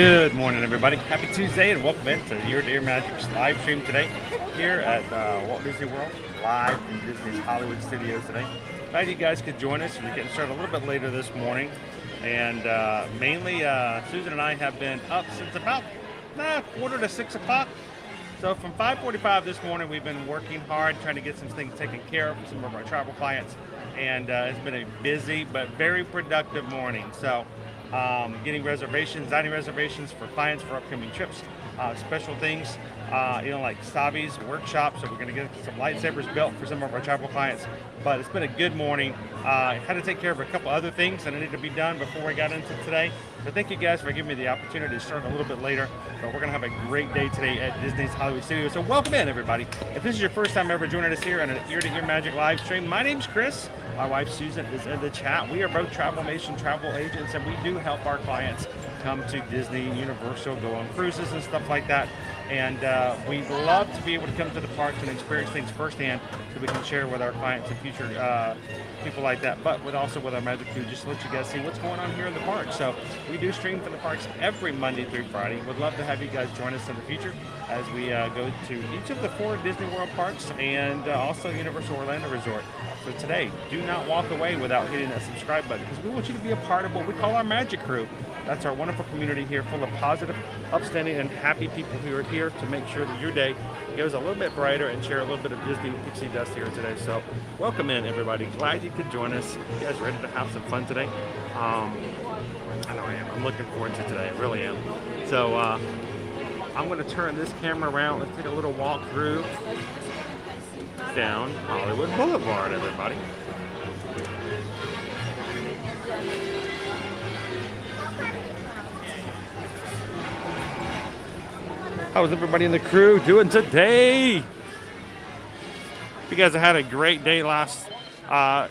Good morning, everybody. Happy Tuesday, and welcome into Year to Year Magic's live stream today here at Walt Disney World, live from Disney's Hollywood Studios today. Glad you guys could join us. We're getting started a little bit later this morning, and mainly Susan and I have been up since about quarter to 6 o'clock. So from 5:45 this morning, we've been working hard, trying to get some things taken care of for some of our travel clients, and it's been a busy but very productive morning. So getting reservations, dining reservations for clients for upcoming trips, special things, like Savi's workshop. So we're going to get some lightsabers built for some of our travel clients. But it's been a good morning. I had to take care of a couple other things that needed to be done before we got into today. But thank you guys for giving me the opportunity to start a little bit later. But we're going to have a great day today at Disney's Hollywood Studios. So welcome in, everybody. If this is your first time ever joining us here on a Year to Year Magic live stream, my name's Chris. My wife Susan is in the chat. We are both Travel Nation travel agents, and we do help our clients come to Disney, Universal, go on cruises and stuff like that. And we love to be able to come to the parks and experience things firsthand so we can share with our clients and future people like that, but also with our Magic crew, just to let you guys see what's going on here in the park. So we do stream from the parks every Monday through Friday. Would love to have you guys join us in the future as we go to each of the 4 Disney World parks and also Universal Orlando Resort. So today, do not walk away without hitting that subscribe button, because we want you to be a part of what we call our Magic crew. That's our wonderful community here, full of positive, upstanding, and happy people who are here to make sure that your day goes a little bit brighter and share a little bit of Disney pixie dust here today. So welcome in, everybody. Glad you could join us. You guys ready to have some fun today? I know I am. I'm looking forward to today. I really am. So I'm going to turn this camera around. Let's take a little walk through down Hollywood Boulevard, everybody. How's everybody in the crew doing today? You guys have had a great day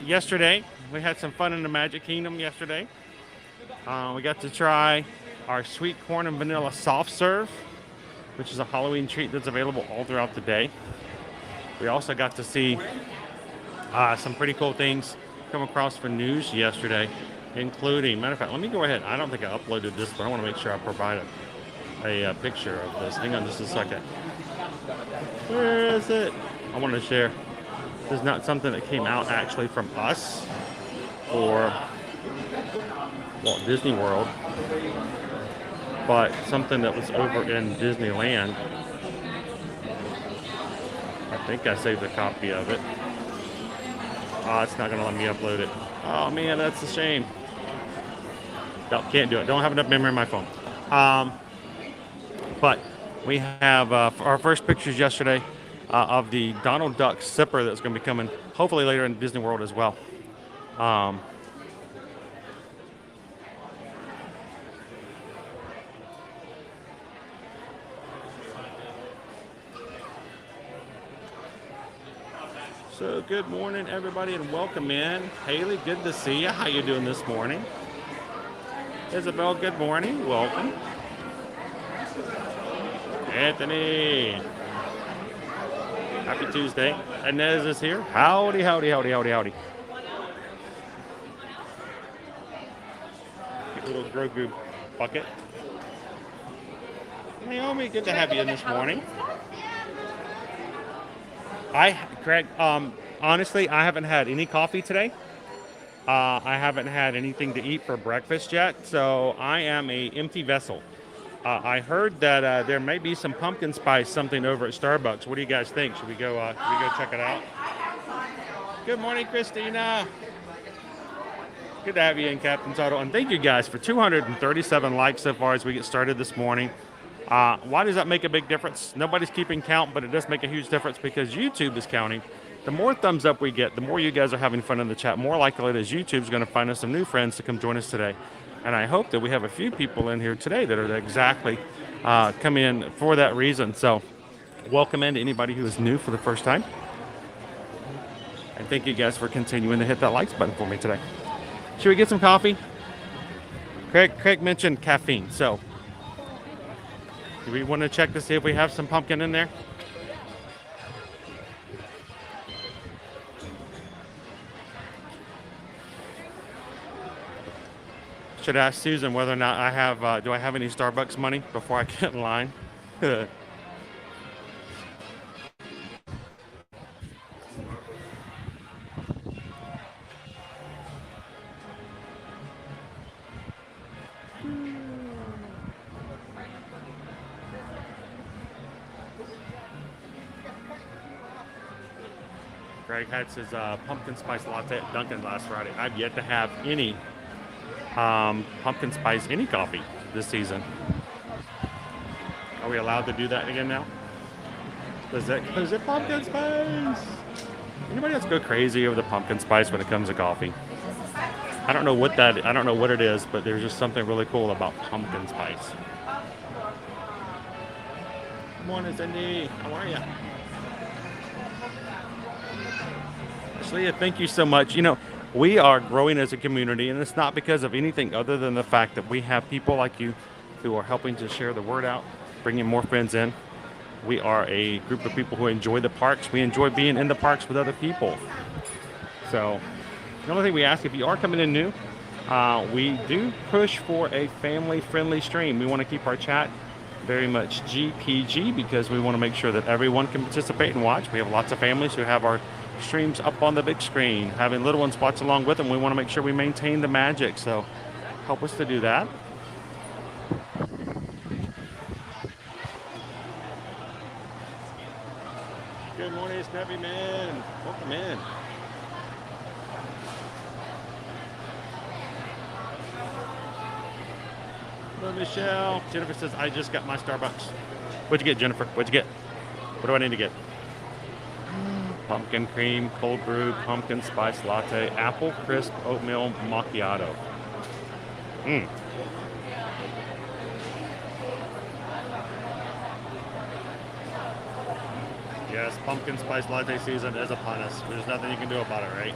yesterday. We had some fun in the Magic Kingdom yesterday. We got to try our sweet corn and vanilla soft serve, which is a Halloween treat that's available all throughout the day. We also got to see some pretty cool things come across for news yesterday, including, matter of fact, let me go ahead. I don't think I uploaded this, but I want to make sure I provide a picture of this. Hang on just a second. Where is it? I want to share. This is not something that came out actually from us or Walt Disney World, but something that was over in Disneyland. I think I saved a copy of it. Oh, it's not going to let me upload it. Oh, man, that's a shame. No, can't do it. Don't have enough memory on my phone. But we have our first pictures yesterday of the Donald Duck sipper that's going to be coming hopefully later in Disney World as well. So good morning, everybody, and welcome in. Haley, good to see you. How you doing this morning? Isabel, good morning. Welcome. Anthony, happy Tuesday. Inez is here. Howdy, howdy, howdy, howdy, howdy. Get a little Grogu bucket. Naomi, good to have you in this morning. Craig, honestly, I haven't had any coffee today. I haven't had anything to eat for breakfast yet, so I am a empty vessel. I heard that there may be some pumpkin spice something over at Starbucks. What do you guys think? Should we go check it out? Good morning, Christina. Good to have you in, Captain's Auto. And thank you guys for 237 likes so far as we get started this morning. Why does that make a big difference? Nobody's keeping count, but it does make a huge difference because YouTube is counting. The more thumbs up we get, the more you guys are having fun in the chat, more likely it is YouTube's going to find us some new friends to come join us today. And I hope that we have a few people in here today that are exactly come in for that reason. So welcome in to anybody who is new for the first time. And thank you guys for continuing to hit that likes button for me today. Should we get some coffee? Craig mentioned caffeine. So do we want to check to see if we have some pumpkin in there? Should ask Susan whether or not I have, do I have any Starbucks money before I get in line? Greg had his pumpkin spice latte at Dunkin' last Friday. I've yet to have any pumpkin spice any coffee this season. Are we allowed to do that again now? Is it pumpkin spice? Anybody else go crazy over the pumpkin spice when it comes to coffee? I don't know what it is, but there's just something really cool about pumpkin spice. Good morning, Cindy. How are you? Leah, thank you so much. You know, we are growing as a community, and it's not because of anything other than the fact that we have people like you who are helping to share the word out, bringing more friends in. We are a group of people who enjoy the parks. We enjoy being in the parks with other people. So the only thing we ask, if you are coming in new, we do push for a family-friendly stream. We want to keep our chat very much GPG because we want to make sure that everyone can participate and watch. We have lots of families who have our streams up on the big screen, having little ones watch along with them. We want to make sure we maintain the magic, so help us to do that. Good morning, Snappy Man. Welcome in. Hello, Michelle. Jennifer says, I just got my Starbucks. What'd you get, Jennifer? What'd you get? What do I need to get? Pumpkin cream, cold brew, pumpkin spice latte, apple crisp oatmeal macchiato. Yes, pumpkin spice latte season is upon us. There's nothing you can do about it, right?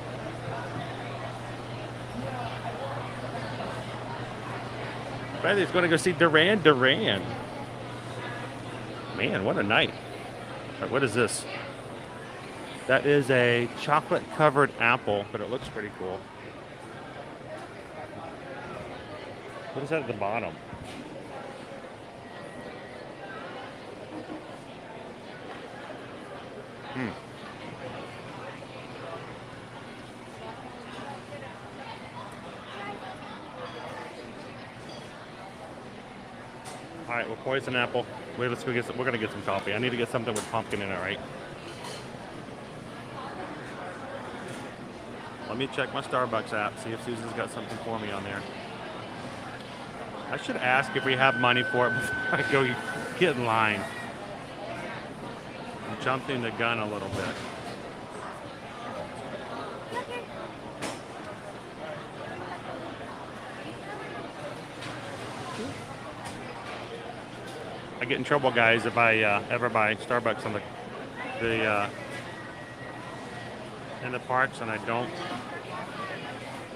Bradley's going to go see Duran Duran. Man, what a night. What is this? That is a chocolate-covered apple, but it looks pretty cool. What is that at the bottom? All right, well, poison apple. Wait, let's go get some. We're gonna get some coffee. I need to get something with pumpkin in it, right? Let me check my Starbucks app, see if Susan's got something for me on there. I should ask if we have money for it before I go get in line. I'm jumping the gun a little bit. I get in trouble, guys, if I ever buy Starbucks on in the parks and I don't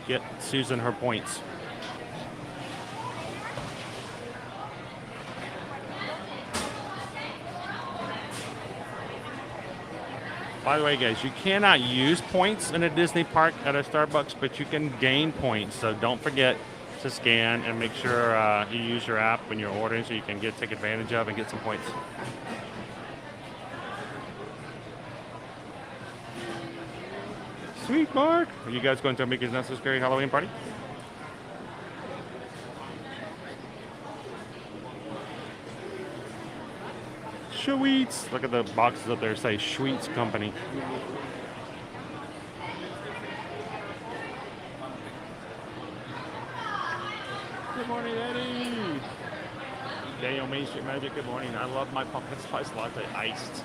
get Susan her points. By the way, guys, you cannot use points in a Disney park at a Starbucks, but you can gain points. So don't forget to scan and make sure you use your app when you're ordering so you can take advantage of and get some points. Sweet Mark! Are you guys going to Mickey's Not So Scary Halloween party? Sweets! Look at the boxes up there say Sweets Company. Good morning, Eddie! Daniel Main Street Magic, good morning. I love my pumpkin spice latte iced.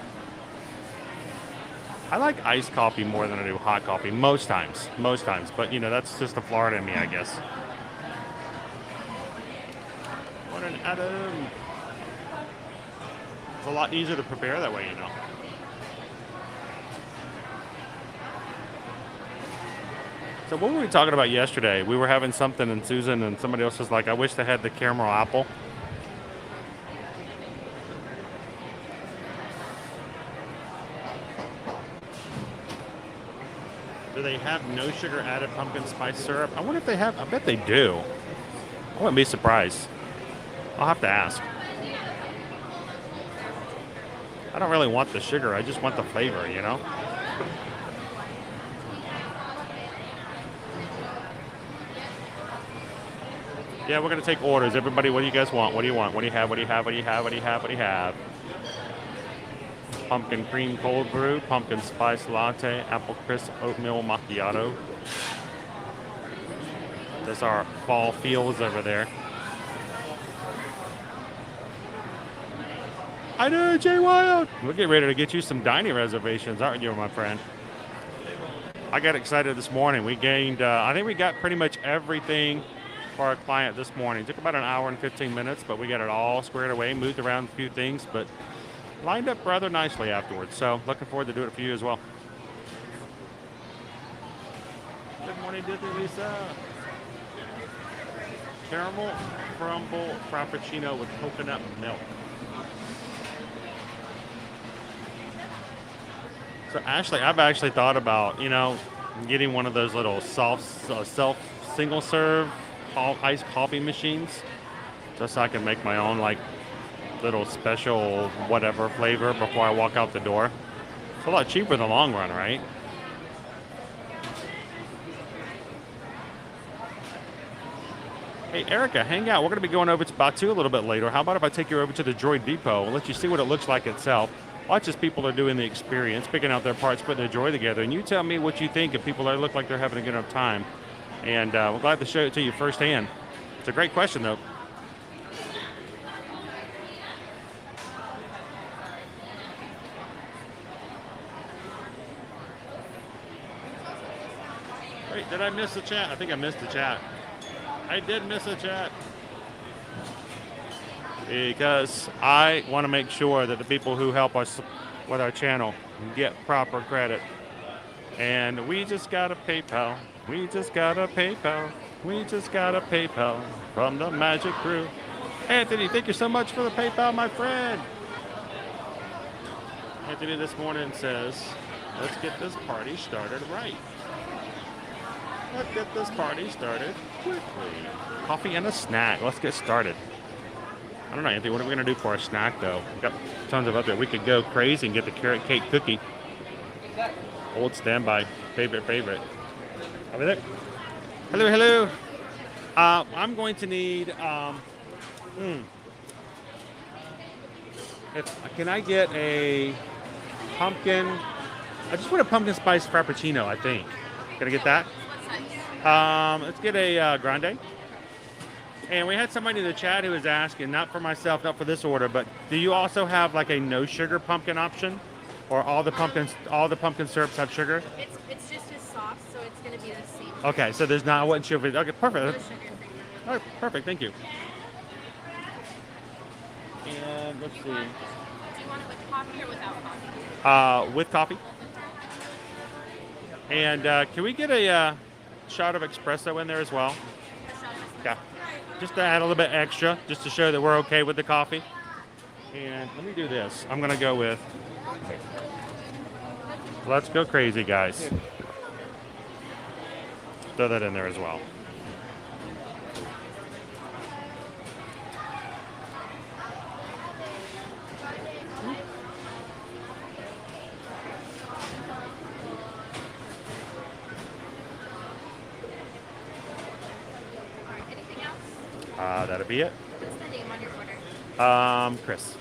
I like iced coffee more than I do hot coffee most times. But you know, that's just the Florida in me, I guess. Morning, Adam. It's a lot easier to prepare that way, you know. So what were we talking about yesterday? We were having something and Susan and somebody else was like, I wish they had the caramel apple. Do they have no sugar added pumpkin spice syrup? I wonder if they have. I bet they do. I wouldn't be surprised. I'll have to ask. I don't really want the sugar. I just want the flavor, you know? Yeah, we're going to take orders. Everybody, what do you guys want? What do you want? What do you have? What do you have? What do you have? What do you have? What do you have? Pumpkin cream cold brew, pumpkin spice latte, apple crisp oatmeal macchiato. There's our fall fields over there. I know, Jay Wild. We're getting ready to get you some dining reservations, aren't you, my friend? I got excited this morning. We gained, I think we got pretty much everything for our client this morning. It took about an hour and 15 minutes, but we got it all squared away, moved around a few things, but lined up rather nicely afterwards. So looking forward to doing it for you as well. Good morning, Disney Lisa. Caramel crumble frappuccino with coconut milk. So Ashley, I've actually thought about, you know, getting one of those little self single serve iced coffee machines, just so I can make my own like little special whatever flavor before I walk out the door. It's a lot cheaper in the long run, right? Hey, Erica, hang out. We're going to be going over to Batuu a little bit later. How about if I take you over to the Droid Depot and let you see what it looks like itself? Watch as people are doing the experience, picking out their parts, putting their droid together, and you tell me what you think of people that look like they're having a good enough time. And we're glad to show it to you firsthand. It's a great question, though. Wait, did I miss the chat? I think I missed the chat. I did miss the chat. Because I want to make sure that the people who help us with our channel get proper credit. And we just got a PayPal. We just got a PayPal. We just got a PayPal from the Magic Crew. Anthony, thank you so much for the PayPal, my friend. Anthony this morning says, let's get this party started right. Let's get this party started quickly. Coffee and a snack. Let's get started. I don't know, Anthony, what are we going to do for our snack, though? We've got tons of up there. We could go crazy and get the carrot cake cookie. Old standby. Favorite. Over there. Hello. I'm going to need, can I get a pumpkin, I just want a pumpkin spice frappuccino, I think. Can I get that? Let's get a grande. And we had somebody in the chat who was asking, not for myself, not for this order, but do you also have like a no sugar pumpkin option, or all the pumpkin syrups have sugar? It's just as soft, so it's going to be the same. Okay, so there's not. I wasn't sure if it. Okay, perfect. No sugar for you. All right, perfect. Thank you. And let's see. Do you want it with coffee or without coffee? With coffee. And can we get a shot of espresso in there as well? Yeah. Just to add a little bit extra, just to show that we're okay with the coffee. And let me do this. I'm going to go with, let's go crazy, guys. Throw that in there as well. That'll be it. What's the name on your order? Chris.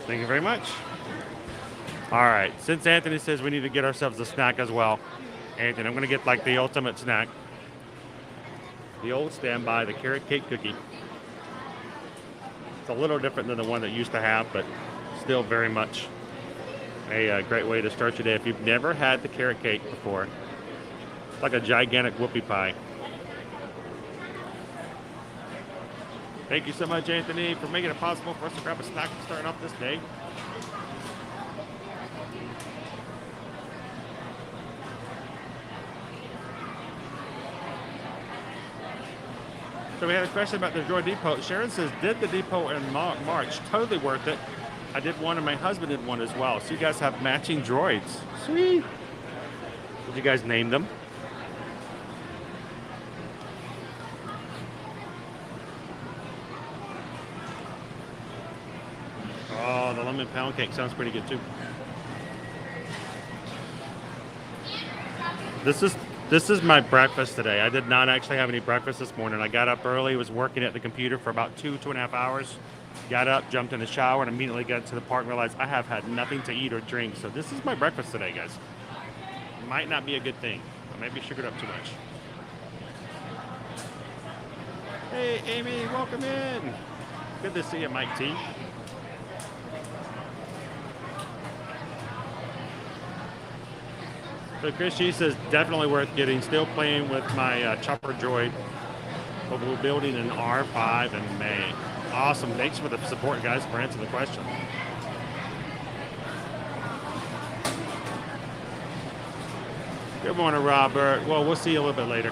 Thank you very much. All right, since Anthony says we need to get ourselves a snack as well, Anthony, I'm going to get like the ultimate snack. The old standby, the carrot cake cookie. It's a little different than the one that used to have, but still very much a great way to start your day. If you've never had the carrot cake before, it's like a gigantic whoopie pie. Thank you so much, Anthony, for making it possible for us to grab a snack starting off this day. So we had a question about the Droid Depot. Sharon says, did the depot in March? Totally worth it. I did one and my husband did one as well. So you guys have matching droids. Sweet. Did you guys name them? Oh, the lemon pound cake sounds pretty good too. This is my breakfast today. I did not actually have any breakfast this morning. I got up early, was working at the computer for about 2.5 hours. Got up, jumped in the shower, and immediately got to the park and realized I have had nothing to eat or drink. So this is my breakfast today, guys. Might not be a good thing. I might be sugared up too much. Hey, Amy, welcome in. Good to see you, Mike T. So Chris G says, definitely worth getting. Still playing with my chopper droid. But we're building an R5 in May. Awesome. Thanks for the support, guys, for answering the question. Good morning, Robert. Well, we'll see you a little bit later.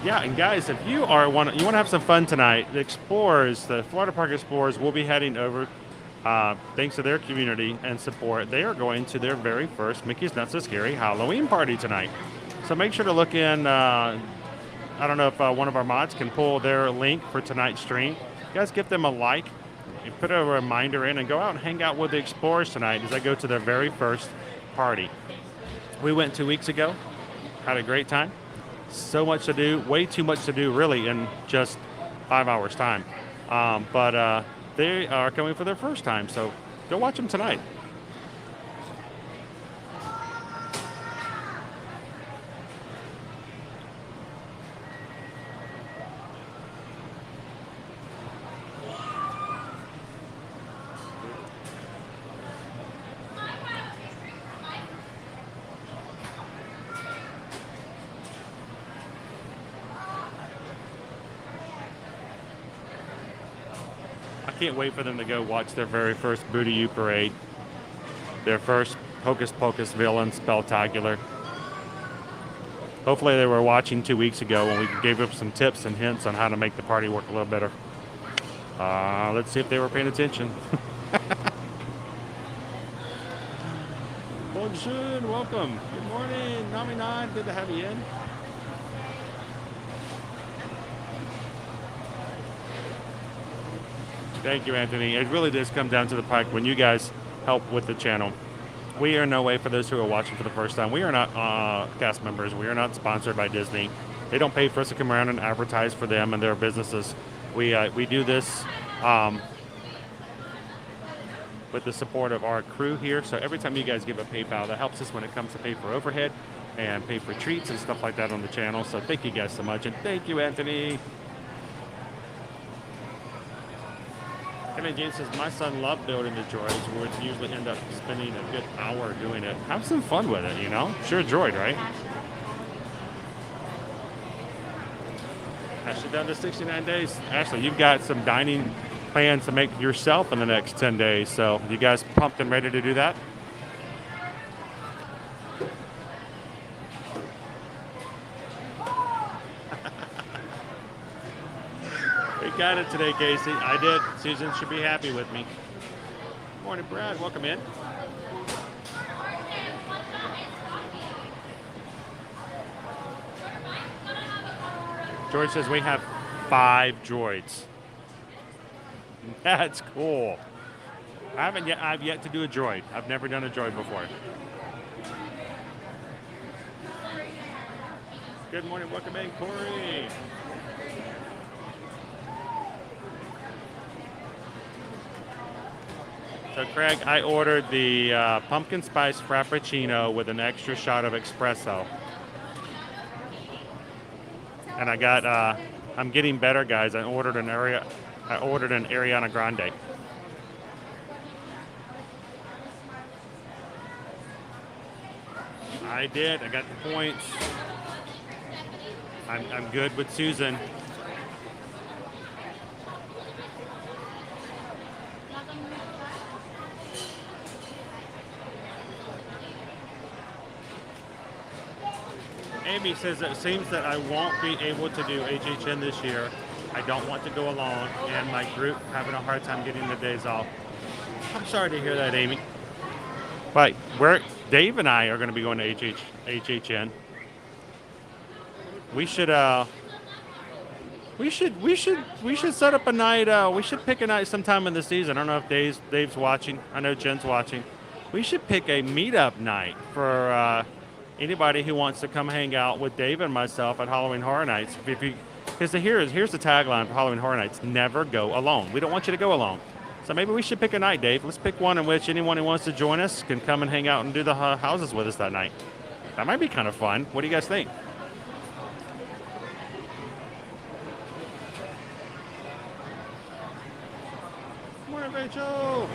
Yeah, and guys, if you want to have some fun tonight, the Explorers, the Florida Park Explorers, will be heading over. Thanks to their community and support, they are going to their very first Mickey's Not So Scary Halloween party tonight. So make sure to look in. I don't know if one of our mods can pull their link for tonight's stream. You guys give them a like and put a reminder in and go out and hang out with the Explorers tonight as they go to their very first party. We went 2 weeks ago, had a great time. So much to do, way too much to do really in just 5 hours time. But they are coming for their first time, so go watch them tonight. I can't wait for them to go watch their very first Batuu parade, their first Hocus Pocus villain spectacular. Hopefully they were watching 2 weeks ago when we gave them some tips and hints on how to make the party work a little better. Let's see if they were paying attention. Bonjour, welcome. Good morning, Nami9. Good to have you in. Thank you, Anthony. It really does come down to the fact when you guys help with the channel. We are no way, for those who are watching for the first time, we are not cast members. We are not sponsored by Disney. They don't pay for us to come around and advertise for them and their businesses. We do this with the support of our crew here. So every time you guys give a PayPal, that helps us when it comes to pay for overhead and pay for treats and stuff like that on the channel. So thank you guys so much. And thank you, Anthony. Kevin James says, my son loved building the droids. We would usually end up spending a good hour doing it. Have some fun with it, you know? Sure, droid, right? Ashley down to 69 days. Ashley, you've got some dining plans to make yourself in the next 10 days. So you guys pumped and ready to do that? Got it today, Casey. I did. Susan should be happy with me. Morning, Brad. Welcome in. George says we have 5 droids. That's cool. I've yet to do a droid. I've never done a droid before. Good morning. Welcome in, Corey. So Craig, I ordered the pumpkin spice frappuccino with an extra shot of espresso. And I got, I'm getting better, guys. I ordered an Ariana Grande. I did. I got the points. I'm good with Susan. Amy says it seems that I won't be able to do HHN this year. I don't want to go alone, and my group having a hard time getting the days off. I'm sorry to hear that, Amy. But Dave and I are going to be going to HHN. We should set up a night. We should pick a night sometime in the season. I don't know if Dave's watching. I know Jen's watching. We should pick a meetup night for anybody who wants to come hang out with Dave and myself at Halloween Horror Nights. Because here's the tagline for Halloween Horror Nights: never go alone. We don't want you to go alone. So maybe we should pick a night, Dave. Let's pick one in which anyone who wants to join us can come and hang out and do the houses with us that night. That might be kind of fun. What do you guys think? Morning, Rachel.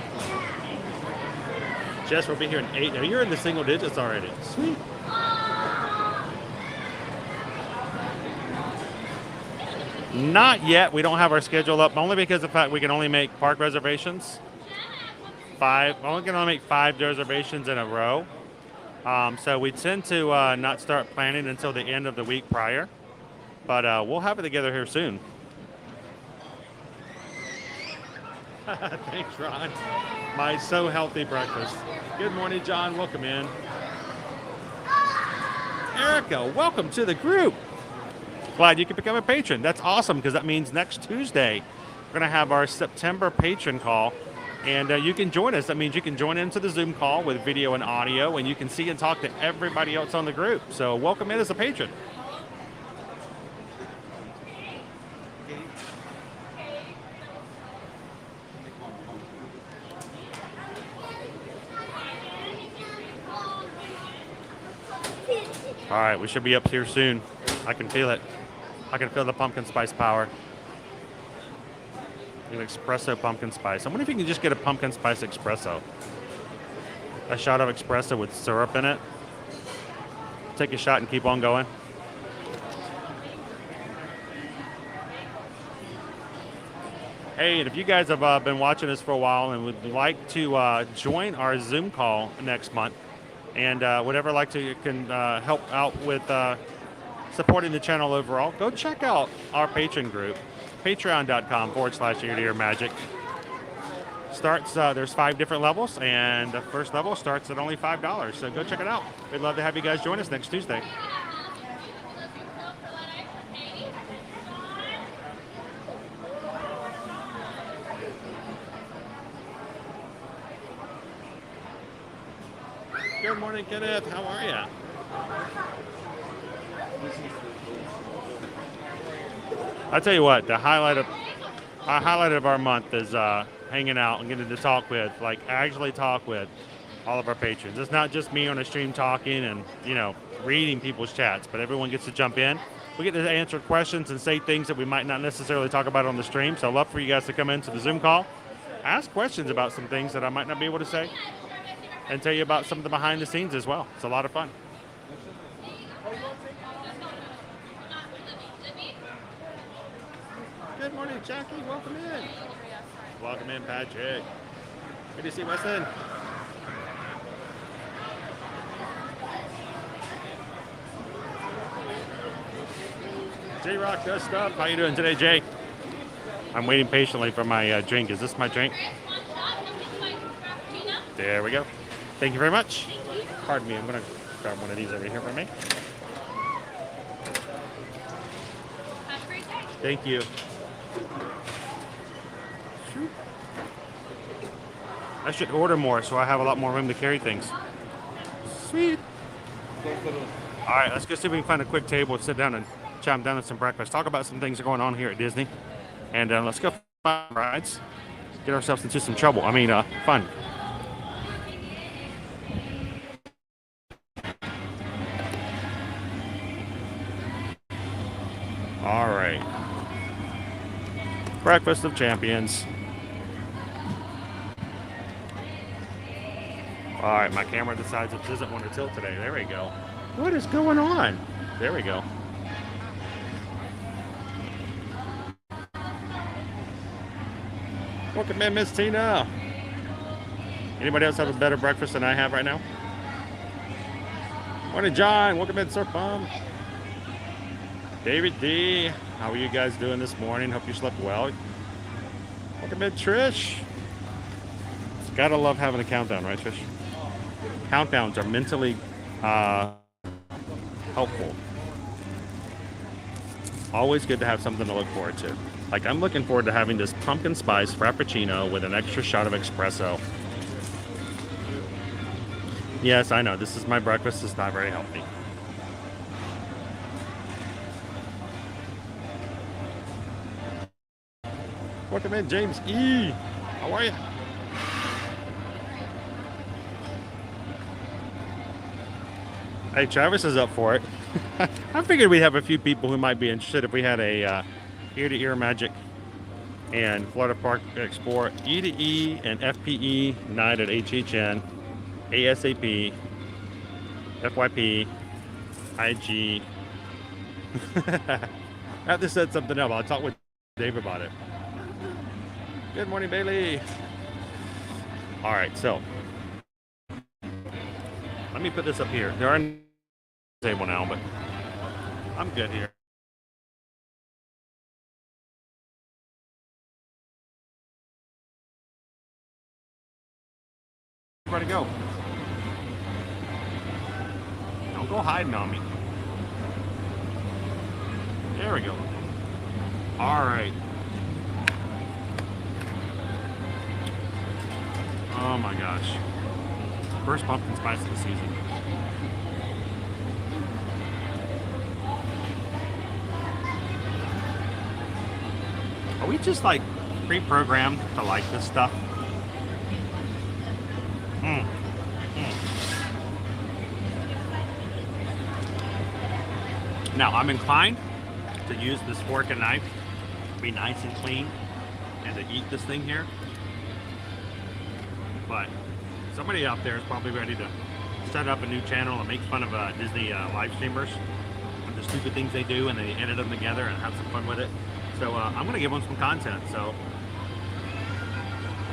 Jess will be here in 8. Now you're in the single digits already. Sweet. Not yet. We don't have our schedule up, only because of the fact we can only make park reservations. We're only going to make 5 reservations in a row. So we tend to not start planning until the end of the week prior. But we'll have it together here soon. Thanks, Ron. My so healthy breakfast. Good morning, John. Welcome in. Erica, welcome to the group. Glad you can become a patron. That's awesome, because that means next Tuesday we're going to have our September patron call, and you can join us. That means you can join into the Zoom call with video and audio, and you can see and talk to everybody else on the group. So welcome in as a patron. All right, we should be up here soon. I can feel it. I can feel the pumpkin spice power. An espresso pumpkin spice. I wonder if you can just get a pumpkin spice espresso. A shot of espresso with syrup in it. Take a shot and keep on going. Hey, and if you guys have been watching us for a while and would like to join our Zoom call next month, and whatever can help out with supporting the channel overall, go check out our patron group, patreon.com/ear-to-ear-magic. There's 5 different levels, and the first level starts at only $5. So go check it out. We'd love to have you guys join us next Tuesday. Good morning, Kenneth. How are you? I tell you what, the highlight of our month is hanging out and getting to actually talk with all of our patrons. It's not just me on a stream talking and reading people's chats, but everyone gets to jump in. We get to answer questions and say things that we might not necessarily talk about on the stream. So I'd love for you guys to come into the Zoom call, ask questions about some things that I might not be able to say, and tell you about some of the behind the scenes as well. It's a lot of fun. Good morning, Jackie. Welcome in. Welcome in, Patrick. Good to see you, Weston. J-Rock does stuff. How you doing today, Jay? I'm waiting patiently for my drink. Is this my drink? There we go. Thank you very much. Pardon me, I'm going to grab one of these over here for me. Thank you. I should order more so I have a lot more room to carry things. Sweet. All right, let's go see if we can find a quick table, sit down and chomp down on some breakfast. Talk about some things that are going on here at Disney. And let's go find rides. Get ourselves into some trouble. Fun. All right. Breakfast of Champions. All right, my camera decides it doesn't want to tilt today. There we go. What is going on? There we go. Welcome in, Miss Tina. Anybody else have a better breakfast than I have right now? Morning, John. Welcome in, Sir Bum. David D, how are you guys doing this morning? Hope you slept well. Welcome in, Trish. Gotta love having a countdown, right, Trish? Countdowns are mentally helpful. Always good to have something to look forward to. Like, I'm looking forward to having this pumpkin spice frappuccino with an extra shot of espresso. Yes, I know, this is my breakfast. It's not very healthy. Welcome in, James E. How are you? Hey, Travis is up for it. I figured we'd have a few people who might be interested if we had a ear-to-ear magic and Florida Park Export E2E and FPE night at HHN, ASAP, FYP, IG. I have to set something up. I'll talk with Dave about it. Good morning, Bailey. All right, so let me put this up here. There are no table now, but I'm good here. Where to go? Don't go hiding on me. There we go. All right. Oh my gosh. First pumpkin spice of the season. Are we just like pre-programmed to like this stuff? Now, I'm inclined to use this fork and knife, be nice and clean, and to eat this thing here. But somebody out there is probably ready to set up a new channel and make fun of Disney live streamers and the stupid things they do, and they edit them together and have some fun with it. So I'm going to give them some content. So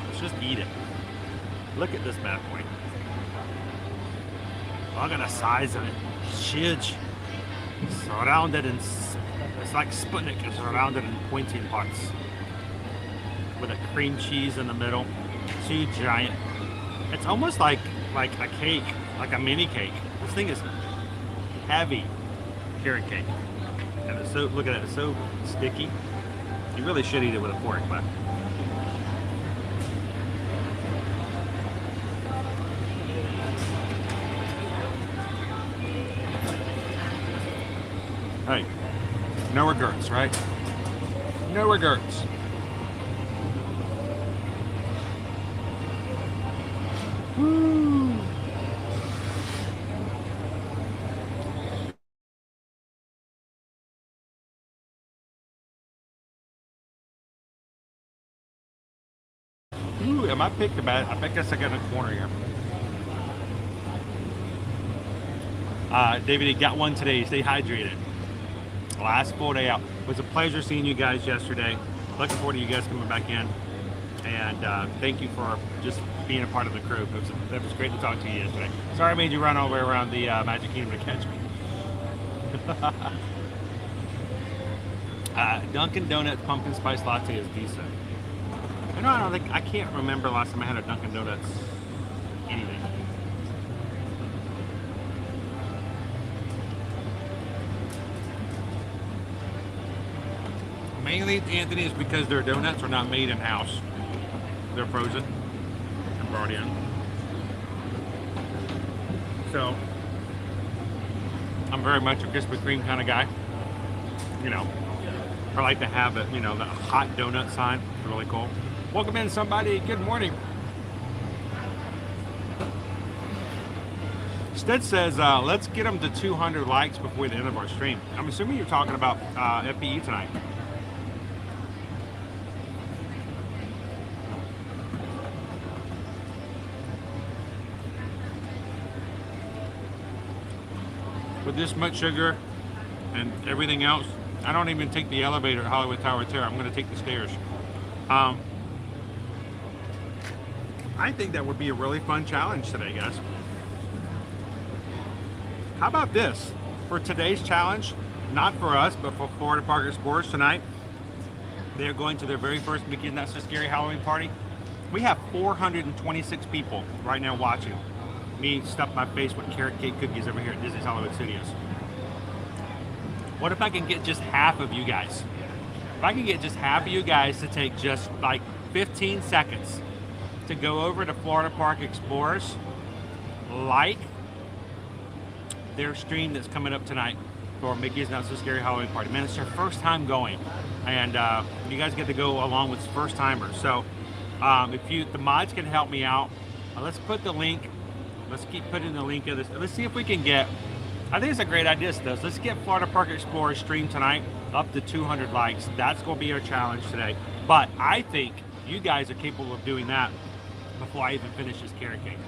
let's just eat it. Look at this bad boy. Look at the size of it. Huge. Surrounded in, it's like Sputnik is surrounded in pointy parts. With a cream cheese in the middle. Two giant. It's almost like a cake, like a mini cake. This thing is heavy carrot cake. And it's so, look at it, it's so sticky. You really should eat it with a fork, but. Hey, no regrets, right? No regrets. Woo. Ooh, am I picked about? I guess I got a corner here. David, he got one today. Stay hydrated. Last full day out. It was a pleasure seeing you guys yesterday. Looking forward to you guys coming back in. And thank you for just being a part of the crew. It was great to talk to you yesterday. Sorry I made you run all the way around the Magic Kingdom to catch me. Dunkin' Donuts pumpkin spice latte is decent. I can't remember last time I had a Dunkin' Donuts anything. Mainly, Anthony, is because their donuts are not made in-house. They're frozen and brought in. So, I'm very much a Krispy Kreme kind of guy. You know, I like to have the, the hot donut sign. It's really cool. Welcome in, somebody. Good morning. Stead says, let's get them to 200 likes before the end of our stream. I'm assuming you're talking about FPE tonight. With this much sugar and everything else, I don't even take the elevator at Hollywood Tower Terrace. I'm going to take the stairs. I think that would be a really fun challenge today, guys. How about this? For today's challenge, not for us, but for Florida Park Explorers tonight. They're going to their very first Mickey's Not So Scary Halloween party. We have 426 people right now watching me stuff my face with carrot cake cookies over here at Disney's Hollywood Studios. What if I can get just half of you guys? If I can get just half of you guys to take just like 15 seconds to go over to Florida Park Explorers, like their stream that's coming up tonight for Mickey's Not So Scary Halloween Party. Man, it's their first time going, and you guys get to go along with first timers. So if the mods can help me out, let's put the link. Let's keep putting the link of this. Let's see if we can get. I think it's a great idea, Studios. Let's get Florida Park Explorers stream tonight up to 200 likes. That's going to be our challenge today. But I think you guys are capable of doing that before I even finish this carrot cake.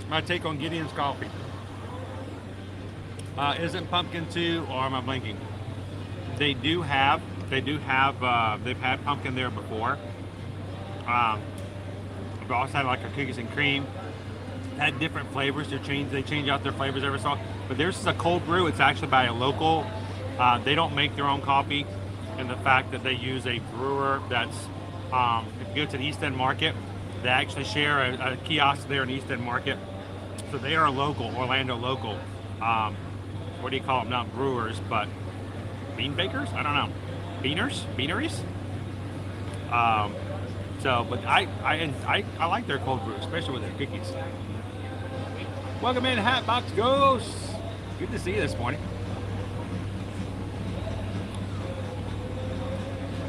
My take on Gideon's coffee. Isn't pumpkin too, or am I blinking? They've had pumpkin there before. We've also had like a cookies and cream. Had different flavors. They change out their flavors every so often. But theirs is a cold brew. It's actually by a local. They don't make their own coffee, and the fact that they use a brewer that's if you go to the East End Market, they actually share a kiosk there in East End Market. So they are a local, Orlando local. What do you call them? Not brewers, but bean bakers? I don't know. Beaneries? But I like their cold brew, especially with their cookies. Welcome in, Hatbox Ghosts. Good to see you this morning.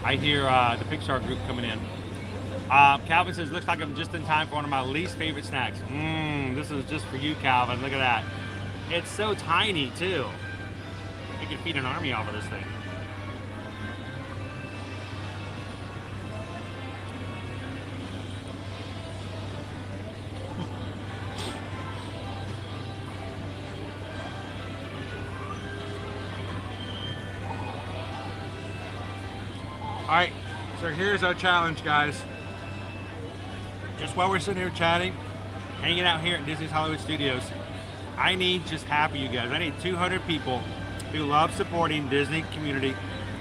I hear the Pixar group coming in. Calvin says, looks like I'm just in time for one of my least favorite snacks. This is just for you, Calvin. Look at that. It's so tiny, too. You can feed an army off of this thing. All right, so here's our challenge, guys. Just while we're sitting here chatting, hanging out here at Disney's Hollywood Studios, I need just half of you guys. I need 200 people who love supporting Disney community,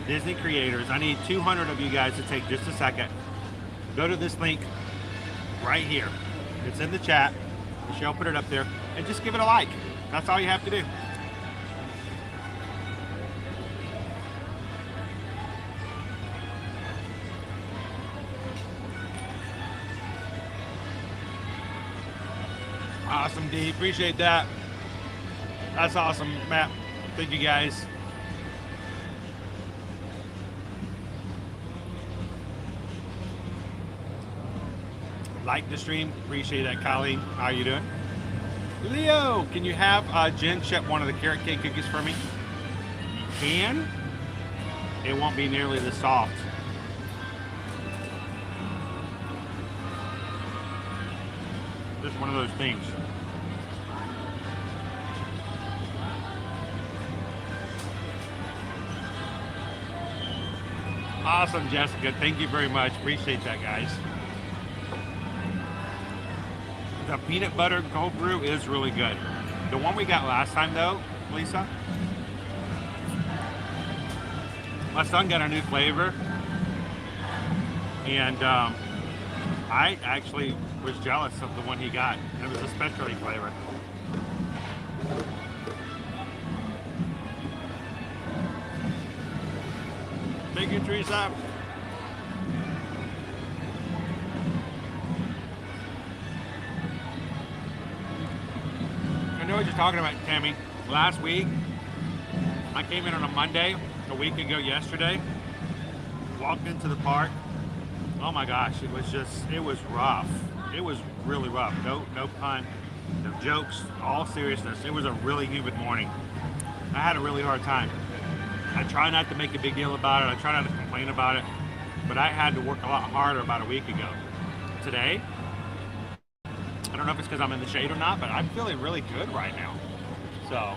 Disney creators. I need 200 of you guys to take just a second. Go to this link right here. It's in the chat. Michelle put it up there. And just give it a like. That's all you have to do. Awesome, D. Appreciate that. That's awesome, Matt. Thank you, guys. Like the stream. Appreciate that, Colleen. How are you doing? Leo, can you have Jen ship one of the carrot cake cookies for me? You can. It won't be nearly this soft. Just one of those things. Awesome, Jessica. Thank you very much. Appreciate that, guys. The peanut butter cold brew is really good. The one we got last time, though, Lisa, my son got a new flavor, and I actually was jealous of the one he got. It was a specialty flavor. Thank you, Teresa. I know what you're talking about, Tammy. Last week, I came in on a Monday, a week ago yesterday, walked into the park. Oh my gosh, it was rough. It was really rough. No pun, no jokes, all seriousness. It was a really humid morning. I had a really hard time. I try not to make a big deal about it. I try not to complain about it, but I had to work a lot harder about a week ago. Today, I don't know if it's because I'm in the shade or not, but I'm feeling really good right now. So,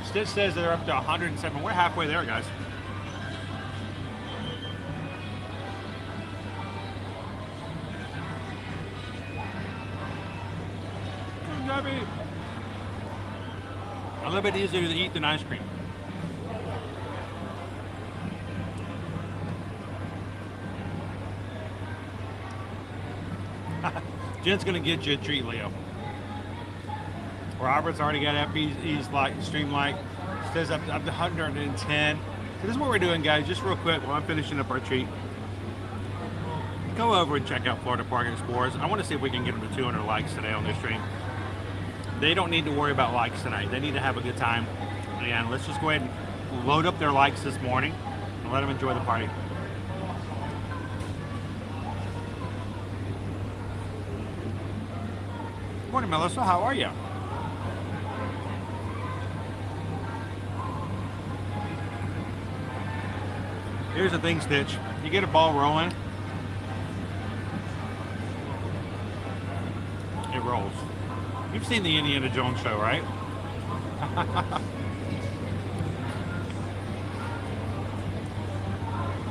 Stitch says they're up to 107. We're halfway there, guys. Barbie. A little bit easier to eat than ice cream. Jen's gonna get you a treat, Leo. Robert's already got up. He's like stream like. Says up to 110. So this is what we're doing, guys. Just real quick while I'm finishing up our treat. Go over and check out Florida Park Explorers. I want to see if we can get them to 200 likes today on this stream. They don't need to worry about likes tonight. They need to have a good time. And let's just go ahead and load up their likes this morning and let them enjoy the party. Morning, Melissa. How are you? Here's the thing, Stitch. You get a ball rolling, it rolls. You've seen the Indiana Jones show, right?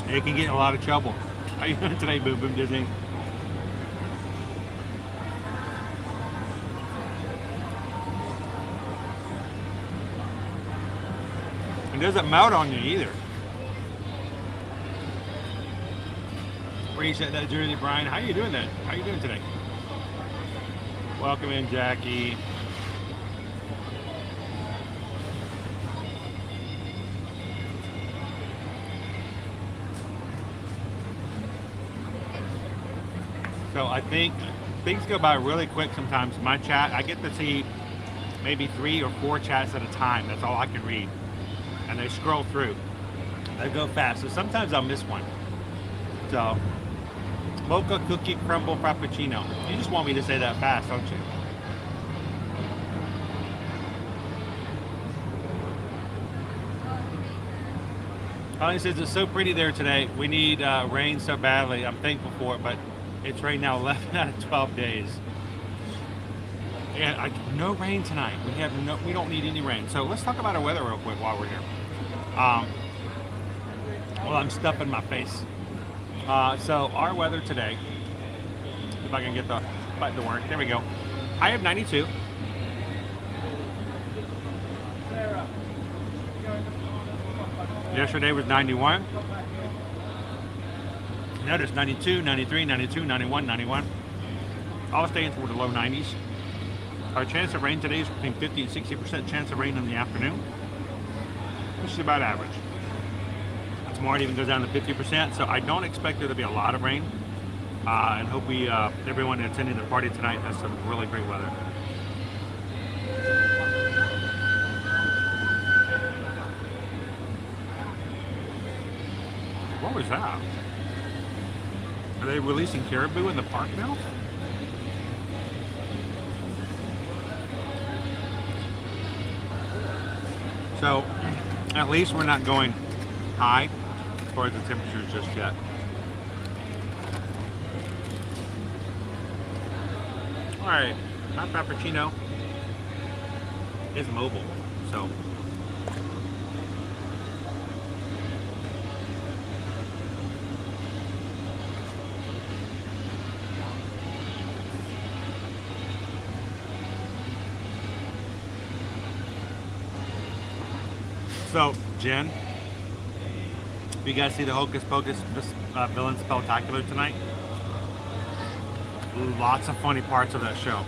It can get in a lot of trouble. How you doing today, Boom Boom Disney? It doesn't melt on you either. Where you said that, Jersey Brian? How you doing that? How you doing today? Welcome in, Jackie. So I think things go by really quick sometimes. My chat, I get to see maybe 3 or 4 chats at a time. That's all I can read. And they scroll through. They go fast. So sometimes I'll miss one. So, mocha cookie crumble frappuccino. You just want me to say that fast, don't you? Holly says it's so pretty there today. We need rain so badly. I'm thankful for it, but it's rained now 11 out of 12 days. And no rain tonight. We don't need any rain. So let's talk about our weather real quick while we're here. Well, I'm stuffing my face. So our weather today, if I can get the button to work, there we go. High of 92. Yesterday was 91. Notice 92, 93, 92, 91, 91. All staying toward the low 90s. Our chance of rain today is between 50 and 60% chance of rain in the afternoon, which is about average. Tomorrow it even goes down to 50%, so I don't expect there to be a lot of rain. And hope everyone attending the party tonight has some really great weather. What was that? Are they releasing caribou in the park now? So, at least we're not going high as far as the temperatures just yet. Alright, my frappuccino is mobile, so Jen, you guys see the Hocus Pocus Villain Spectacular tonight? Lots of funny parts of that show.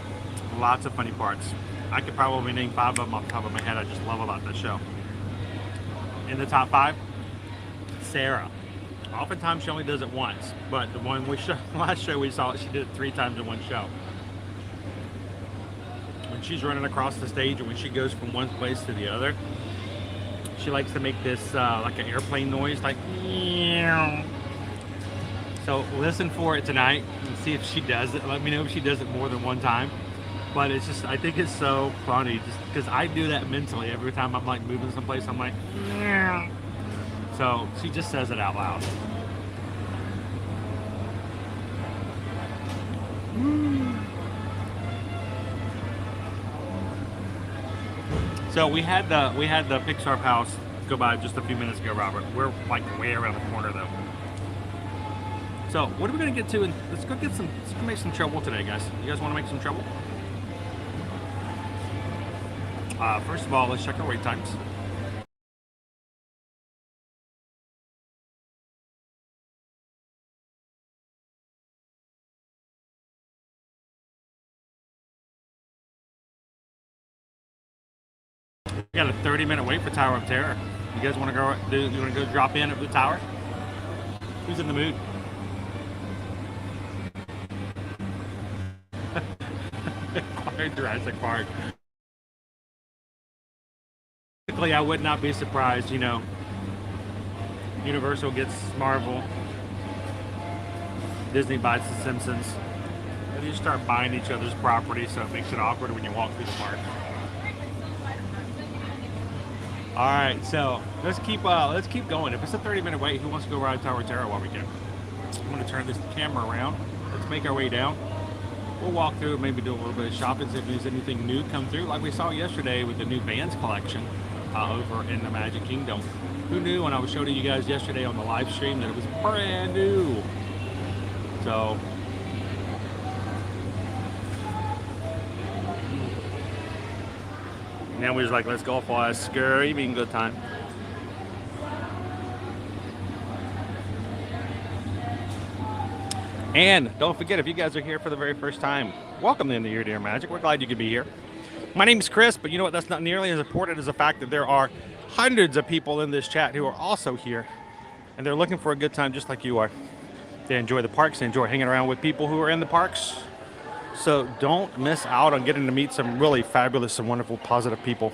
Lots of funny parts. I could probably name 5 of them off the top of my head I just love about this show. In the top 5, Sarah. Oftentimes she only does it once, but the last show we saw, she did it 3 times in one show. When she's running across the stage and when she goes from one place to the other, she likes to make this like an airplane noise, like meow. So listen for it tonight and see if she does it. Let me know if she does it more than one time. But it's just, I think it's so funny just because I do that mentally every time I'm like moving someplace. I'm like meow. So she just says it out loud. So we had the Pixar Palace go by just a few minutes ago, Robert. We're like way around the corner though. So what are we gonna get to? And let's go make some trouble today, guys. You guys want to make some trouble? First of all, let's check our wait times. We got a 30-minute wait for Tower of Terror. You guys want to go? You want to go drop in at the tower? Who's in the mood? Jurassic Park. Typically, I would not be surprised. You know, Universal gets Marvel, Disney buys The Simpsons. And you start buying each other's property, so it makes it awkward when you walk through the park. All right, so let's keep going. If it's a 30-minute wait, who wants to go ride Tower of Terror while we can? I'm going to turn this camera around. Let's make our way down. We'll walk through, maybe do a little bit of shopping, see if there's anything new come through, like we saw yesterday with the new Vans collection over in the Magic Kingdom. Who knew when I was showing you guys yesterday on the live stream that it was brand new? So now we're just like, let's go for a scurry, being good time. And don't forget, if you guys are here for the very first time, welcome into Your Dear Magic. We're glad you could be here. My name is Chris, but you know what? That's not nearly as important as the fact that there are hundreds of people in this chat who are also here, and they're looking for a good time just like you are. They enjoy the parks, they enjoy hanging around with people who are in the parks. So don't miss out on getting to meet some really fabulous and wonderful, positive people.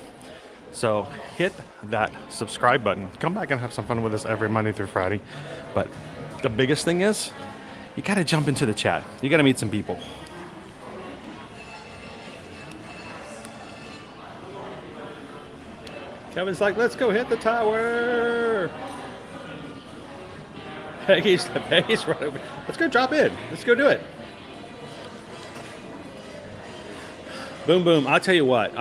So hit that subscribe button. Come back and have some fun with us every Monday through Friday. But the biggest thing is, you got to jump into the chat. You got to meet some people. Kevin's like, let's go hit the tower. Peggy's right over. Let's go drop in. Let's go do it. Boom, boom. I'll tell you what.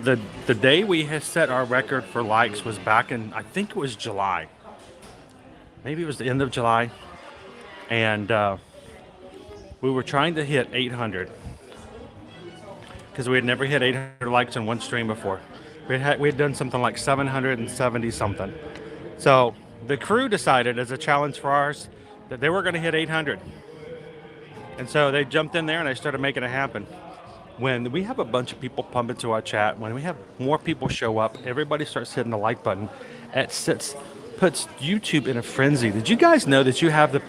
The day we had set our record for likes was back in, I think it was July. Maybe it was the end of July. And we were trying to hit 800. Because we had never hit 800 likes in one stream before. We had done something like 770 something. So the crew decided as a challenge for ours that they were going to hit 800. And so they jumped in there and they started making it happen. When we have a bunch of people pump into our chat, when we have more people show up, everybody starts hitting the like button. Puts YouTube in a frenzy. Did you guys know that you have the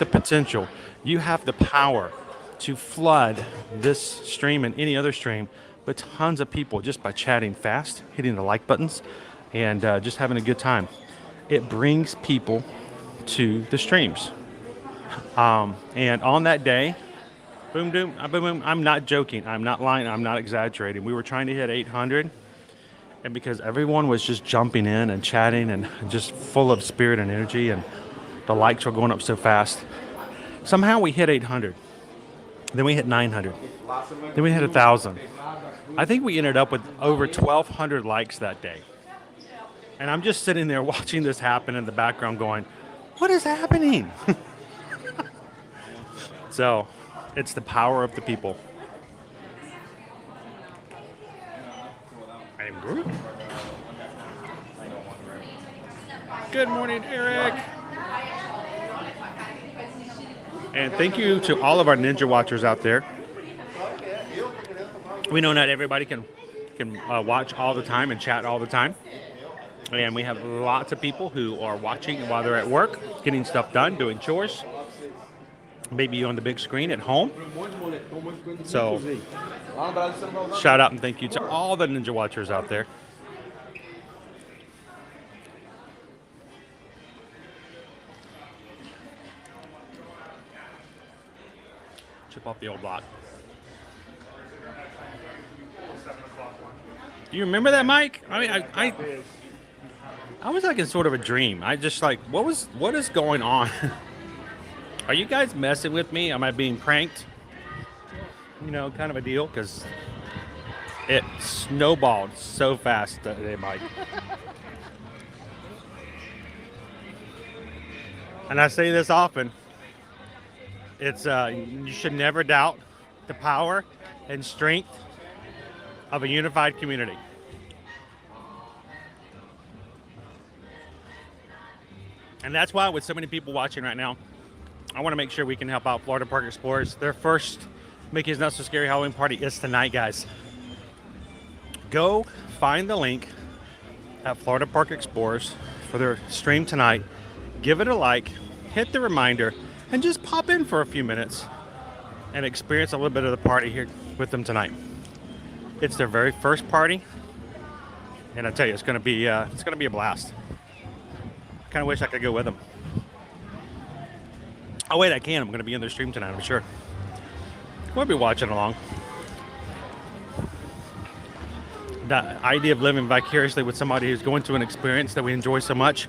potential, you have the power to flood this stream and any other stream with tons of people just by chatting fast, hitting the like buttons, and just having a good time. It brings people to the streams. And on that day, boom, boom, boom, boom, I'm not joking. I'm not lying. I'm not exaggerating. We were trying to hit 800. And because everyone was just jumping in and chatting and just full of spirit and energy, and the likes were going up so fast, somehow we hit 800. Then we hit 900. Then we hit 1,000. I think we ended up with over 1,200 likes that day. And I'm just sitting there watching this happen in the background going, what is happening? So it's the power of the people. I'm Groot. Good morning, Eric. And thank you to all of our Ninja Watchers out there. We know not everybody can watch all the time and chat all the time. And we have lots of people who are watching while they're at work, getting stuff done, doing chores. Maybe on the big screen at home. So, shout out and thank you to all the Ninja Watchers out there. Chip off the old block. Do you remember that, Mike? I mean, I was like in sort of a dream. I just like, what is going on? Are you guys messing with me? Am I being pranked? You know, kind of a deal, because it snowballed so fast today, Mike. And I say this often. It's you should never doubt the power and strength of a unified community. And that's why with so many people watching right now, I want to make sure we can help out Florida Park Explorers. Their first Mickey's Not So Scary Halloween party is tonight, guys. Go find the link at Florida Park Explorers for their stream tonight. Give it a like, hit the reminder, and just pop in for a few minutes and experience a little bit of the party here with them tonight. It's their very first party, and I tell you, it's gonna be a blast. Kind of wish I could go with them. Oh wait, I can. I'm gonna be in their stream tonight, I'm sure. We'll be watching along. The idea of living vicariously with somebody who's going through an experience that we enjoy so much,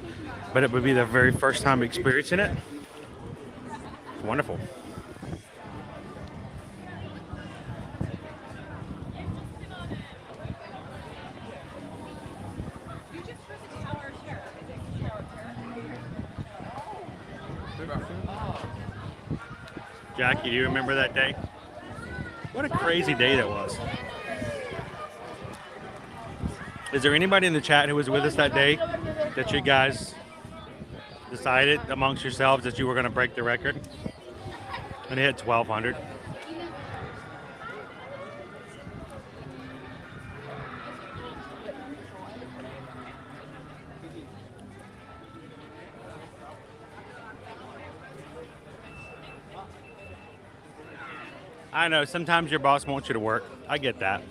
but it would be their very first time experiencing it. It's wonderful. Jackie, do you remember that day? What a crazy day that was. Is there anybody in the chat who was with us that day that you guys decided amongst yourselves that you were going to break the record? And it hit 1,200. I know, sometimes your boss wants you to work. I get that.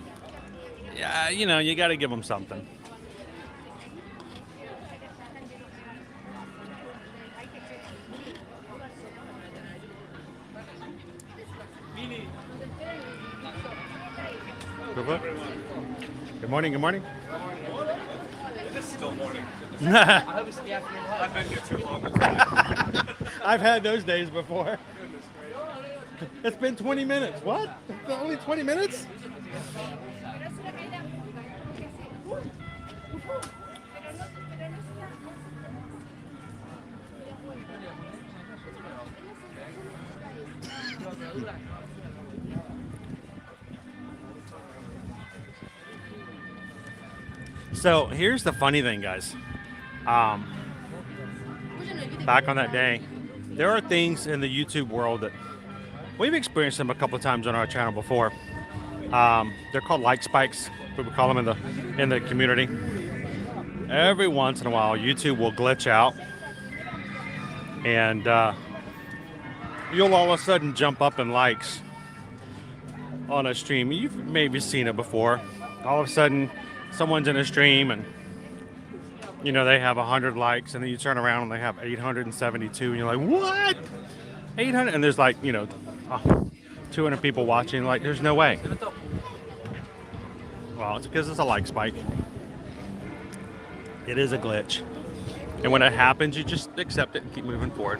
Yeah, you know, you got to give them something. Good morning, good morning. It is still morning. I've been here too long. I've had those days before. It's been 20 minutes. What? Only 20 minutes? So here's the funny thing, guys. Back on that day, there are things in the YouTube world that we've experienced them a couple of times on our channel before. They're called like spikes. We would call them in the community. Every once in a while, YouTube will glitch out, and you'll all of a sudden jump up in likes on a stream. You've maybe seen it before. All of a sudden, someone's in a stream and you know they have 100 likes, and then you turn around and they have 872, and you're like, what? 800? And there's like, you know, 200 people watching. Like, there's no way. Well, it's because it's a like spike. It is a glitch, and when it happens, you just accept it and keep moving forward.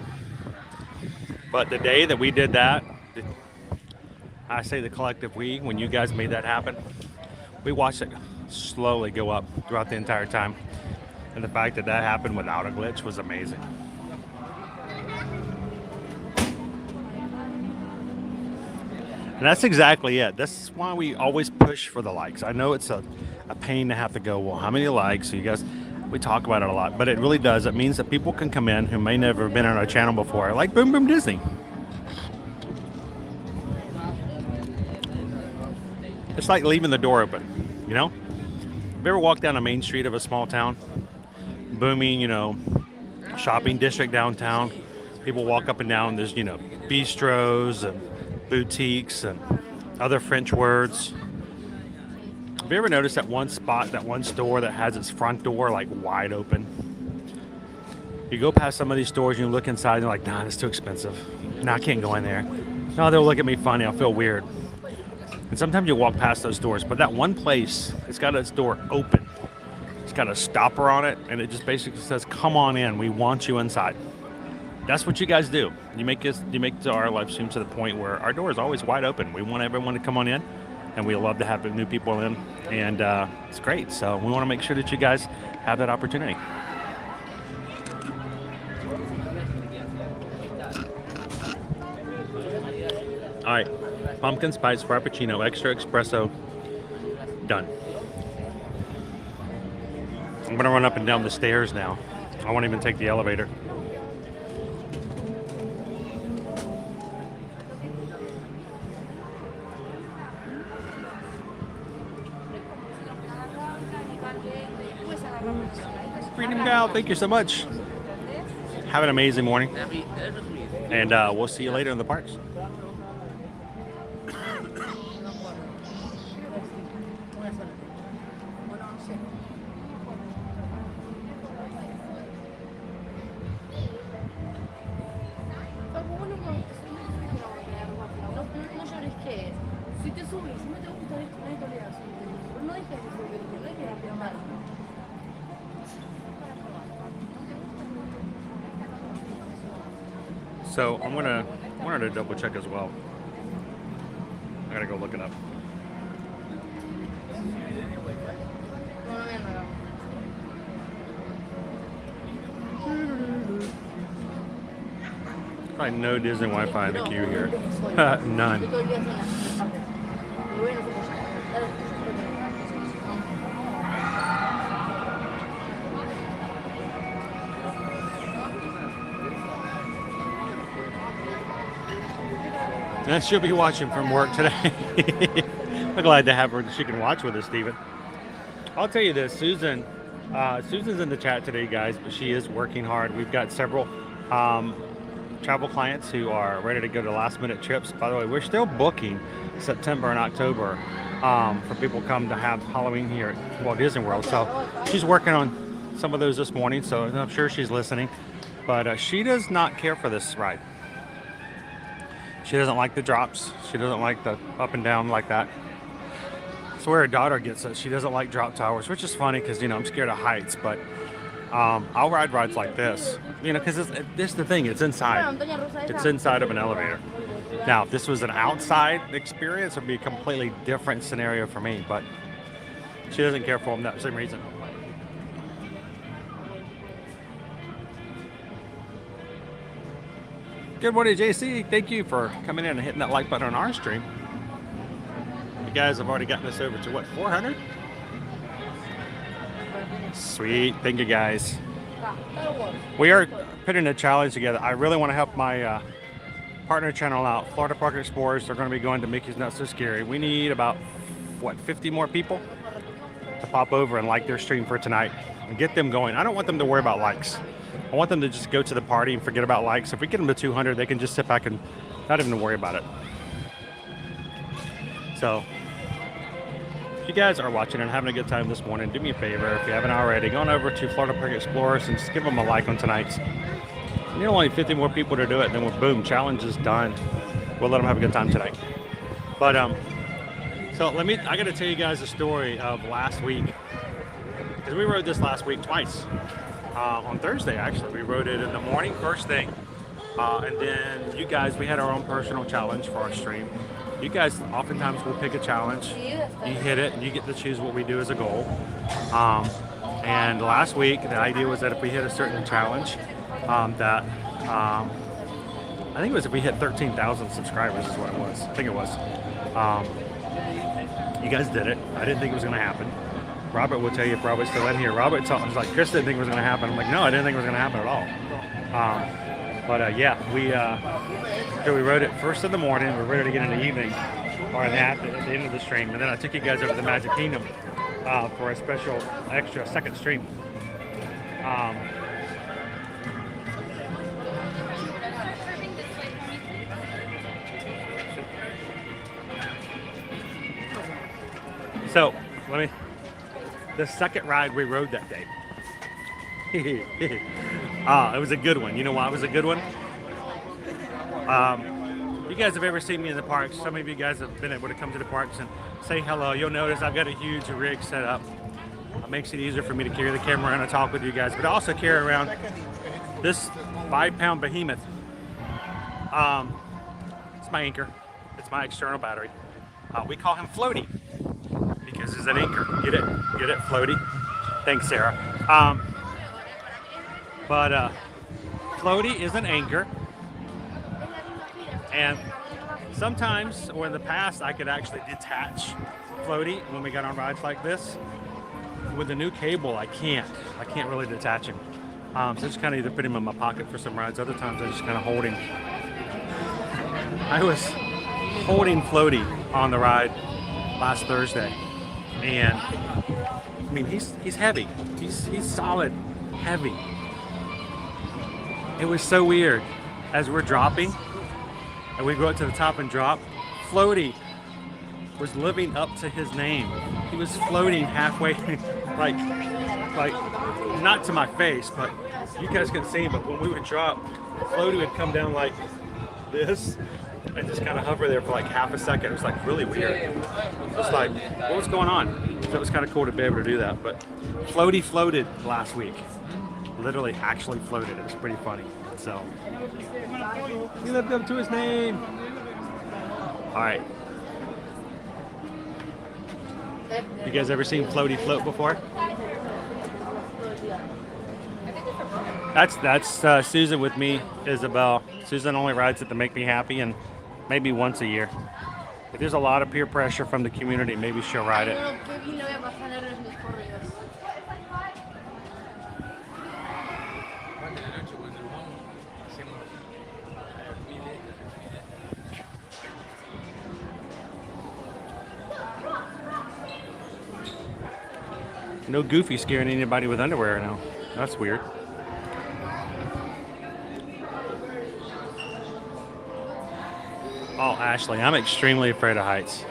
But the day that we did that, I say the collective we, when you guys made that happen, we watched it slowly go up throughout the entire time, and the fact that that happened without a glitch was amazing. And that's exactly it. That's why we always push for the likes. I know it's a pain to have to go, well, how many likes? So you guys, we talk about it a lot, but it really does. It means that people can come in who may never have been on our channel before, like Boom Boom Disney. It's like leaving the door open, you know? Have you ever walked down a main street of a small town? Booming, you know, shopping district downtown. People walk up and down. There's, you know, bistros and boutiques and other French words. Have you ever noticed that one spot, that one store that has its front door like wide open? You go past some of these stores and you look inside and you're like, nah, it's too expensive. No, I can't go in there. No, they'll look at me funny. I'll feel weird. And sometimes you walk past those stores, but that one place, it's got its door open. It's got a stopper on it, and it just basically says, come on in. We want you inside. That's what you guys do. You make our live stream to the point where our door is always wide open. We want everyone to come on in, and we love to have new people in, and it's great. So we want to make sure that you guys have that opportunity. All right, pumpkin spice frappuccino, extra espresso, Done. I'm gonna run up and down the stairs now. I won't even take the elevator. Freedom Gal, thank you so much. Have an amazing morning. And we'll see you later in the parks. So I wanted to double check as well. I gotta go look it up. Probably no Disney Wi-Fi in the queue here. None. And she'll be watching from work today. I'm glad to have her. She can watch with us, Steven. I'll tell you this, Susan's in the chat today, guys, but she is working hard. We've got several travel clients who are ready to go to last-minute trips. By the way, we're still booking September and October for people to come to have Halloween here at Walt Disney World. So she's working on some of those this morning, so I'm sure she's listening. But she does not care for this ride. She doesn't like the drops. She doesn't like the up and down like that. That's where her daughter gets it. She doesn't like drop towers, which is funny because, you know, I'm scared of heights, but I'll ride rides like this, you know, because this is the thing. It's inside. It's inside of an elevator. Now, if this was an outside experience, it would be a completely different scenario for me, but she doesn't care for them that same reason. Good morning, JC. Thank you for coming in and hitting that like button on our stream. You guys have already gotten us over to what, 400? Sweet. Thank you, guys. We are putting a challenge together. I really want to help my partner channel out, Florida Park Explorers. They're going to be going to Mickey's Not So Scary. We need about, what, 50 more people to pop over and like their stream for tonight and get them going. I don't want them to worry about likes. I want them to just go to the party and forget about likes. If we get them to 200, they can just sit back and not even worry about it. So, if you guys are watching and having a good time this morning, do me a favor, if you haven't already, go on over to Florida Park Explorers and just give them a like on tonight's. You need only 50 more people to do it, and then we're boom, challenge is done. We'll let them have a good time tonight. But so I got to tell you guys a story of last week, because we rode this last week twice. On Thursday, actually, we rode it in the morning, first thing, and then you guys, we had our own personal challenge for our stream. You guys oftentimes will pick a challenge, you hit it, and you get to choose what we do as a goal. And last week, the idea was that if we hit a certain challenge, I think it was if we hit 13,000 subscribers is what it was. I think it was. You guys did it. I didn't think it was going to happen. Robert will tell you if Robert's still in here. Robert was like, Chris didn't think it was going to happen. I'm like, no, I didn't think it was going to happen at all. Yeah, we rode it first in the morning. We're ready to get in the evening, or at the end of the stream. And then I took you guys over to the Magic Kingdom for a special extra second stream. So, the second ride we rode that day. It was a good one. You know why it was a good one? You guys have ever seen me in the parks. Some of you guys have been able to come to the parks and say hello. You'll notice I've got a huge rig set up. It makes it easier for me to carry the camera around and talk with you guys, but I also carry around this 5-pound behemoth. It's my anchor. It's my external battery. We call him Floaty because he's an anchor. Get it? Get it? Floaty. Thanks, Sarah. Floaty is an anchor. And sometimes, or in the past, I could actually detach floaty when we got on rides like this. With the new cable, I can't really detach him. So I just kind of either put him in my pocket for some rides. Other times I just kind of hold him. I was holding floaty on the ride last Thursday, and I mean he's heavy. He's solid heavy. It was so weird. As we're dropping, and we go up to the top and drop, floaty was living up to his name. He was floating halfway, like not to my face, but you guys can see. But when we would drop, floaty would come down like this and just kind of hover there for like half a second. It was like really weird. It was like, what was going on? So it was kind of cool to be able to do that. But floaty floated last week. Literally, actually floated. It was pretty funny. So he lived up to his name. All right. You guys ever seen floaty float before? That's Susan with me, Isabel. Susan only rides it to make me happy, and maybe once a year. If there's a lot of peer pressure from the community, maybe she'll ride it. No Goofy scaring anybody with underwear now. That's weird. Oh, Ashley, I'm extremely afraid of heights.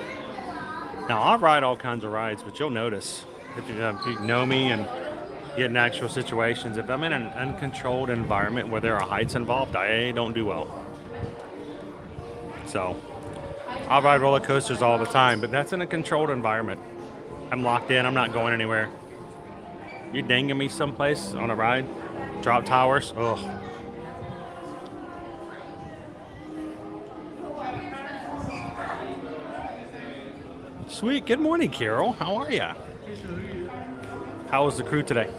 Now, I'll ride all kinds of rides, but you'll notice, if you know me and get in actual situations, if I'm in an uncontrolled environment where there are heights involved, I don't do well. So, I'll ride roller coasters all the time, but that's in a controlled environment. I'm locked in, I'm not going anywhere. You dinging me someplace on a ride? Drop towers? Ugh. Sweet. Good morning, Carol. How are ya? How was the crew today?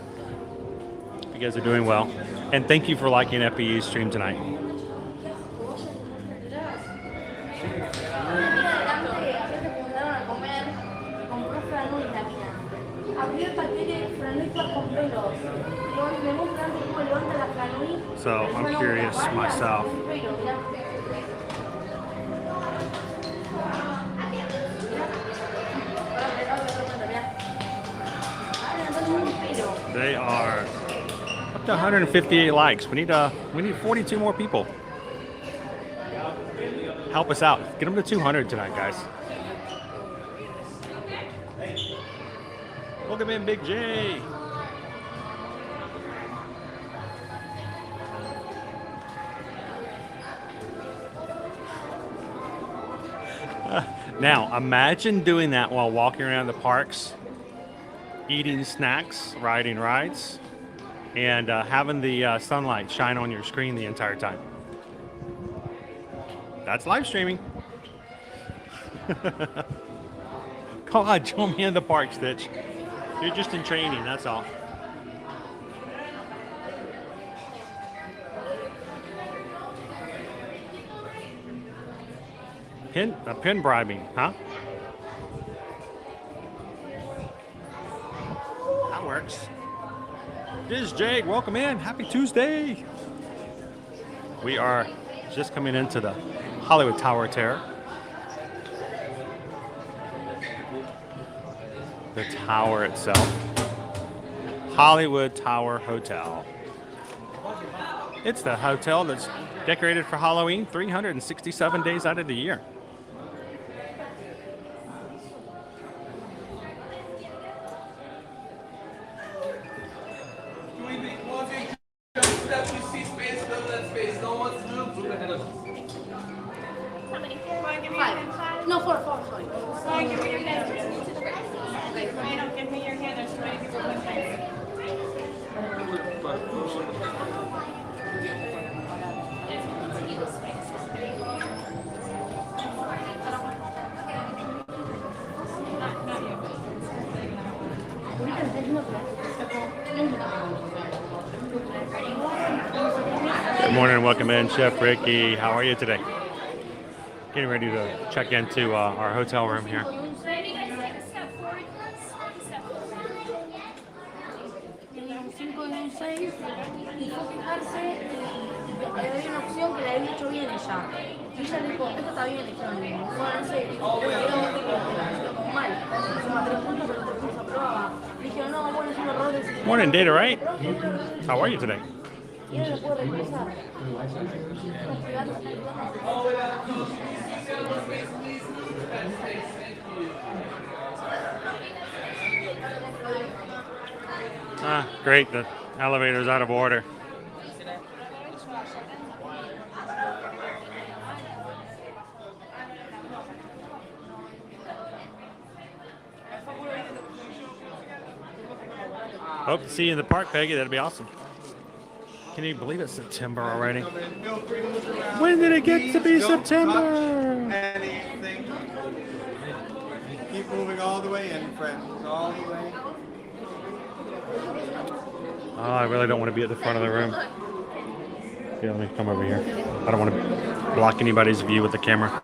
You guys are doing well. And thank you for liking FPU's stream tonight. So I'm curious myself. They are up to 158 likes. We need 42 more people. Help us out. Get them to 200 tonight, guys. Welcome in, Big J. Now, imagine doing that while walking around the parks, eating snacks, riding rides, and having the sunlight shine on your screen the entire time. That's live streaming. God, join me in the park, Stitch. You're just in training, that's all. Pin bribing, huh? That works. This is Jake. Welcome in. Happy Tuesday. We are just coming into the Hollywood Tower Terror. The tower itself. Hollywood Tower Hotel. It's the hotel that's decorated for Halloween 367 days out of the year. No, four, sorry. Sorry, give me your hand. Wait, don't give me your hand. There's too many people in place. Good morning and welcome in, Chef Ricky. How are you today? Getting ready to check into our hotel room here. 5 y un 6 y fue a fijarse y había una opción que la había hecho bien ella. Y ella le dijo, esto está bien, dijeron, bueno, no sé, pero como mal, suma 3 puntos, pero 3 puntos aprobaba. Y dijeron, no, bueno, es un error de sistema. Morning, Data, right? How are you today? Y ahora lo puedo reemplazar. Ah, great. The elevator's out of order. Hope to see you in the park, Peggy. That'd be awesome. Can you believe it's September already? When did it get to be September? Anything. Keep moving all the way in, friends. All the way. Oh, I really don't want to be at the front of the room. Yeah, let me come over here. I don't want to block anybody's view with the camera.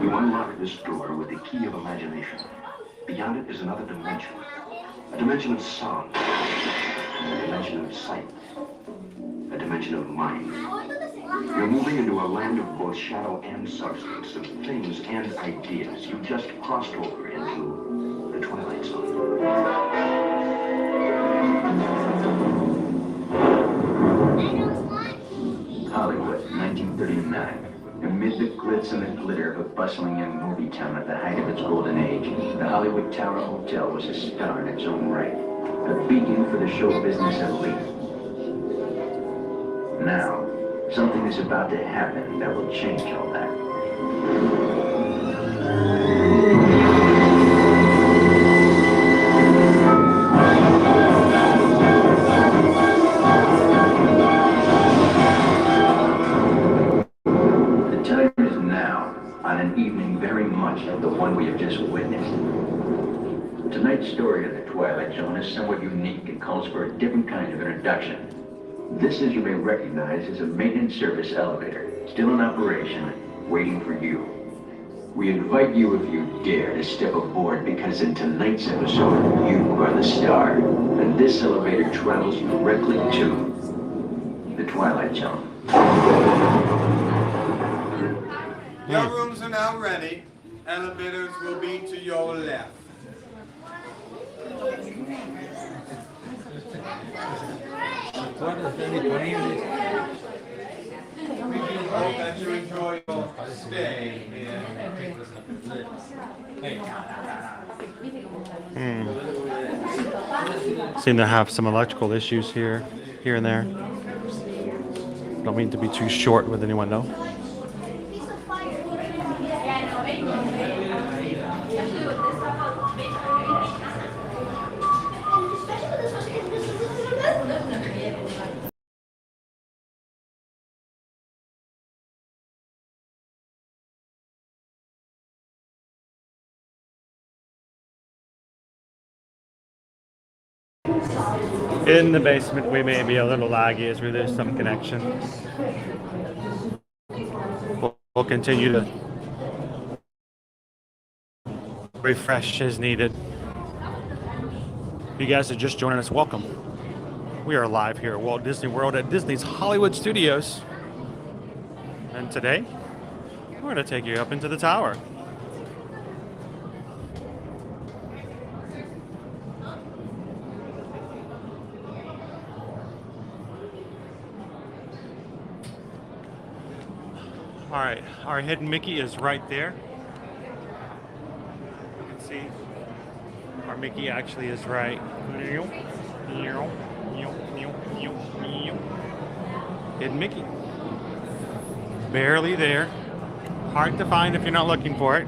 You unlock this door with the key of imagination. Beyond it is another dimension. A dimension of sound. A dimension of sight. A dimension of mind. You're moving into a land of both shadow and substance, of things and ideas. You just crossed over into the Twilight Zone. Hollywood, 1939. Amid the glitz and the glitter of a bustling young movie town at the height of its golden age, the Hollywood Tower Hotel was a star in its own right, a beacon for the show business elite. Now, something is about to happen that will change all that. The time is now, on an evening very much like the one we have just witnessed. Tonight's story of the Twilight Zone is somewhat unique and calls for a different kind of introduction. This, as you may recognize, is a maintenance service elevator, still in operation, waiting for you. We invite you, if you dare, to step aboard, because in tonight's episode, you are the star, and this elevator travels directly to the Twilight Zone. Your rooms are now ready. Elevators will be to your left. Hope that you enjoy your stay here. Seem to have some electrical issues here and there. Don't mean to be too short with anyone though. In the basement, we may be a little laggy as we lose some connection. We'll continue to refresh as needed. If you guys are just joining us, welcome. We are live here at Walt Disney World at Disney's Hollywood Studios. And today, we're going to take you up into the tower. All right, our hidden Mickey is right there. You can see our Mickey actually is right. Hidden Mickey. Barely there. Hard to find if you're not looking for it.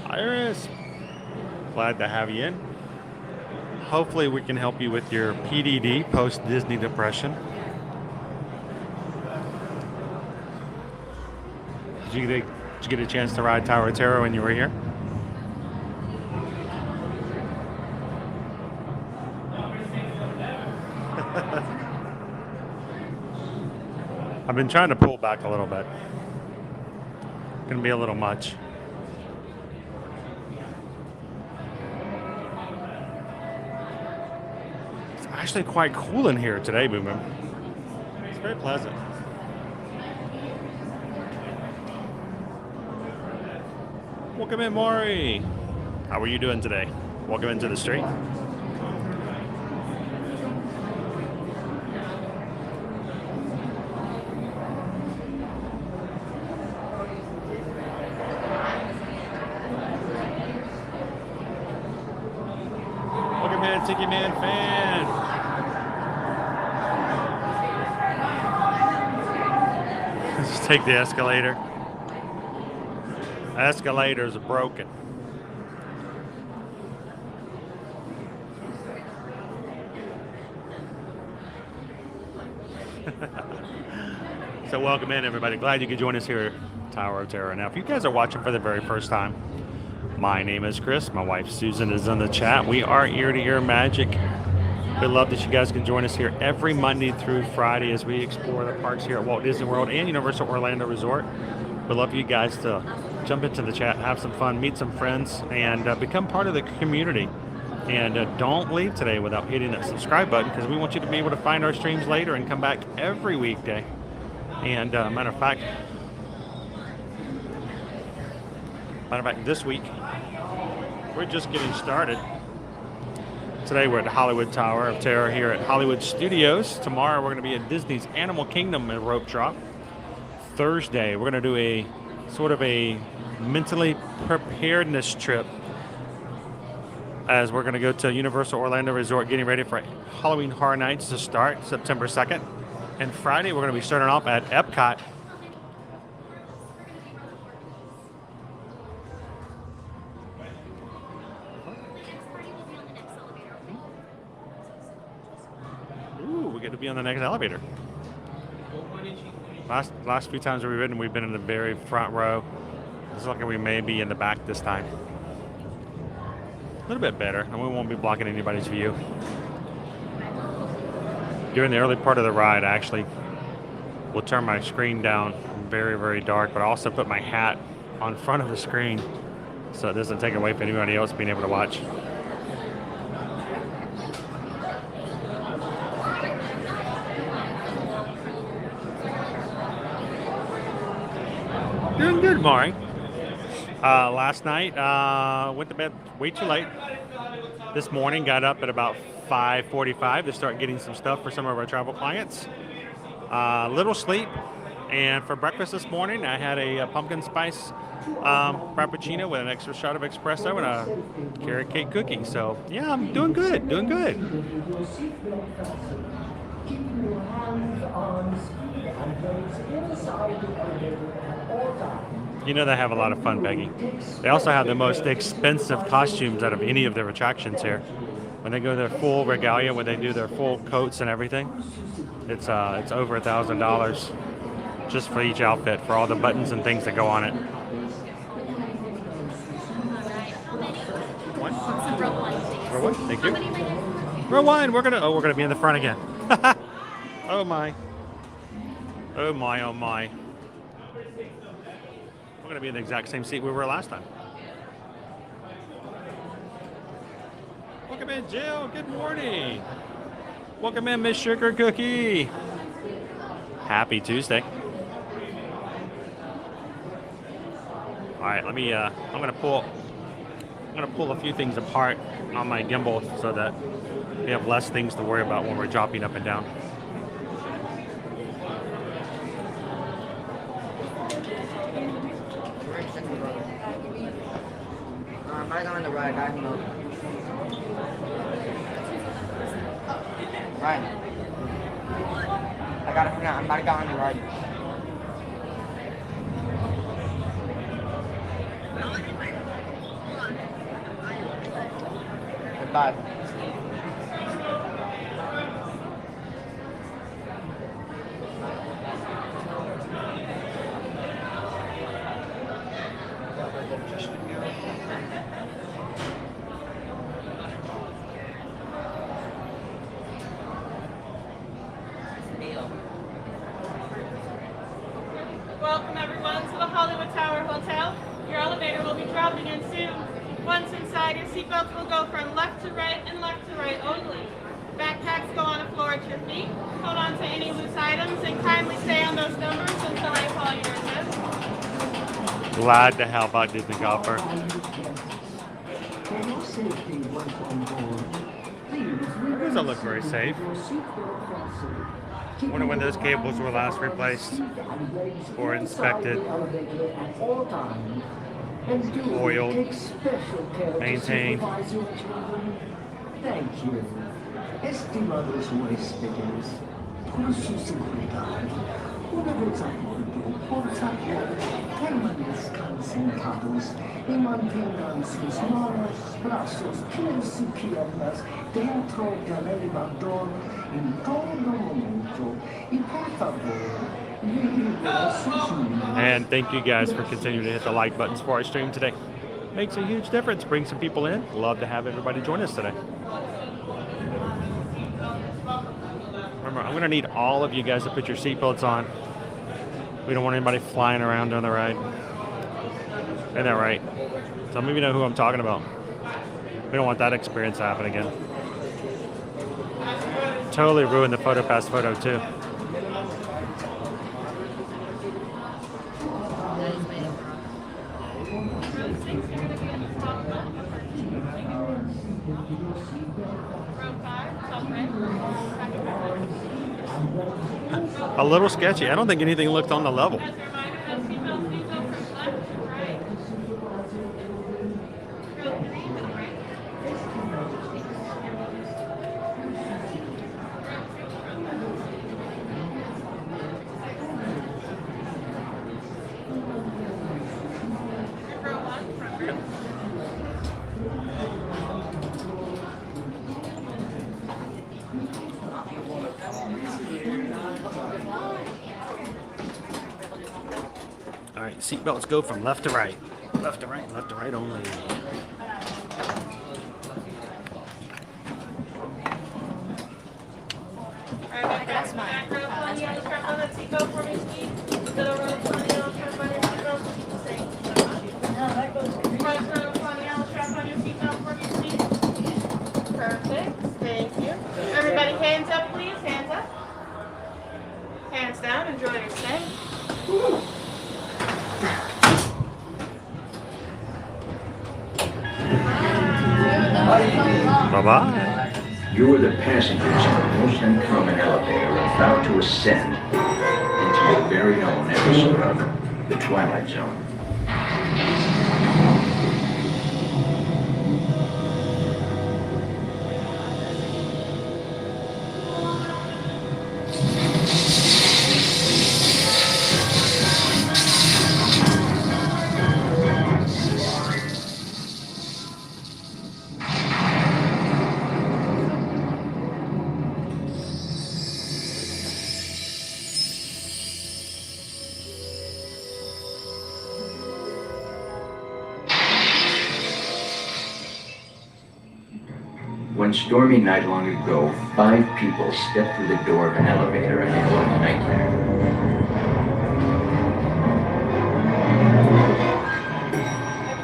Iris, glad to have you in. Hopefully we can help you with your PDD, post-Disney depression. Did you get a chance to ride Tower of Terror when you were here? I've been trying to pull back a little bit. Gonna be a little much. It's actually quite cool in here today, Boomer. It's very pleasant. Welcome in, Maury. How are you doing today? Welcome into the street. Welcome in, Tiki Man fan. Let's just take the escalator. Escalators are broken. So welcome in, everybody. Glad you could join us here at Tower of Terror. Now, if you guys are watching for the very first time, my name is Chris. My wife Susan is in the chat. We are Ear to Ear Magic. We love that you guys can join us here every Monday through Friday as we explore the parks here at Walt Disney World and Universal Orlando Resort. We'd love for you guys to jump into the chat, have some fun, meet some friends, and become part of the community. And don't leave today without hitting that subscribe button, because we want you to be able to find our streams later and come back every weekday. And matter of fact, this week we're just getting started. Today we're at the Hollywood Tower of Terror here at Hollywood Studios. Tomorrow we're going to be at Disney's Animal Kingdom and rope drop. Thursday we're going to do a sort of a mentally preparedness trip, as we're going to go to Universal Orlando Resort getting ready for Halloween Horror Nights to start September 2nd. And Friday we're going to be starting off at Epcot. Ooh, we get to be on the next elevator. Last few times we've been in the very front row. It's looking we may be in the back this time. A little bit better, and we won't be blocking anybody's view. During the early part of the ride, I actually will turn my screen down very, very dark, but I also put my hat on front of the screen so it doesn't take away from anybody else being able to watch. Doing good, Maury. Last night, went to bed way too late. This morning, got up at about 5:45 to start getting some stuff for some of our travel clients. Little sleep, and for breakfast this morning, I had a pumpkin spice frappuccino with an extra shot of espresso and a carrot cake cookie. So, yeah, I'm doing good, doing good. Keeping your hands, arms, feet, and legs inside the elevator at all times. You know they have a lot of fun, Peggy. They also have the most expensive costumes out of any of their attractions here. When they go their full regalia, when they do their full coats and everything, it's over $1,000 just for each outfit, for all the buttons and things that go on it. What? For what? Thank you. Row one. We're gonna be in the front again. Oh my. Oh my. Oh my. We're going to be in the exact same seat we were last time. Welcome in, Jill. Good morning. Welcome in, Miss Sugar Cookie. Happy Tuesday. All right, let me. I'm going to pull a few things apart on my gimbal so that we have less things to worry about when we're dropping up and down. I got on the ride, I know. Right. I got it for now. I'm about to go on the ride. Goodbye. elevator will be dropping in soon. Once inside, your seatbelts will go from left to right and left to right only. Backpacks go on the floor at your feet. Hold on to any loose items and kindly stay on those numbers until I call your assist. Glad to help out Disney Golfer. Doesn't look very safe. Wonder when those cables were last replaced or inspected, oiled, maintained. Thank you. Estimados huéspedes, con su seguridad, una vez a bordo, por favor, permanezcan sentados y mantengan sus manos, brazos, pies y piernas dentro del elevador en todo momento. Y por favor, And thank you guys for continuing to hit the like buttons for our stream today. Makes a huge difference. Bring some people in. Love to have everybody join us today. Remember, I'm going to need all of you guys to put your seatbelts on. We don't want anybody flying around on the ride. Isn't that right? Some of you know who I'm talking about. We don't want that experience to happen again. Totally ruined the PhotoPass photo too. A little sketchy. I don't think anything looked on the level. All right, seatbelts go from left to right. Left to right, left to right only. Alright, that's mine. Back row, plenty on the strap on that seatbelt for me, Steve. Middle row, plenty on the strap on your seatbelt. Front row, plenty on the strap on your seatbelt for me, Steve. Perfect. Thank you. Everybody, hands up, please. Hands up. Hands down. Enjoy your stay. Bye-bye. You are the passengers in the most uncommon elevator about to ascend into your very own episode of The Twilight Zone. One stormy night long ago, 5 people stepped through the door of an elevator and it was a nightmare.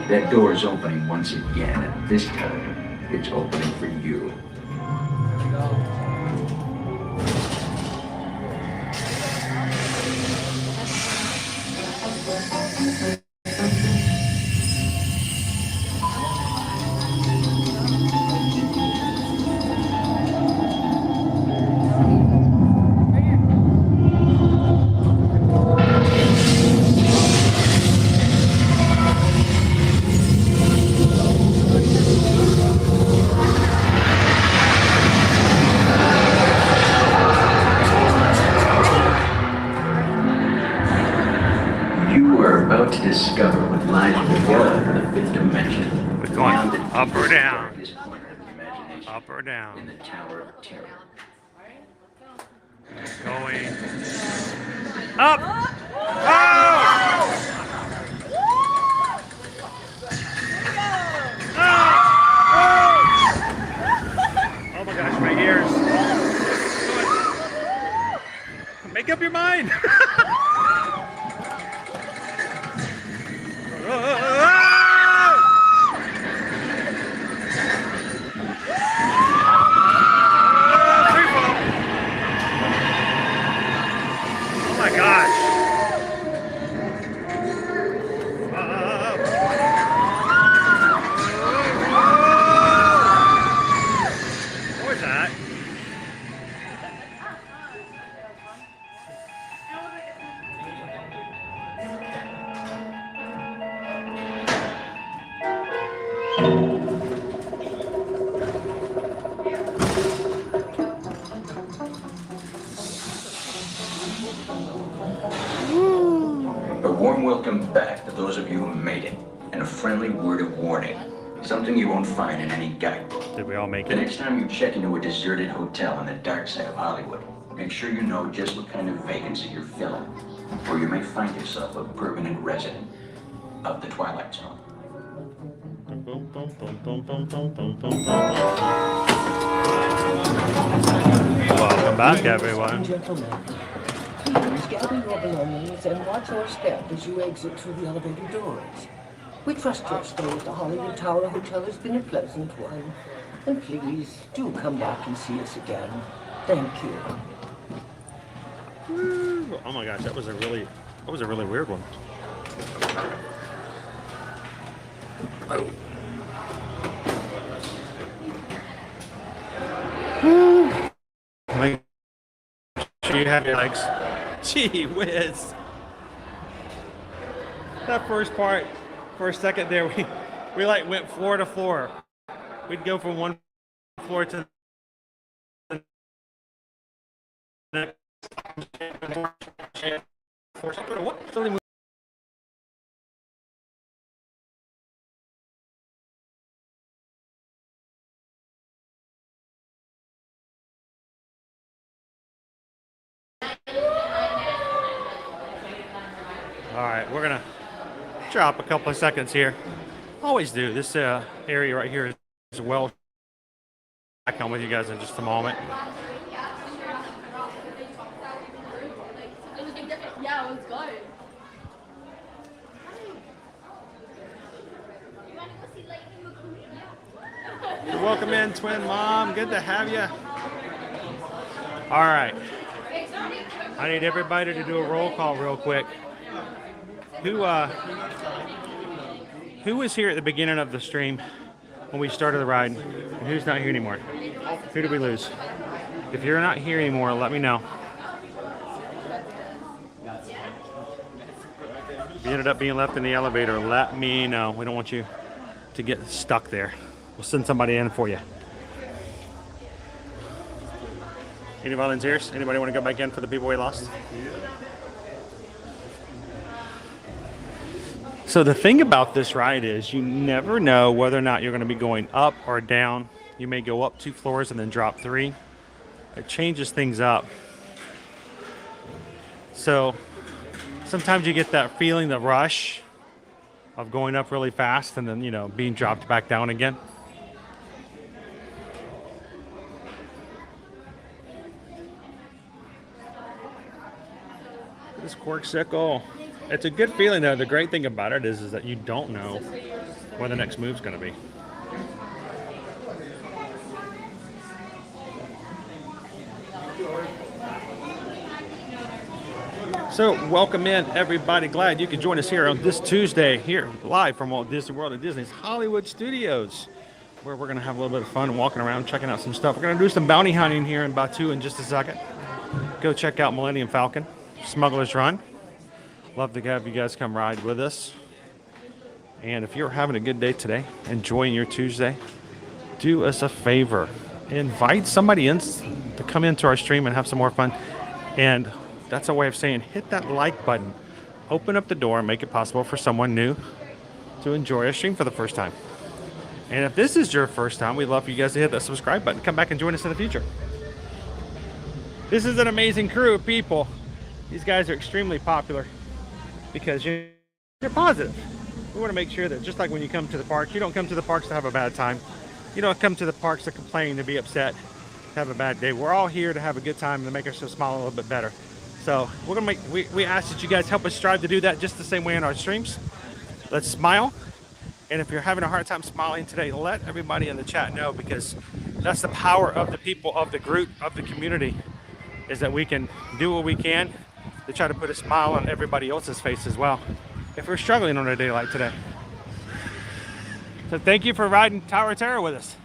That door is opening once again, and this time, it's opening for you. To discover what lies beyond the 5th dimension. We're going up or down. Up or down. In the Tower of Terror. Going up. Oh! Oh my gosh, my ears. Make up your mind. warm welcome back to those of you who made it, and a friendly word of warning. Something you won't find in any guidebook. Did we all make The it? next time you check into a deserted hotel on the dark side of Hollywood, make sure you know just what kind of vacancy you're filling, or you may find yourself a permanent resident of the Twilight Zone. Boom, boom, boom, boom, boom, boom, boom, boom. Welcome back, everyone. Gentlemen, please gather your belongings and watch your step as you exit through the elevator doors. We trust your stay at the Hollywood Tower Hotel has been a pleasant one. And please, do come back and see us again. Thank you. Oh my gosh, that was a really weird one. Make sure you have your legs. Gee whiz. That first part, for a second there, we like went floor to floor. We'd go from one floor to the next. All right, we're gonna drop a couple of seconds here. Always do. This area right here is well. Back on with you guys in just a moment. Yeah, let's go. You're welcome in, twin mom. Good to have you. All right. I need everybody to do a roll call real quick. Who was here at the beginning of the stream when we started the ride, and who's not here anymore? Who did we lose? If you're not here anymore, let me know. If you ended up being left in the elevator, let me know. We don't want you to get stuck there. We'll send somebody in for you. Any volunteers? Anybody want to go back in for the people we lost? So the thing about this ride is you never know whether or not you're going to be going up or down. You may go up 2 floors and then drop 3. It changes things up. So sometimes you get that feeling, the rush of going up really fast and then, you know, being dropped back down again. This corksicle. It's a good feeling though. The great thing about it is that you don't know where the next move's going to be. So welcome in everybody. Glad you could join us here on this Tuesday here live from Walt Disney World at Disney's Hollywood Studios, where we're going to have a little bit of fun walking around checking out some stuff. We're going to do some bounty hunting here in Batuu in just a second. Go check out Millennium Falcon, Smuggler's Run. Love to have you guys come ride with us. And if you're having a good day today, enjoying your Tuesday, do us a favor. Invite somebody in to come into our stream and have some more fun. And that's a way of saying hit that like button. Open up the door and make it possible for someone new to enjoy our stream for the first time. And if this is your first time, we'd love for you guys to hit that subscribe button. Come back and join us in the future. This is an amazing crew of people. These guys are extremely popular because you're positive. We want to make sure that just like when you come to the park, you don't come to the parks to have a bad time. You don't come to the parks to complain, to be upset, to have a bad day. We're all here to have a good time and to make ourselves smile a little bit better. So we're gonna we ask that you guys help us strive to do that just the same way in our streams. Let's smile. And if you're having a hard time smiling today, let everybody in the chat know, because that's the power of the people, of the group, of the community, is that we can do what we can to try to put a smile on everybody else's face as well if we're struggling on a day like today. So thank you for riding Tower of Terror with us.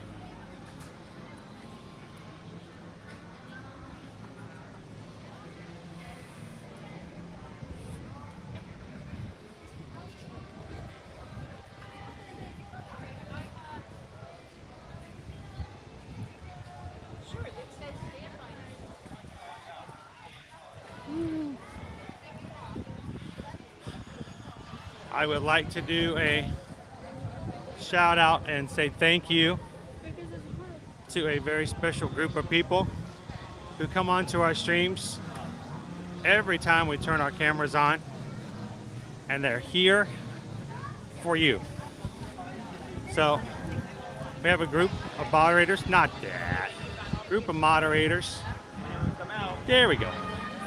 I would like to do a shout out and say thank you to a very special group of people who come onto our streams every time we turn our cameras on, and they're here for you. So we have a group of moderators, not that, group of moderators. There we go.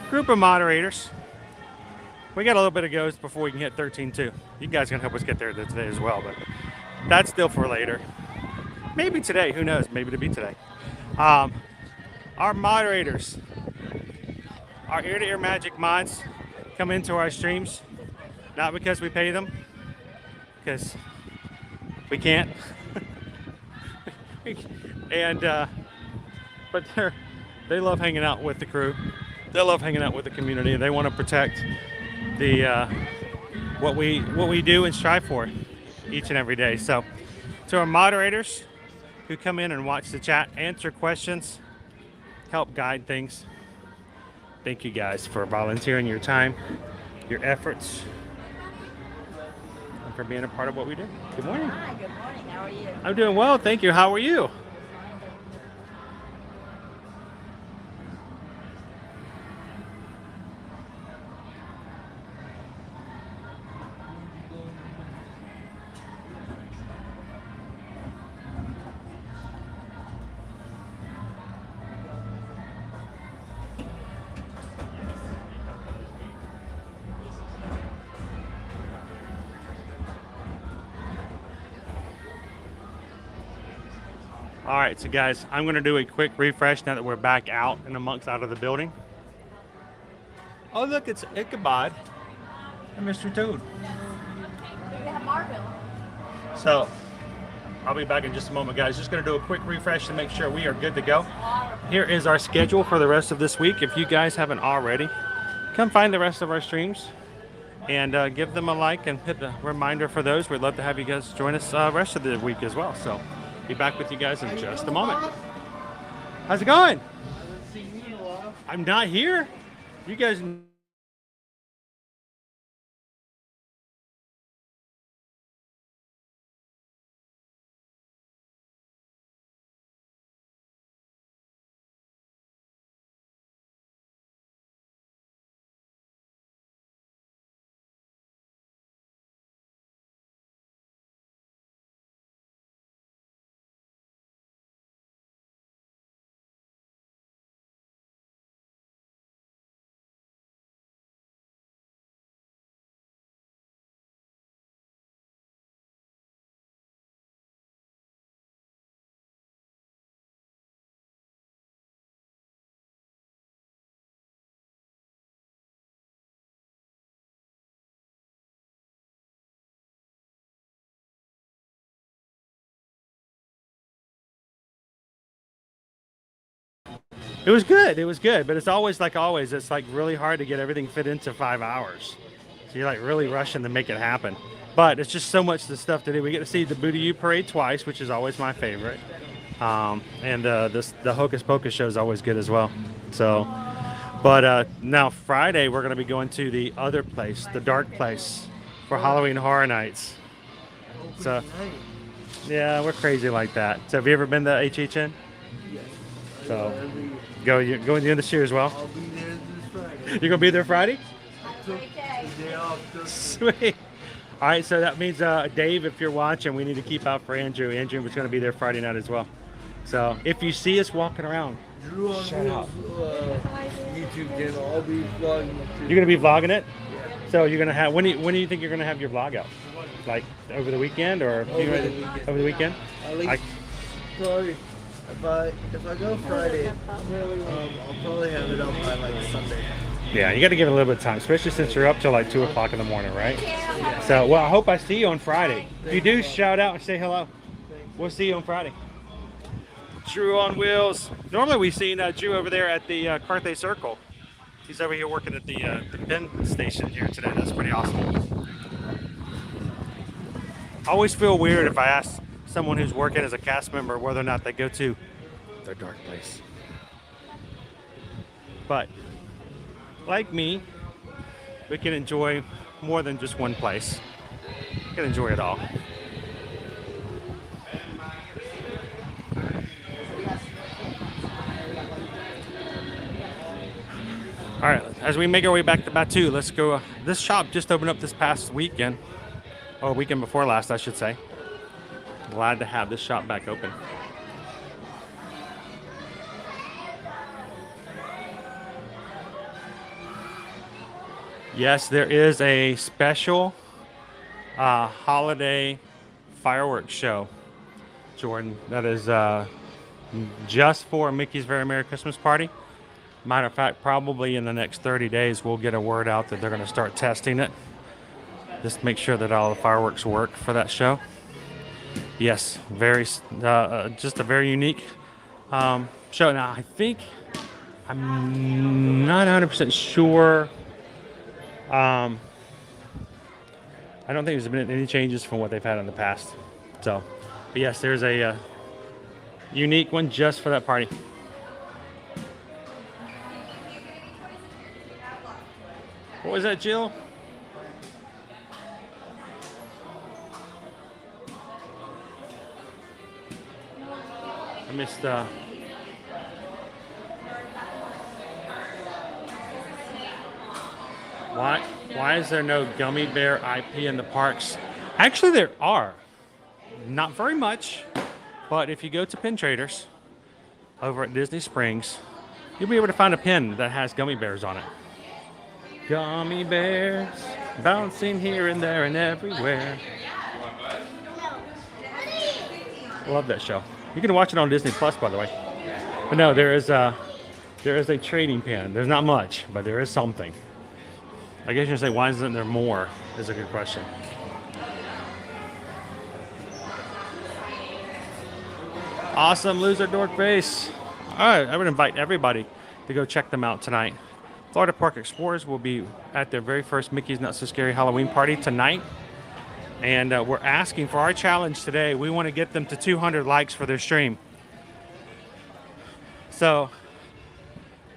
Group of moderators. We got a little bit of goes before we can hit 13.2. You guys can help us get there today as well, but that's still for later. Maybe today, who knows? Maybe it'll be today. Our moderators, our ear-to-ear magic mods, come into our streams, not because we pay them, because we can't. And but they love hanging out with the crew. They love hanging out with the community. They want to protect the what we do and strive for each and every day. So to our moderators who come in and watch the chat, answer questions, help guide things, thank you guys for volunteering your time, your efforts, and for being a part of what we do. Good morning. Hi, good morning. How are you? I'm doing well, thank you. How are you? All right, so guys, I'm going to do a quick refresh now that we're back out and out of the building. Oh, look, it's Ichabod and Mr. Toad. We have Marvin. So I'll be back in just a moment, guys. Just going to do a quick refresh to make sure we are good to go. Here is our schedule for the rest of this week. If you guys haven't already, come find the rest of our streams and give them a like and hit the reminder for those. We'd love to have you guys join us rest of the week as well. So be back with you guys in just a moment. How's it going? I'm not here. You guys. It was good. It was good, but it's always like always. It's like really hard to get everything fit into 5 hours. So you're like really rushing to make it happen. But it's just so much the stuff to do. We get to see the Batuu parade twice, which is always my favorite. And the Hocus Pocus show is always good as well. So, but now Friday we're going to be going to the other place, the dark place, for Halloween Horror Nights. So, yeah, we're crazy like that. So have you ever been to HHN? Yes. So, you're going in this year as well? I'll be there this Friday. You're going to be there Friday? Took the day off. Sweet. All right, so that means Dave, if you're watching, we need to keep out for Andrew. Andrew was going to be there Friday night as well. So if you see us walking around, Drew on shout out. YouTube channel. I'll be vlogging it too. You're going to be vlogging it? Yeah. So you're going to have, when do you think you're going to have your vlog out? Like over the weekend or? Over the weekend? At least, probably, if I go Friday, I'll probably have it up by like Sunday. Yeah, you got to give it a little bit of time, especially since you're up till like 2 o'clock in the morning, right? So, well, I hope I see you on Friday. If you do, shout out and say hello. We'll see you on Friday. Drew on wheels. Normally we've seen Drew over there at the Carthay Circle. He's over here working at the pen station here today. That's pretty awesome. I always feel weird if I ask someone who's working as a cast member whether or not they go to their dark place. But like me, we can enjoy more than just one place. You can enjoy it all. All right, as we make our way back to Batuu, let's go. This shop just opened up this past weekend, or weekend before last, I should say. Glad to have this shop back open. Yes, there is a special holiday fireworks show, Jordan, that is just for Mickey's Very Merry Christmas Party. Matter of fact, probably in the next 30 days, we'll get a word out that they're going to start testing it. Just make sure that all the fireworks work for that show. Yes, very, just a very unique show. Now, I think, I'm not 100% sure. I don't think there's been any changes from what they've had in the past. So, but yes, there's a unique one just for that party. What was that, Jill? I missed why is there no gummy bear IP in the parks? Actually, there are. Not very much, but if you go to Pin Traders over at Disney Springs, you'll be able to find a pin that has gummy bears on it. Gummy bears bouncing here and there and everywhere. Love that show. You can watch it on Disney Plus, by the way. But no, there is a trading pin. There's not much, but there is something. I guess you're saying, why isn't there more? Is a good question. Awesome, loser dork face. All right, I would invite everybody to go check them out tonight. Florida Park Explorers will be at their very first Mickey's Not So Scary Halloween party tonight. And we're asking for our challenge today. We want to get them to 200 likes for their stream. So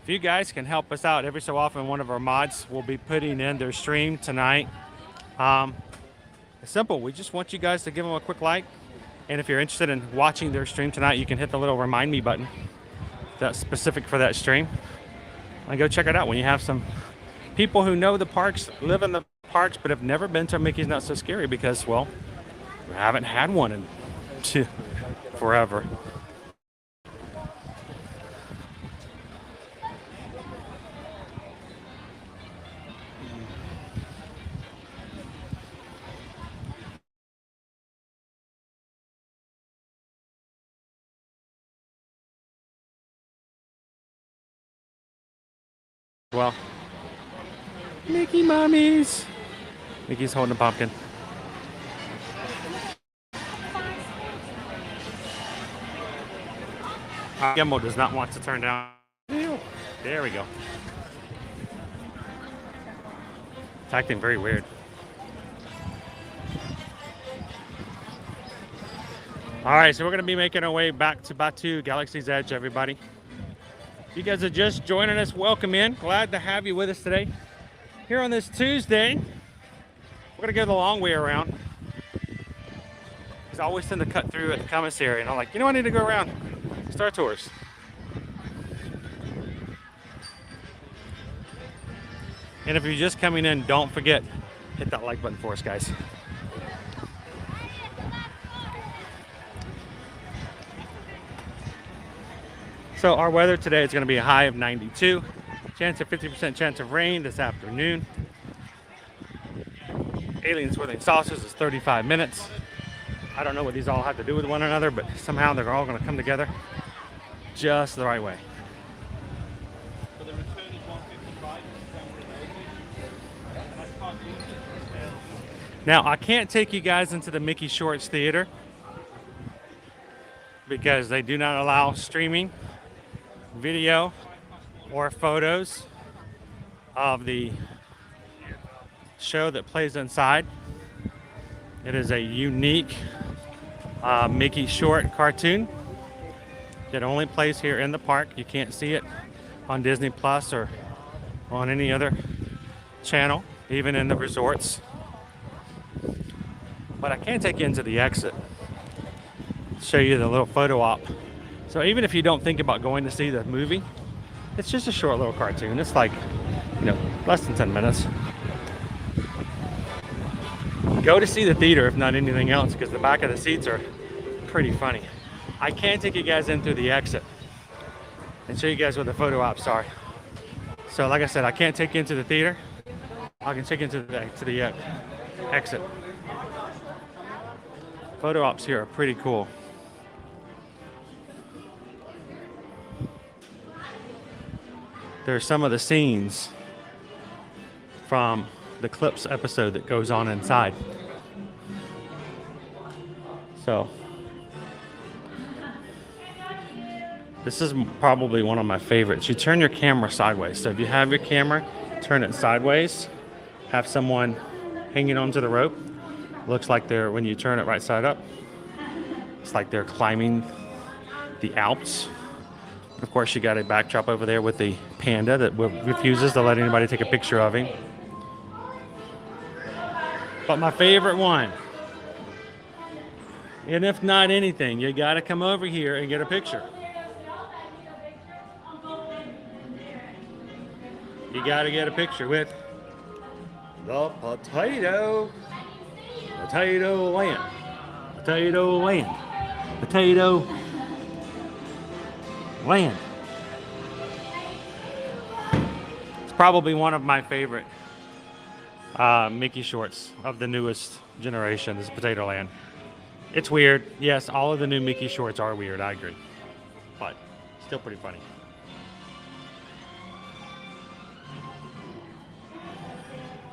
if you guys can help us out every so often, one of our mods will be putting in their stream tonight. It's simple. We just want you guys to give them a quick like. And if you're interested in watching their stream tonight, you can hit the little remind me button that's specific for that stream. And go check it out when you have some people who know the parks, live in the parks, but have never been to Mickey's Not So Scary because, well, we haven't had one in forever. Well, Mickey mommies. Mickey's holding a pumpkin. Gimbal does not want to turn down. There we go. It's acting very weird. All right, so we're going to be making our way back to Batuu, Galaxy's Edge, everybody. If you guys are just joining us, welcome in. Glad to have you with us today. Here on this Tuesday, we're gonna go the long way around. I always tend to cut through at the commissary, and I'm like, you know, I need to go around Star Tours. And if you're just coming in, don't forget, hit that like button for us, guys. So our weather today is going to be a high of 92. Chance of 50% chance of rain this afternoon. Alien Swirling Saucers is 35 minutes. I don't know what these all have to do with one another, but somehow they're all going to come together just the right way. Now, I can't take you guys into the Mickey Shorts Theater because they do not allow streaming video or photos of the show that plays inside. It is a unique Mickey short cartoon that only plays here in the park. You can't see it on Disney Plus or on any other channel, even in the resorts. but I can take you into the exit, show you the little photo op. So even if you don't think about going to see the movie, it's just a short little cartoon. It's like, you know, less than 10 minutes. Go to see the theater if not anything else, because the back of the seats are pretty funny. I can take you guys in through the exit and show you guys what the photo ops are. So like I said, I can't take you into the theater. I can take you into the exit. Photo ops here are pretty cool. There's some of the scenes from the Clips episode that goes on inside. So this is probably one of my favorites. You turn your camera sideways. So if you have your camera, turn it sideways. Have someone hanging onto the rope. Looks like they're, when you turn it right side up, it's like they're climbing the Alps. Of course, you got a backdrop over there with the panda that refuses to let anybody take a picture of him. But my favorite one, and if not anything, you got to come over here and get a picture. You got to get a picture with the Potato Land. Potato Land. Potato Land. It's probably one of my favorite Mickey shorts of the newest generation is Potato Land. It's weird. Yes, all of the new Mickey shorts are weird. I agree. But still pretty funny.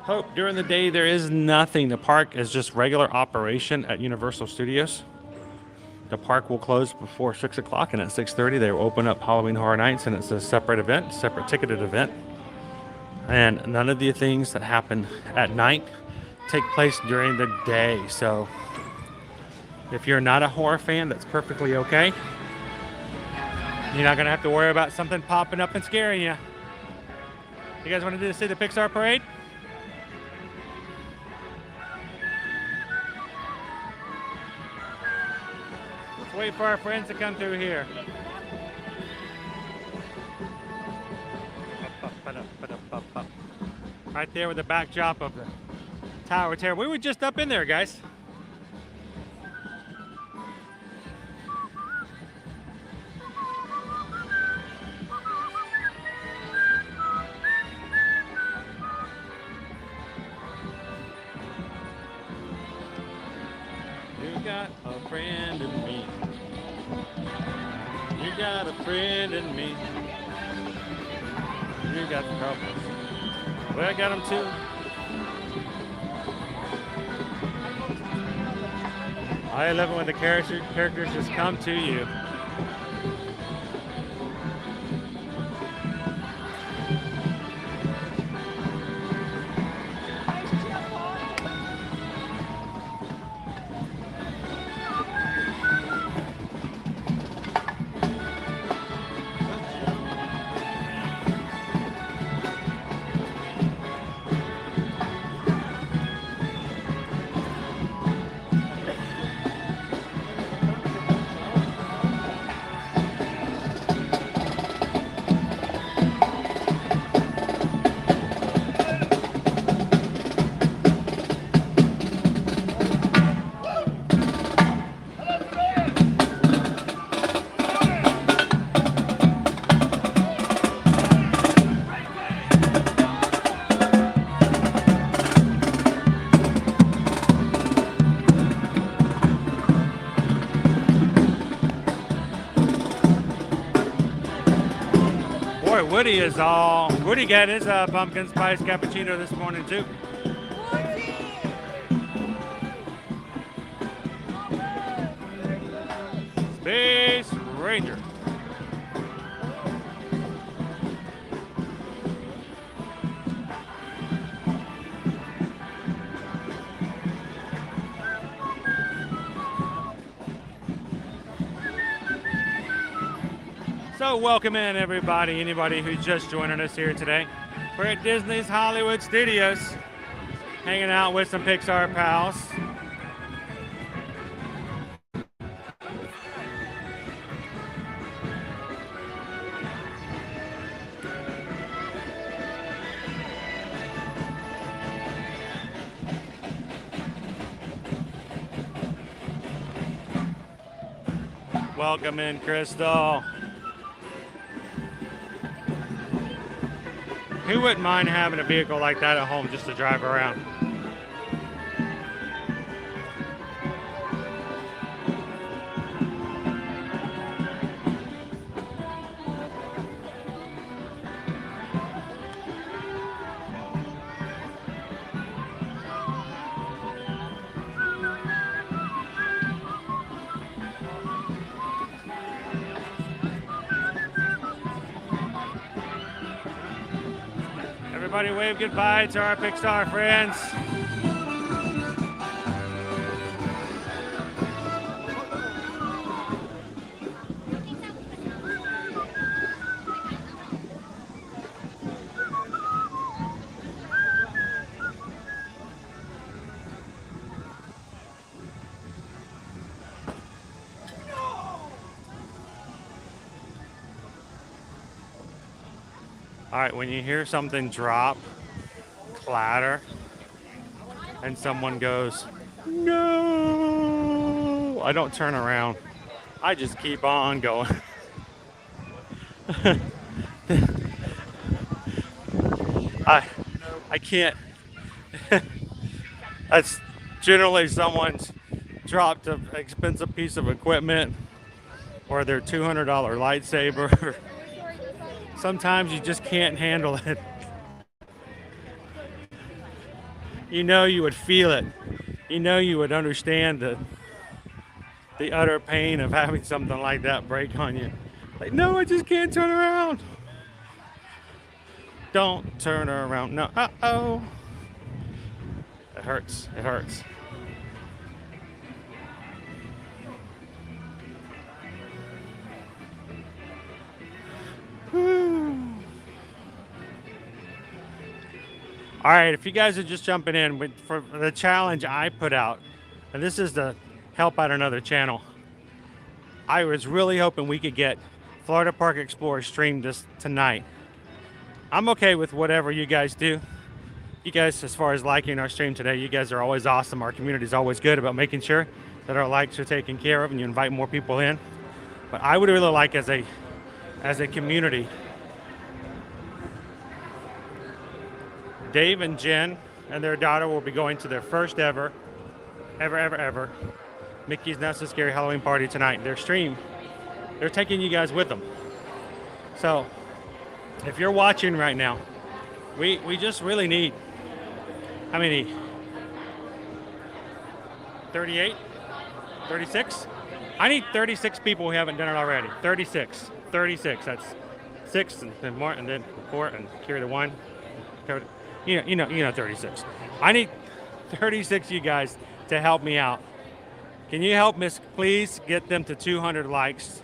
Hope during the day there is nothing. The park is just regular operation at Universal Studios. The park will close before 6 o'clock, and at 6:30 they will open up Halloween Horror Nights, and it's a separate event, separate ticketed event. And none of the things that happen at night take place during the day. So if you're not a horror fan, that's perfectly okay. You're not gonna have to worry about something popping up and scaring you. You guys want to see the Pixar parade? Let's wait for our friends to come through here. Right there with the backdrop of the Tower of Terror. We were just up in there, guys. You got a friend in me. You got a friend in me. You got the troubles. Well, I got them too. I love it when the characters just come to you. Woody got his pumpkin spice cappuccino this morning too. Space Ranger. So welcome in everybody, anybody who's just joining us here today. We're at Disney's Hollywood Studios, hanging out with some Pixar pals. Welcome in, Crystal. Who wouldn't mind having a vehicle like that at home just to drive around? Everybody wave goodbye to our Pixar friends. All right, when you hear something drop, clatter, and someone goes, no, I don't turn around. I just keep on going. I can't. That's generally someone's dropped an expensive piece of equipment or their $200 lightsaber. Sometimes you just can't handle it. You know you would feel it. You know you would understand the utter pain of having something like that break on you. Like, no, I just can't turn around. Don't turn around. No, uh-oh. It hurts. It hurts. All right, if you guys are just jumping in for the challenge I put out, and this is to help out another channel, I was really hoping we could get Florida Park Explorer streamed this tonight. I'm okay with whatever you guys do. You guys, as far as liking our stream today, you guys are always awesome. Our community is always good about making sure that our likes are taken care of and you invite more people in. But I would really like, as a community, Dave and Jen and their daughter will be going to their first ever Mickey's Not So Scary Halloween party tonight. Their stream, they're taking you guys with them. So if you're watching right now, we just really need, how many? 38? 36? I need 36 people who haven't done it already. 36. That's 6 and then more, and then 4 and carry the 1. You know 36. I need 36 of you guys to help me out. Can you help me please get them to 200 likes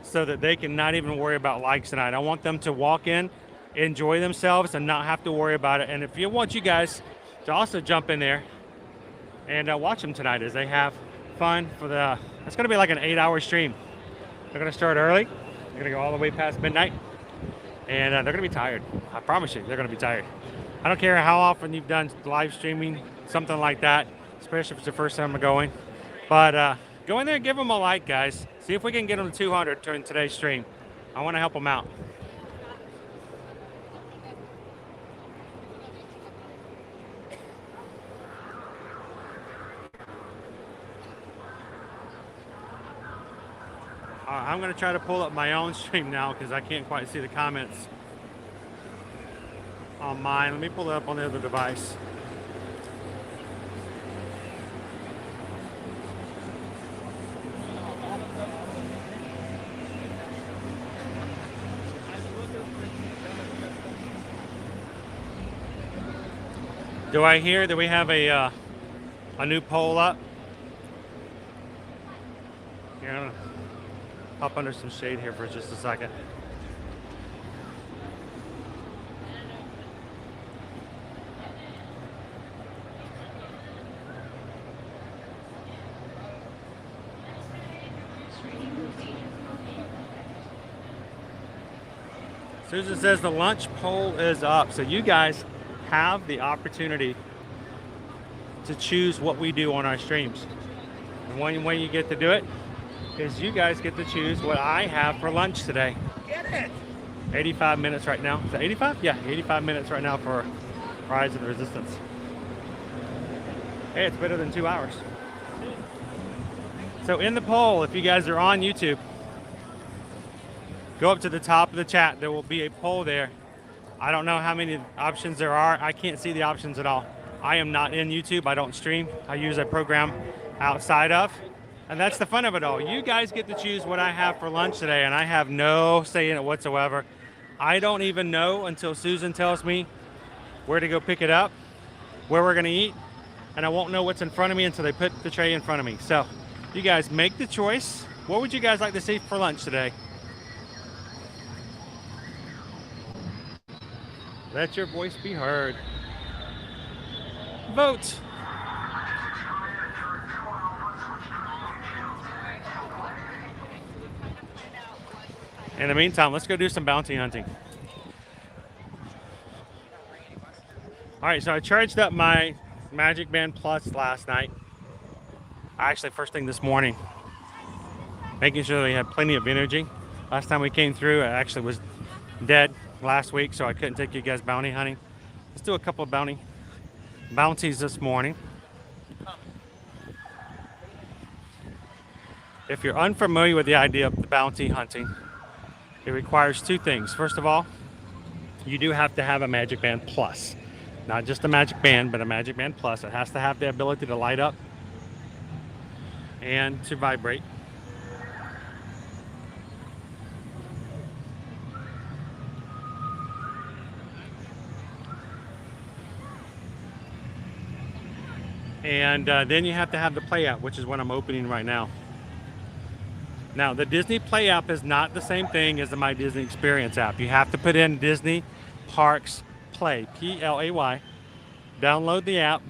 so that they can not even worry about likes tonight? I want them to walk in, enjoy themselves, and not have to worry about it. And if you want you guys to also jump in there and watch them tonight as they have fun for the, it's going to be like an 8-hour stream. They're going to start early. They're going to go all the way past midnight. And they're going to be tired. I promise you, they're going to be tired. I don't care how often you've done live streaming, something like that, especially if it's the first time going. But go in there and give them a like, guys. See if we can get them to 200 during today's stream. I want to help them out. I'm going to try to pull up my own stream now because I can't quite see the comments on mine. Let me pull it up on the other device. Do I hear that we have a new poll up? Here, I'm gonna pop under some shade here for just a second. Susan says the lunch poll is up, so you guys have the opportunity to choose what we do on our streams. And one way you get to do it is you guys get to choose what I have for lunch today. Get it! 85 minutes right now. Is that 85? Yeah, 85 minutes right now for Rise of the Resistance. Hey, it's better than 2 hours. So in the poll, if you guys are on YouTube, go up to the top of the chat. There will be a poll there. I don't know how many options there are. I can't see the options at all. I am not in YouTube. I don't stream. I use a program outside of. And that's the fun of it all. You guys get to choose what I have for lunch today, and I have no say in it whatsoever. I don't even know until Susan tells me where to go pick it up, where we're gonna eat, and I won't know what's in front of me until they put the tray in front of me. So you guys make the choice. What would you guys like to see for lunch today? Let your voice be heard. Vote. In the meantime, let's go do some bounty hunting. All right, so I charged up my MagicBand Plus last night. Actually, first thing this morning, making sure we had plenty of energy. Last time we came through, I actually was dead last week, so I couldn't take you guys bounty hunting. Let's do a couple of bounties this morning. If you're unfamiliar with the idea of the bounty hunting, it requires two things. First of all, you do have to have a MagicBand Plus. Not just a MagicBand, but a MagicBand Plus. It has to have the ability to light up and to vibrate. And then you have to have the Play app, which is what I'm opening right now. Now, the Disney Play app is not the same thing as the My Disney Experience app. You have to put in Disney Parks Play, P-L-A-Y. Download the app.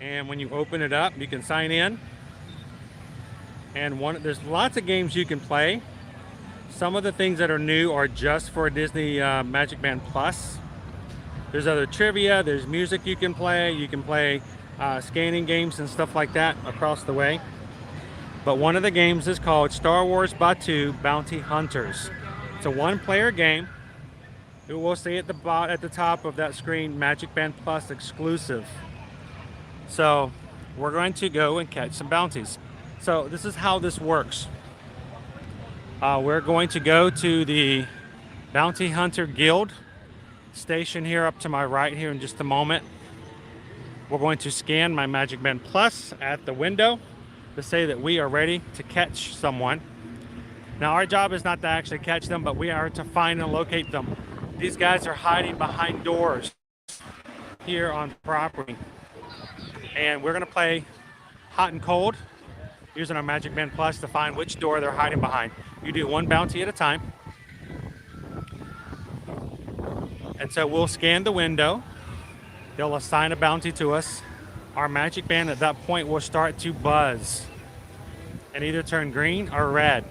And when you open it up, you can sign in. And there's lots of games you can play. Some of the things that are new are just for Disney MagicBand Plus. There's other trivia, there's music you can play scanning games and stuff like that across the way. But one of the games is called Star Wars Batuu Bounty Hunters. It's a one-player game. You will see at the top of that screen, MagicBand Plus exclusive. So we're going to go and catch some bounties. So this is how this works. We're going to go to the Bounty Hunter Guild station here up to my right here in just a moment. We're going to scan my MagicBand Plus at the window to say that we are ready to catch someone. Now our job is not to actually catch them, but we are to find and locate them. These guys are hiding behind doors here on property. And we're gonna play hot and cold using our MagicBand Plus to find which door they're hiding behind. You do one bounty at a time. And so we'll scan the window. They'll assign a bounty to us. Our MagicBand at that point will start to buzz and either turn green or red.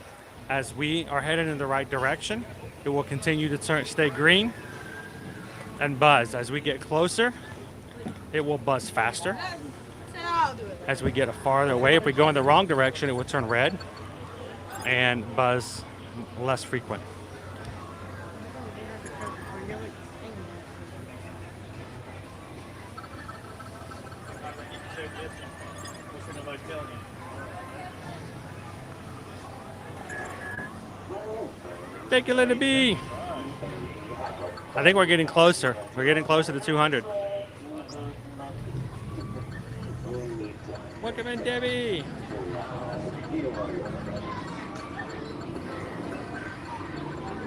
As we are headed in the right direction, it will continue to stay green and buzz. As we get closer, it will buzz faster. As we get farther away, if we go in the wrong direction, it will turn red and buzz less frequent. Take a little bee. I think we're getting closer. We're getting closer to 200. Welcome in, Debbie.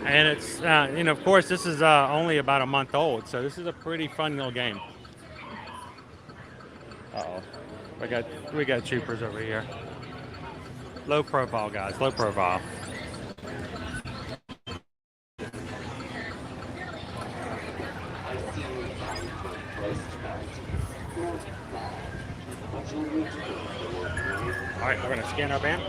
And it's, of course, this is only about a month old, so this is a pretty fun little game. Uh-oh. We got troopers over here. Low profile, guys. Low profile. All right, we're gonna scan our band.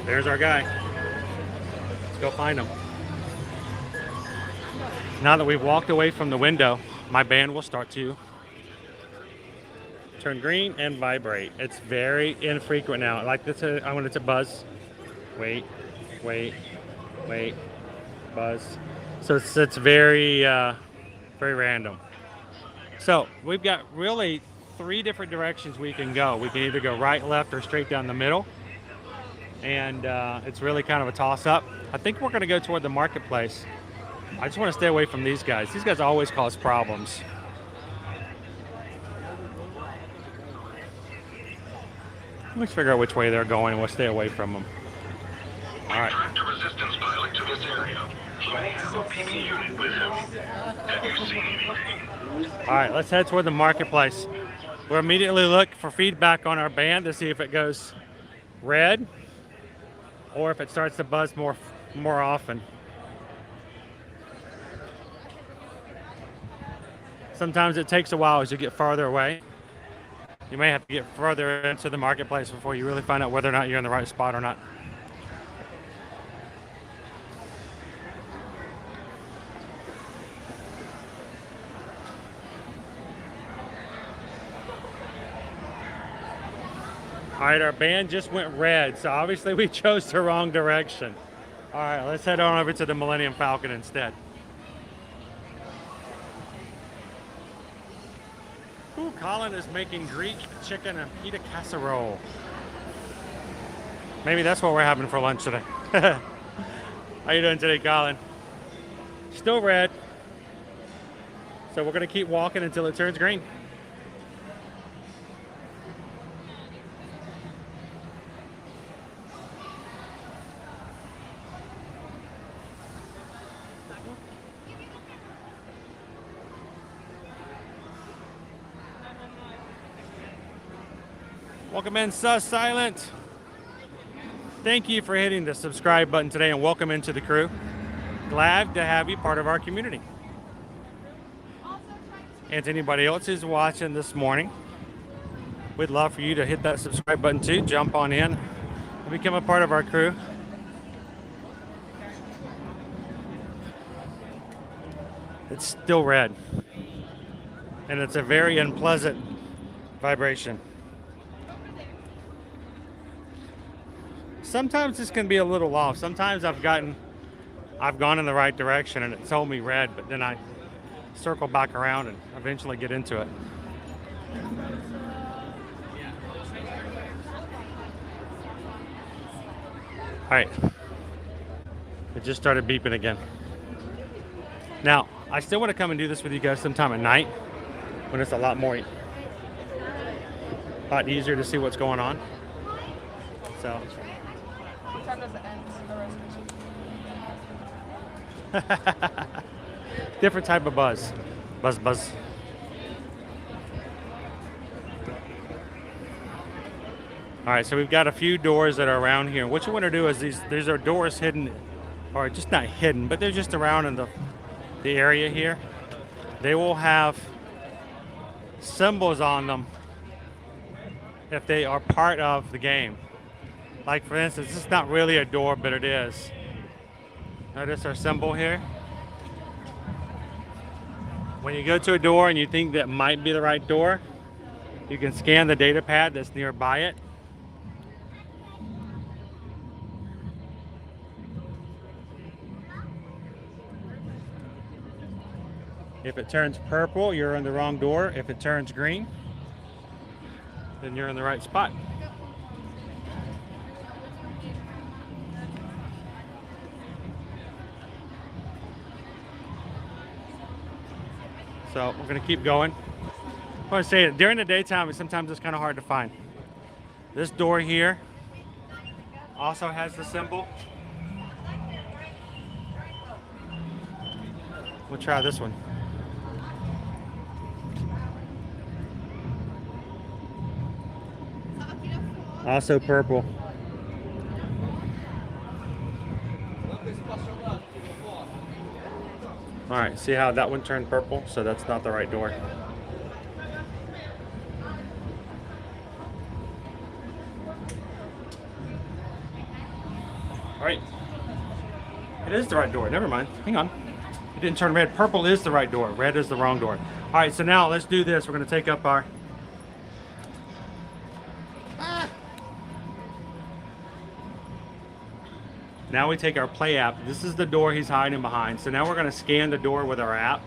There's our guy. Let's go find him. Now that we've walked away from the window, my band will start to turn green and vibrate. It's very infrequent now. Like this, I want it to buzz. Wait, wait, wait, buzz. So it's very, very random. So we've got really 3 different directions we can go. We can either go right, left, or straight down the middle. And it's really kind of a toss-up. I think we're going to go toward the marketplace. I just want to stay away from these guys. These guys always cause problems. Let's figure out which way they're going and we'll stay away from them. All right. Tracked a resistance pilot to this area. He may have a PP unit with him. Have you seen anything? All right, let's head toward the marketplace. We'll immediately look for feedback on our band to see if it goes red or if it starts to buzz more often. Sometimes it takes a while as you get farther away. You may have to get further into the marketplace before you really find out whether or not you're in the right spot or not. All right, our band just went red, so obviously we chose the wrong direction. All right, let's head on over to the Millennium Falcon instead. Ooh, Colin is making Greek chicken and pita casserole. Maybe that's what we're having for lunch today. How you doing today, Colin? Still red. So we're gonna keep walking until it turns green. Welcome in, Sus Silent. Thank you for hitting the subscribe button today and welcome into the crew. Glad to have you part of our community. And to anybody else who's watching this morning, we'd love for you to hit that subscribe button too. Jump on in and become a part of our crew. It's still red. And it's a very unpleasant vibration. Sometimes this can be a little off. Sometimes I've gone in the right direction and it told me red, but then I circle back around and eventually get into it. All right, it just started beeping again. Now, I still want to come and do this with you guys sometime at night when it's a lot easier to see what's going on. So. What time does it end? Different type of buzz. Buzz, buzz. All right, so we've got a few doors that are around here. What you want to do is these are doors hidden, or just not hidden, but they're just around in the area here. They will have symbols on them if they are part of the game. Like for instance, this is not really a door, but it is. Notice our symbol here. When you go to a door and you think that might be the right door, you can scan the data pad that's nearby it. If it turns purple, you're in the wrong door. If it turns green, then you're in the right spot. So we're gonna keep going. I want to say that during the daytime, sometimes it's kind of hard to find. This door here also has the symbol. We'll try this one. Also purple. All right, see how that one turned purple? So that's not the right door. All right, it is the right door. Never mind. Hang on. didn't turn red. Purple is the right door. Red is the wrong door. All right, so now let's do this. We're going to take up our... Now we take our play app. This is the door he's hiding behind. So now we're going to scan the door with our app.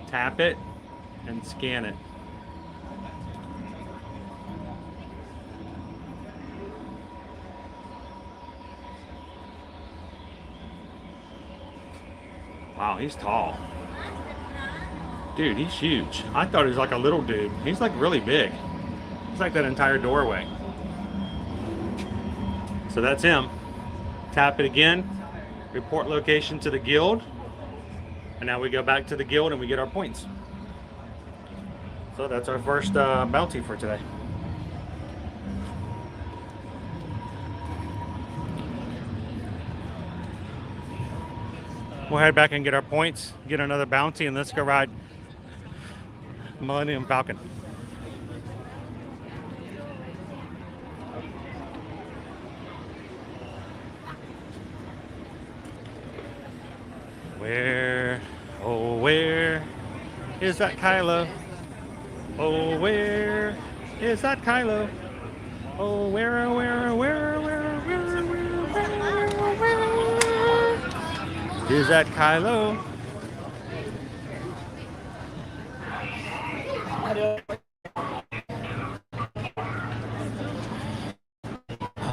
Tap it and scan it. Wow, he's tall. Dude, he's huge. I thought he was like a little dude. He's like really big. It's like that entire doorway. So that's him. Tap it again. Report location to the guild. And now we go back to the guild and we get our points. So that's our first bounty for today. We'll head back and get our points, get another bounty, and let's go ride Millennium Falcon. Where, oh where is that Kylo? Oh where is that Kylo? Oh where, is that Kylo?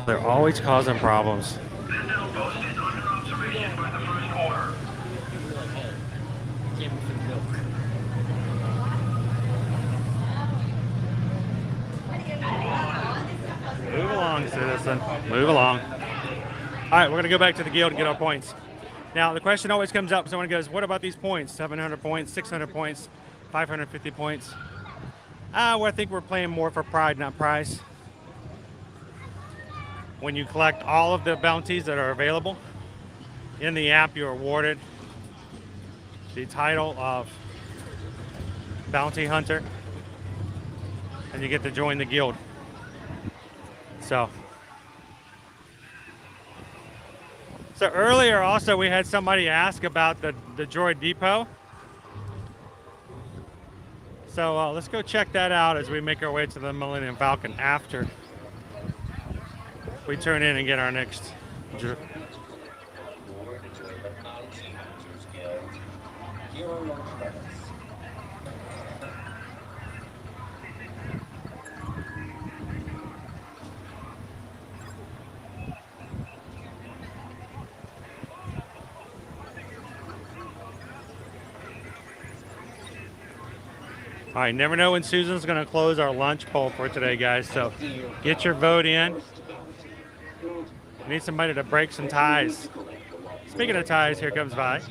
They're always causing problems. Now posted under observation by the first order. Move along, citizen. Move along. All right, we're going to go back to the guild and get our points. Now, the question always comes up. Someone goes, what about these points? 700 points, 600 points, 550 points. Well, I think we're playing more for pride, not prize. When you collect all of the bounties that are available in the app, you're awarded the title of Bounty Hunter, and you get to join the guild. So earlier also we had somebody ask about the Droid Depot. So let's go check that out as we make our way to the Millennium Falcon after we turn in and get our next. All right, never know when Susan's going to close our lunch poll for today, guys. So get your vote in. We need somebody to break some ties. Speaking of ties, here comes Vi.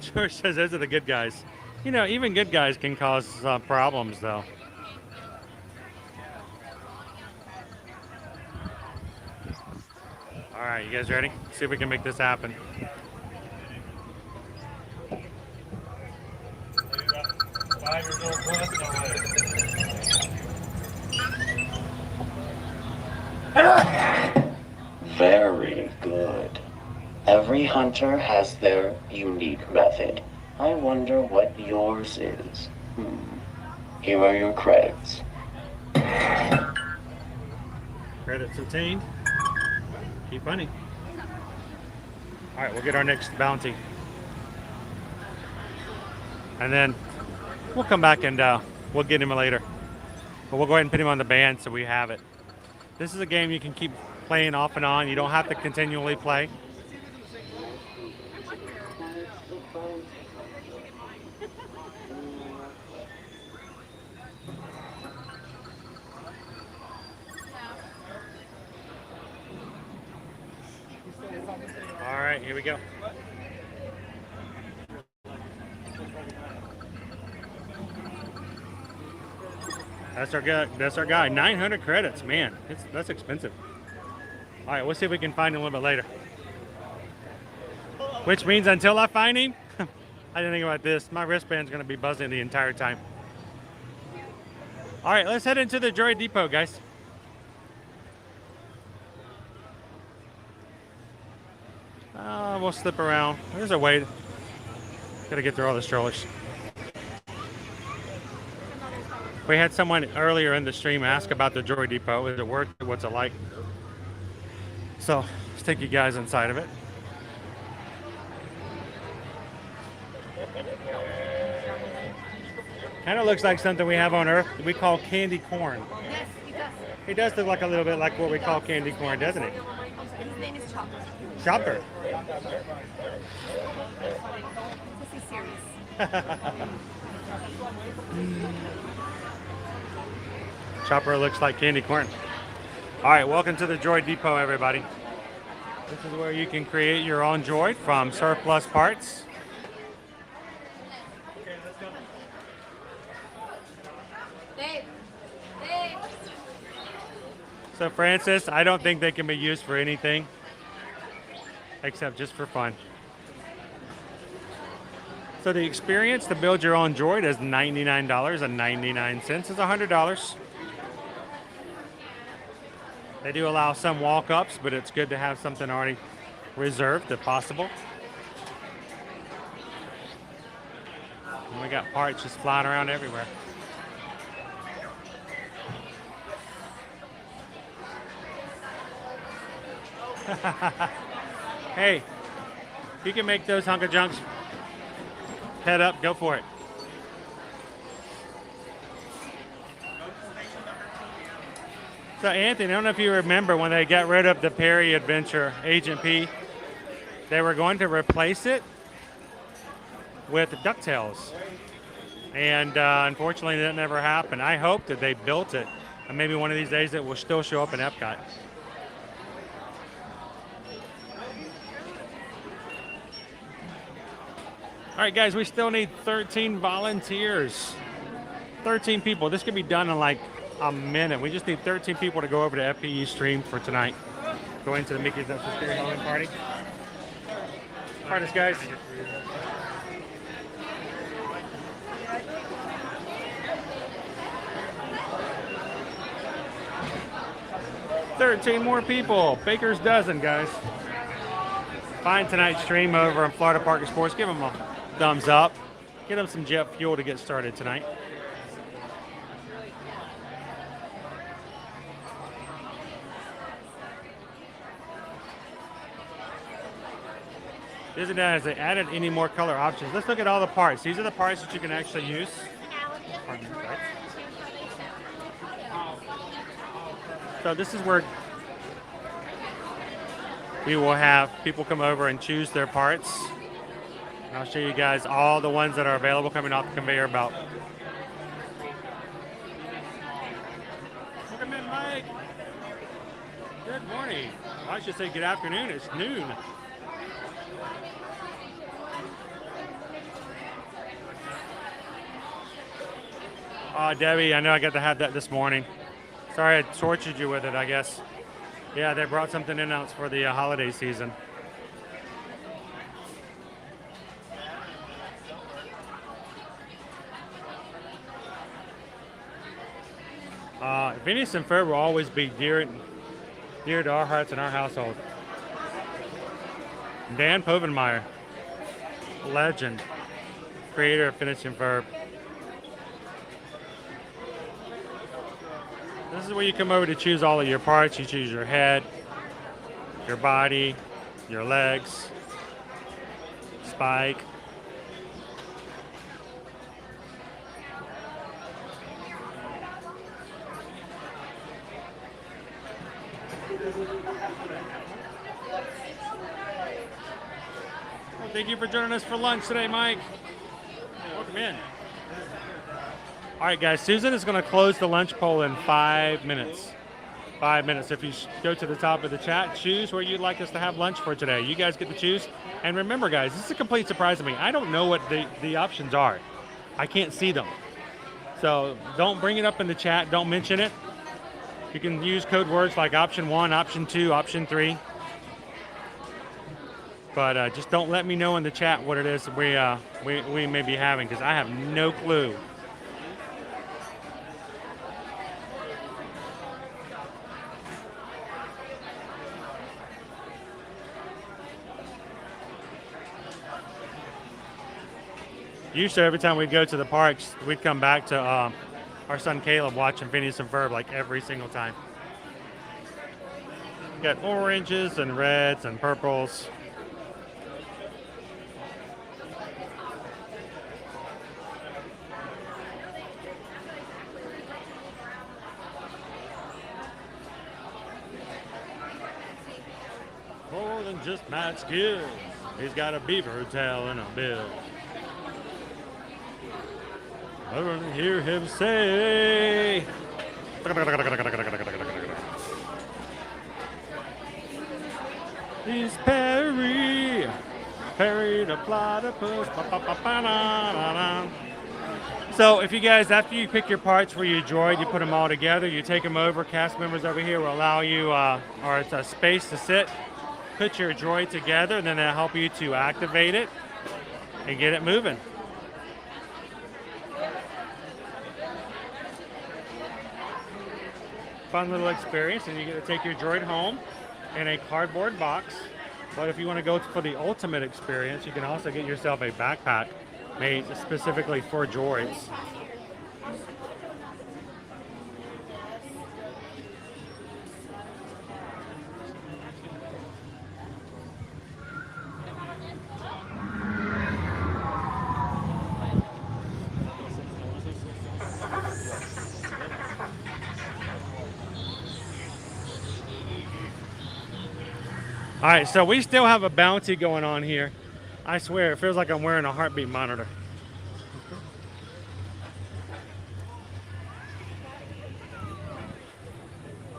George says those are the good guys. You know, even good guys can cause problems, though. All right, you guys ready? See if we can make this happen. Very good. Every hunter has their unique method. I wonder what yours is. Here are your credits. Credits obtained. Keep hunting. All right, we'll get our next bounty. And then we'll come back and we'll get him later. But we'll go ahead and put him on the band so we have it. This is a game you can keep playing off and on. You don't have to continually play. All right, here we go. That's our guy. 900 credits, man. That's expensive. All right, we'll see if we can find him a little bit later. Which means until I find him, I didn't think about this. My wristband's gonna be buzzing the entire time. All right, let's head into the Droid Depot, guys. We'll slip around. There's a way. Gotta get through all the strollers. We had someone earlier in the stream ask about the Droid Depot. Is it worth it? What's it like? So let's take you guys inside of it. Kind of looks like something we have on Earth we call candy corn. Yes, it does. It does look like a little bit like what we call candy corn, doesn't it? His name is Chopper. Chopper. This is serious. Chopper looks like candy corn. All right, welcome to the Droid Depot, everybody. This is where you can create your own droid from surplus parts. Dave. Dave. So Francis, I don't think they can be used for anything except just for fun. So the experience to build your own droid is $99.99. It's $100. They do allow some walk-ups, but it's good to have something already reserved if possible. And we got parts just flying around everywhere. Hey, you can make those hunk of junks head up, go for it. So Anthony, I don't know if you remember when they got rid of the Perry Adventure Agent P, they were going to replace it with DuckTales. And unfortunately that never happened. I hope that they built it and maybe one of these days it will still show up in Epcot. All right, guys, we still need 13 volunteers. 13 people. This could be done in like a minute. We just need 13 people to go over to FPE stream for tonight. Go into the Mickey's Not So Scary Halloween party. Artists, guys. $13 more people. Baker's dozen, guys. Find tonight's stream over in Florida Park and Sports. Give them a thumbs up. Get them some jet fuel to get started tonight. Isn't that as they added any more color options? Let's look at all the parts. These are the parts that you can actually use. So this is where we will have people come over and choose their parts. And I'll show you guys all the ones that are available coming off the conveyor belt. Welcome in, Mike. Good morning. I should say good afternoon. It's noon. Debbie, I know I got to have that this morning. Sorry I tortured you with it, I guess. Yeah, they brought something in else for the holiday season. Phineas and Ferb will always be dear to our hearts and our household. Dan Povenmire, legend, creator of Phineas and Ferb. This is where you come over to choose all of your parts. You choose your head, your body, your legs, Spike. Well, thank you for joining us for lunch today, Mike. Welcome in. All right, guys, Susan is going to close the lunch poll in 5 minutes. 5 minutes. If you go to the top of the chat, choose where you'd like us to have lunch for today. You guys get to choose. And remember, guys, this is a complete surprise to me. I don't know what the options are. I can't see them. So don't bring it up in the chat. Don't mention it. You can use code words like option 1, option 2, option 3. But just don't let me know in the chat what it is we may be having, because I have no clue. Usually every time we'd go to the parks, we'd come back to our son Caleb watching Phineas and Ferb like every single time. Got oranges and reds and purples. More than just mad skills. He's got a beaver tail and a bill. I want to hear him say. He's Perry. Perry the platypus. So if you guys, after you pick your parts for your droid, you put them all together, you take them over, cast members over here will allow you, or it's a space to sit, put your droid together, and then they'll help you to activate it and get it moving. Fun little experience, and you get to take your droid home in a cardboard box. But if you want to go for the ultimate experience, you can also get yourself a backpack made specifically for droids. All right, so we still have a bounty going on here. I swear, it feels like I'm wearing a heartbeat monitor.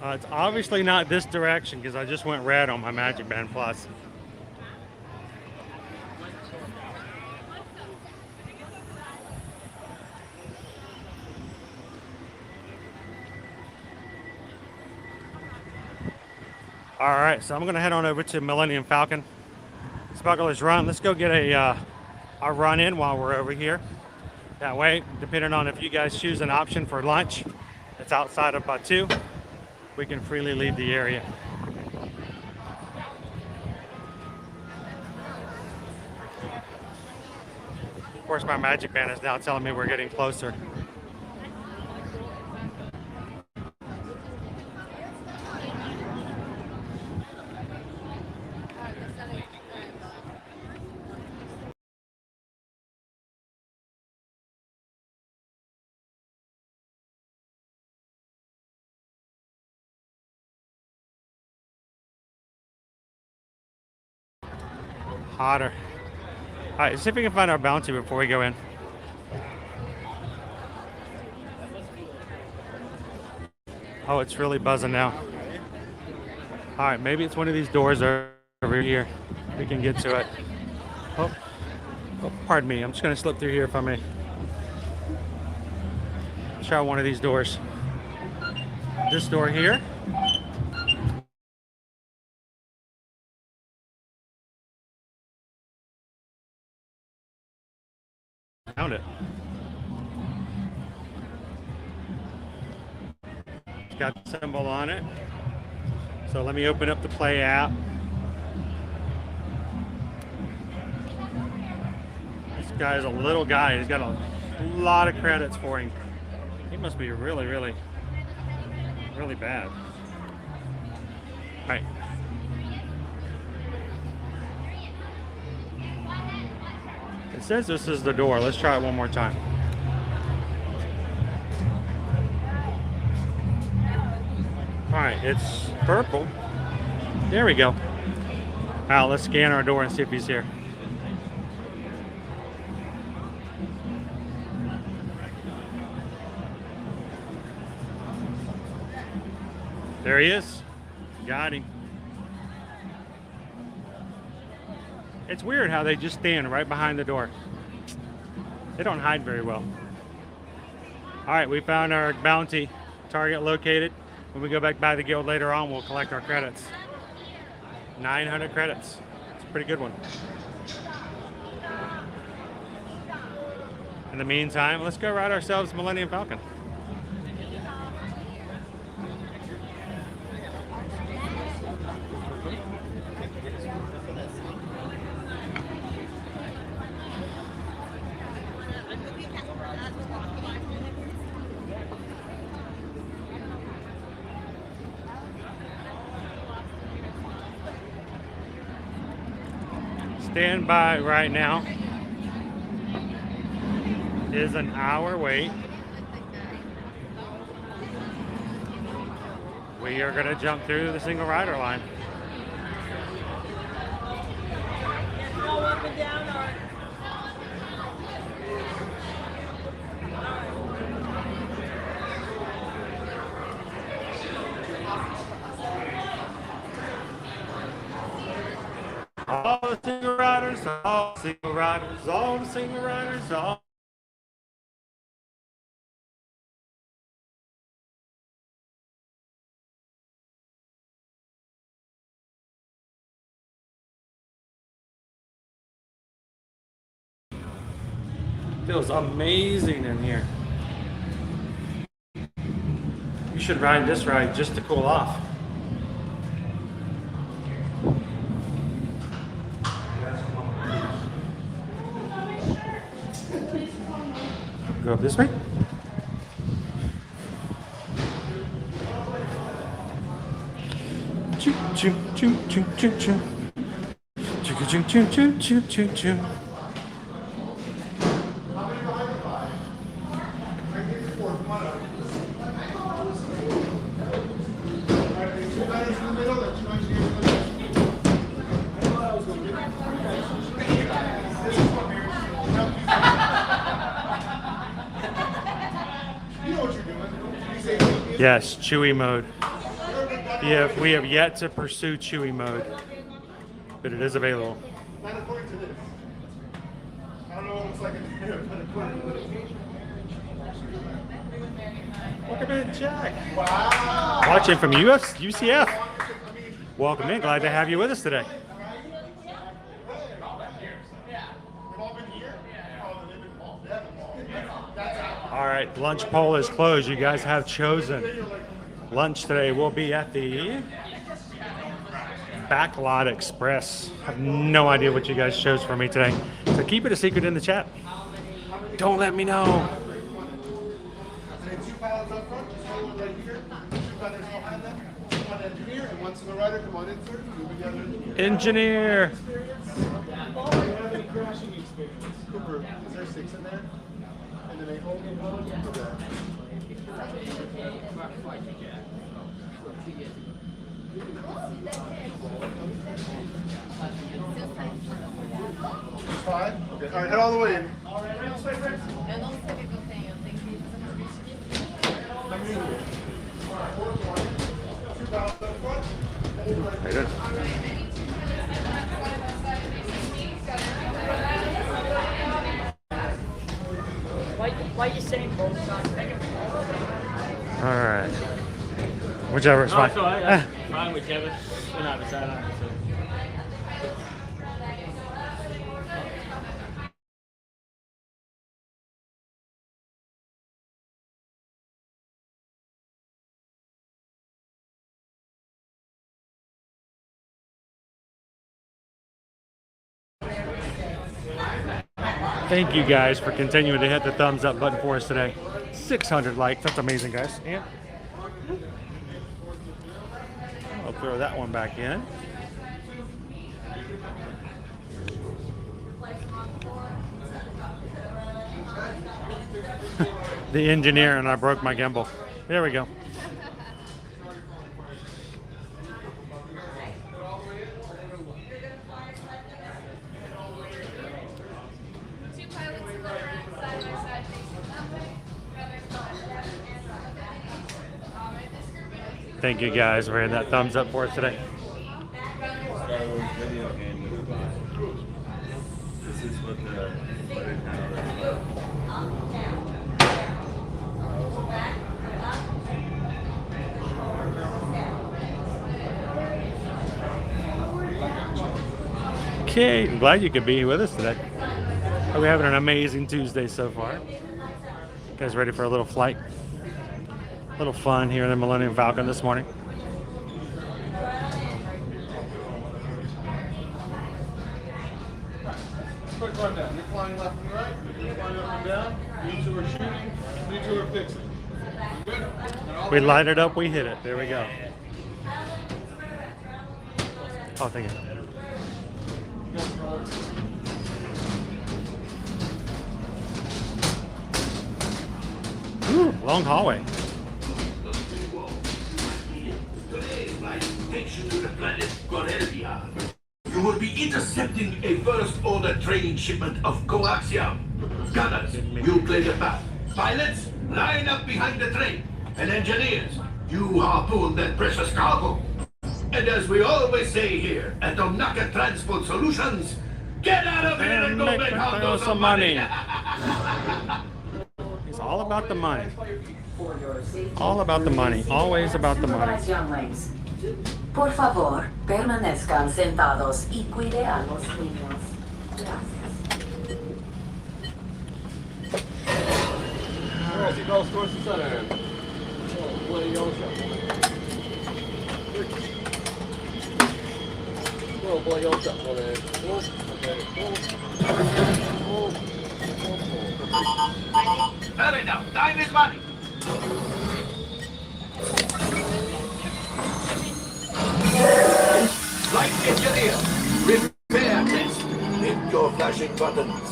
It's obviously not this direction because I just went red on my MagicBand Plus. All right, so I'm gonna head on over to Millennium Falcon. Smuggler's Run. Let's go get a run in while we're over here. That way, depending on if you guys choose an option for lunch that's outside of Batuu, we can freely leave the area. Of course, my MagicBand is now telling me we're getting closer. Hotter. All right, see if we can find our bounty before we go in. Oh, it's really buzzing now. All right, maybe it's one of these doors over here. We can get to it. Oh, pardon me. I'm just gonna slip through here if I may. Try one of these doors. This door here. Found it. It's got the symbol on it. So let me open up the Play app. This guy's a little guy. He's got a lot of credits for him. He must be really, really, really bad. All right. It says this is the door. Let's try it one more time. All right, it's purple. There we go. All right, let's scan our door and see if he's here. There he is. Got him. It's weird how they just stand right behind the door. They don't hide very well. All right, we found our bounty target located. When we go back by the guild later on, we'll collect our credits. 900 credits. It's a pretty good one. In the meantime, let's go ride ourselves Millennium Falcon. Stand by right now. Is an hour wait. We are going to jump through the single rider line. Go up and down or All the single riders, all the single riders, all the single riders, all. Feels amazing in here. You should ride this ride just to cool off. Go up this way. Choo choo choo choo choo choo. Choo choo choo choo choo choo choo. Yes, Chewy mode. Yeah, we have yet to pursue Chewy mode, but it is available. Not according to this. I don't know what it looks like in here, but according to this. Welcome in, Jack. Wow. Watching from UCF. Welcome in. Glad to have you with us today. All right, lunch poll is closed. You guys have chosen. Lunch today will be at the Backlot Express. I have no idea what you guys chose for me today, so keep it a secret in the chat. Don't let me know. Two pilots up front, just hold it right here. Two pilots behind them. One engineer and one single rider. Come on in, sir. Move together. Engineer. Crashing experience. Cooper, is there 6 in there? And then they hold it. Five? Okay. All right, head all the way in. Very good. Why are you saying both sides? All right. Whichever is fine. Fine, whichever. We're not deciding on it, so. Thank you guys for continuing to hit the thumbs up button for us today. 600 likes. That's amazing, guys. And I'll throw that one back in. The engineer and I broke my gimbal. There we go. Thank you guys for hitting that thumbs up for us today. This is what the Okay, I'm glad you could be with us today. We're having an amazing Tuesday so far. You guys ready for a little flight? A little fun here in the Millennium Falcon this morning. Quick rundown. You're flying left and right. You're flying up and down. You two are shooting. You two are fixing. Good. We light it up, we hit it. There we go. Oh, thank you. Long hallway. Today's flight takes you to the planet Corellia. You will be intercepting a first-order training shipment of coaxium. Gunners, you clear the path. Pilots, line up behind the train. And engineers, you harpoon that precious cargo. And as we always say here at Onaka Transport Solutions, get out of here and go make out some money. It's all about the money. All about the money. Always about the money. Por favor, permanezcan sentados y cuide a los niños. Gracias. Hurry now, time is money. Flight engineer, repair test. Hit your flashing buttons.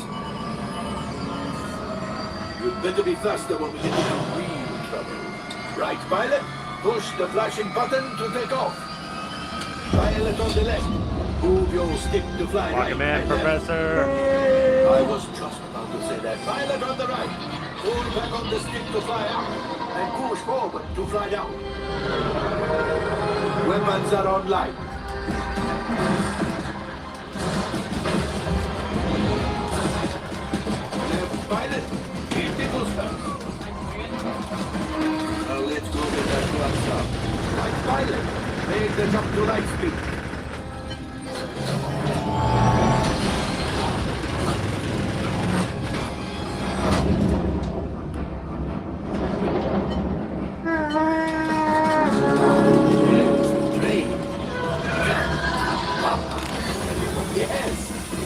You'd better be faster when we get into real trouble. Right, pilot? Push the flashing button to take off. Pilot on the left. Move your stick to fly right. Welcome in, Professor. I was just about to say that. Pilot on the right. Pull back on the stick to fly up. And push forward to fly down. Weapons are online. Left pilot, hit the booster. Now let's go get that gloves up. Right pilot, make the jump to light speed.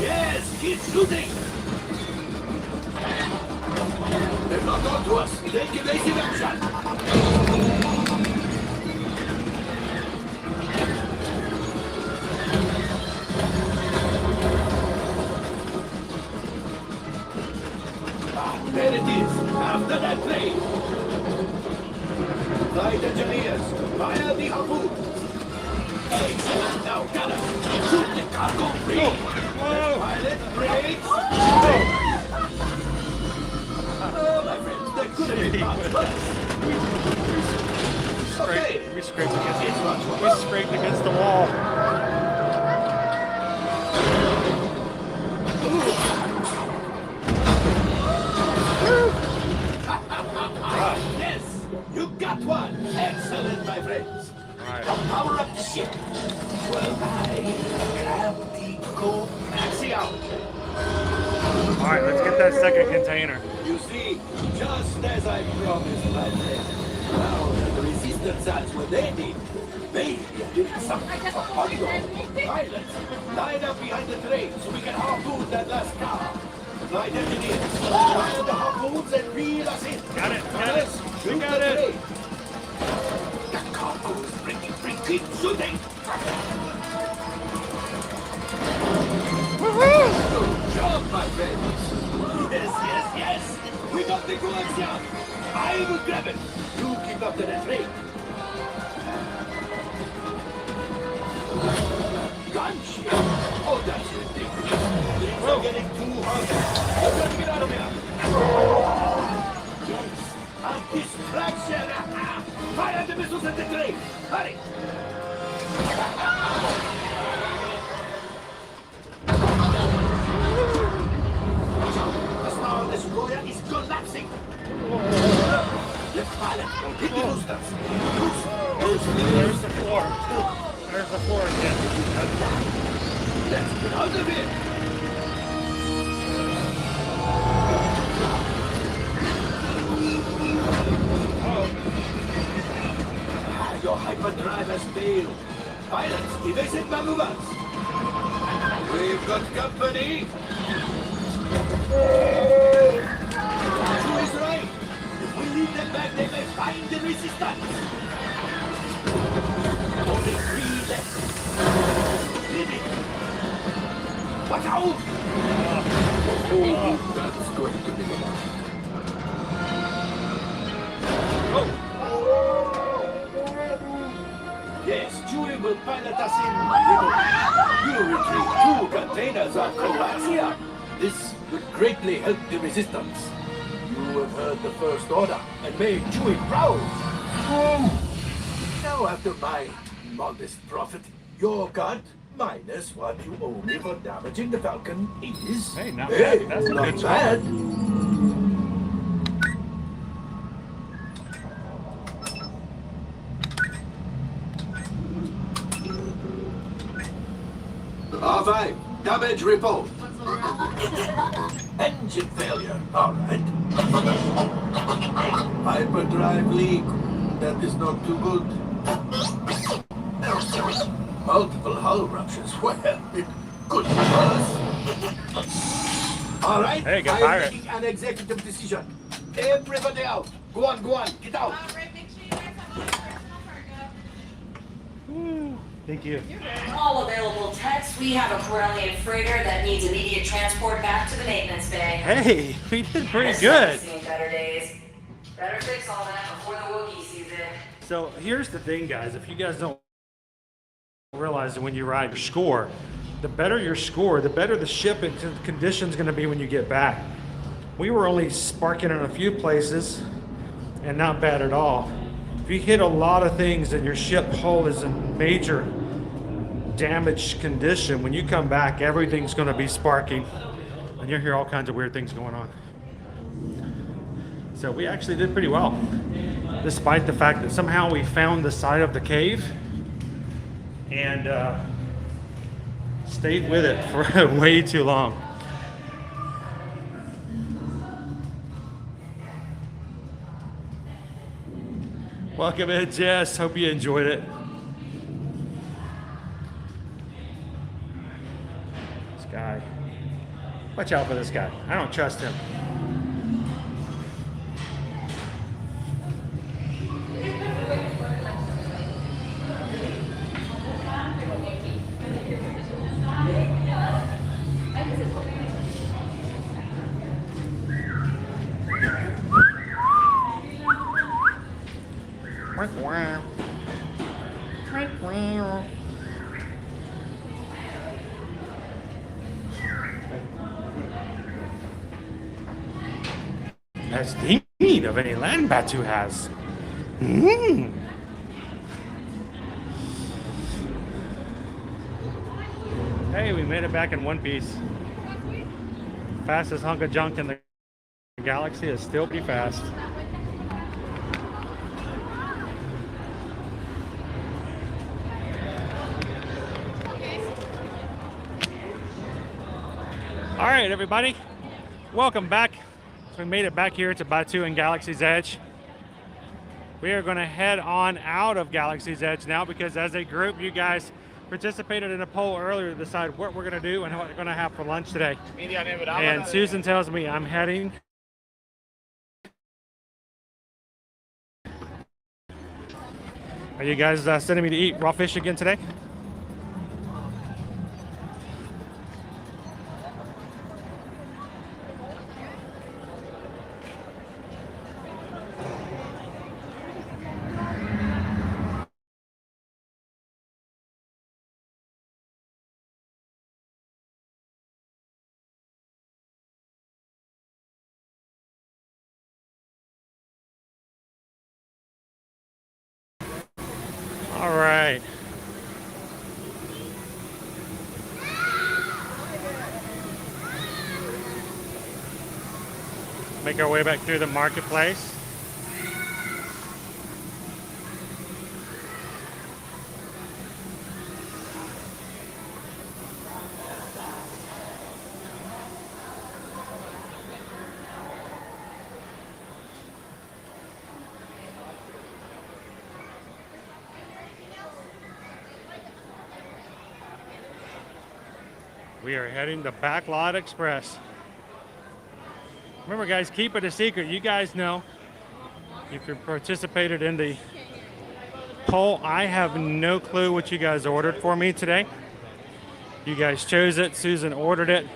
Yes, keep shooting. They're not on to us. Take evasive action. There it is. After that plane. Flight engineers, fire the harpoon. Excellent. Now, gunner, shoot the cargo free. Pilot, brakes. Oh, my friends, that could have been much worse. We scraped against the wall. Yes, you got one. Excellent, my friends. Right. Now power up the ship. Well, grab the go maxi out. All right, let's get that second container. You see, just as I promised, my friend. Now that the resistance adds what they need, maybe a little something for Pongo. Pilots, line up behind the train so we can harpoon that last car. Flight engineers, fire the harpoons and reel us in. Got it. Shoot got the it. train. That cargo is bringing, keep shooting. Good job, my friends. Yes. We got the coaxium. I will grab it. You keep up to the train. Gunship. Oh, that's ridiculous. Things are getting too hot. You've got to get out of here. Yes, a distraction. Fire the missiles at the train. Hurry. The Star Destroyer is collapsing. Left pilot, hit the boosters. There's the floor. There's the floor again. Let's get out of here. Your hyperdrive has failed. Pilots, evasive maneuvers. We've got company. Who is right? If we leave them back, they may find the resistance. Only 3 left. Living. Watch out! Oh, that's going to be the one. will pilot us in. You retrieve 2 containers of coaxium. This would greatly help the resistance. You have heard the First Order and made Chewie proud. Now, after my modest profit, your cut minus what you owe me for damaging the Falcon is... Hey, not bad. That's a not good bad. R5, damage report. Engine failure. All right. Hyperdrive leak. That is not too good. Multiple hull ruptures. Well, it could be worse. All right. Hey, get I'm fired. making an executive decision. Everybody out. Go on, get out. Thank you. All available techs, we have a Corellian freighter that needs immediate transport back to the maintenance bay. Hey, we did pretty This good. stuff's seen better days. Better fix all that before the Wookiee sees it. So here's the thing, guys. If you guys don't realize that when you ride your score, the better your score, the better the ship and condition's going to be when you get back. We were only sparking in a few places and not bad at all. If you hit a lot of things and your ship hull is in major damaged condition, when you come back, everything's going to be sparking and you'll hear all kinds of weird things going on. So we actually did pretty well, despite the fact that somehow we found the side of the cave and stayed with it for way too long. Welcome in, Jess. Hope you enjoyed it. This guy. Watch out for this guy. I don't trust him. Best need of any land Batuu has. Hey, we made it back in one piece. Fastest hunk of junk in the galaxy is still pretty fast. All right, everybody, welcome back. So we made it back here to Batuu and Galaxy's Edge. We are going to head on out of Galaxy's Edge now because as a group, you guys participated in a poll earlier to decide what we're going to do and what we're going to have for lunch today. And Susan tells me I'm heading. Are you guys sending me to eat raw fish again today? All right. Make our way back through the marketplace. We are heading to Backlot Express. Remember, guys, keep it a secret. You guys know if you participated in the poll. I have no clue what you guys ordered for me today. You guys chose it. Susan ordered it.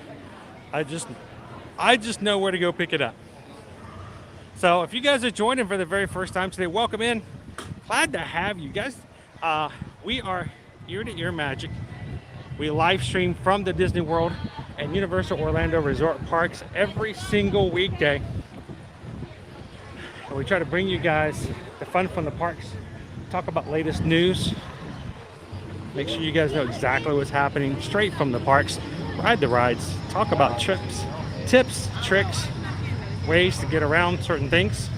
I just know where to go pick it up. So if you guys are joining for the very first time today, welcome in. Glad to have you guys. We are ear-to-ear magic. We live stream from the Disney World and Universal Orlando Resort Parks every single weekday. And we try to bring you guys the fun from the parks, talk about latest news, make sure you guys know exactly what's happening straight from the parks, ride the rides, talk about trips, tips, tricks, ways to get around certain things.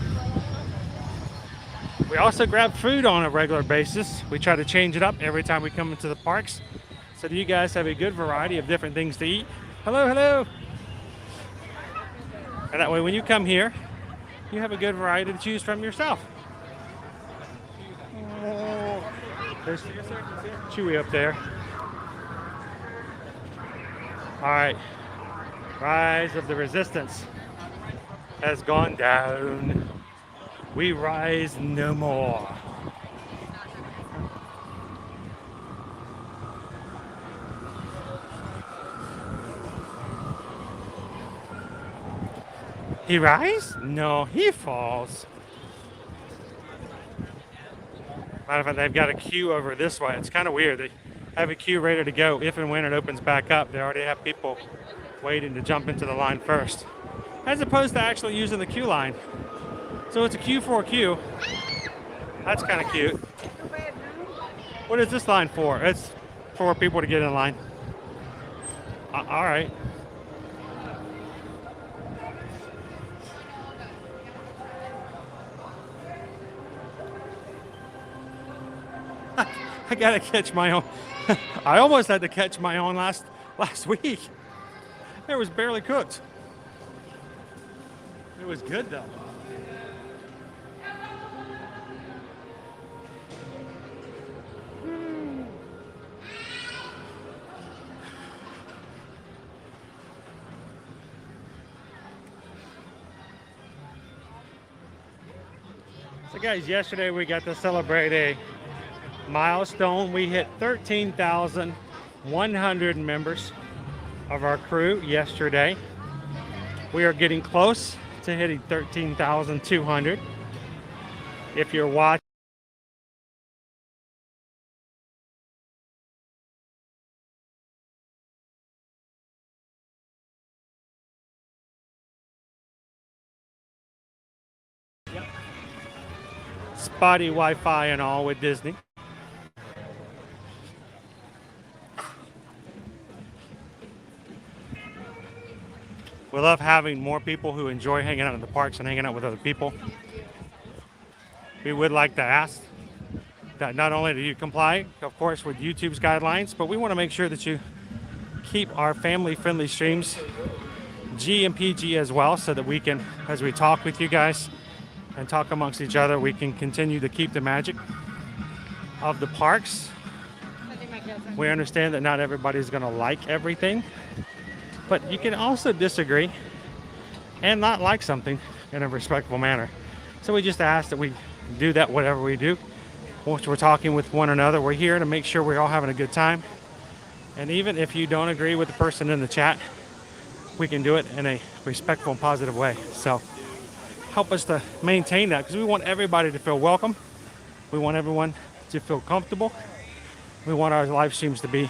We also grab food on a regular basis. We try to change it up every time we come into the parks so that you guys have a good variety of different things to eat. Hello, hello. And that way when you come here, you have a good variety to choose from yourself. Oh, there's Chewy up there. All right, Rise of the Resistance has gone down. We rise no more. He rises? No, he falls. Matter of fact, they've got a queue over this way. It's kind of weird. They have a queue ready to go if and when it opens back up. They already have people waiting to jump into the line first, as opposed to actually using the queue line. So it's a queue for a queue. That's kind of cute. What is this line for? It's for people to get in line. All right. I gotta catch my own. I almost had to catch my own last week. It was barely cooked. It was good though. So guys, yesterday we got to celebrate a milestone. We hit 13,100 members of our crew yesterday. We are getting close to hitting 13,200. If you're watching, spotty Wi-Fi and all with Disney. We love having more people who enjoy hanging out in the parks and hanging out with other people. We would like to ask that not only do you comply, of course, with YouTube's guidelines, but we want to make sure that you keep our family-friendly streams G and PG as well, so that we can, as we talk with you guys and talk amongst each other, we can continue to keep the magic of the parks. We understand that not everybody's going to like everything, but you can also disagree and not like something in a respectful manner. So we just ask that we do that whatever we do. Once we're talking with one another, we're here to make sure we're all having a good time. And even if you don't agree with the person in the chat, we can do it in a respectful and positive way. So help us to maintain that, because we want everybody to feel welcome. We want everyone to feel comfortable. We want our live streams to be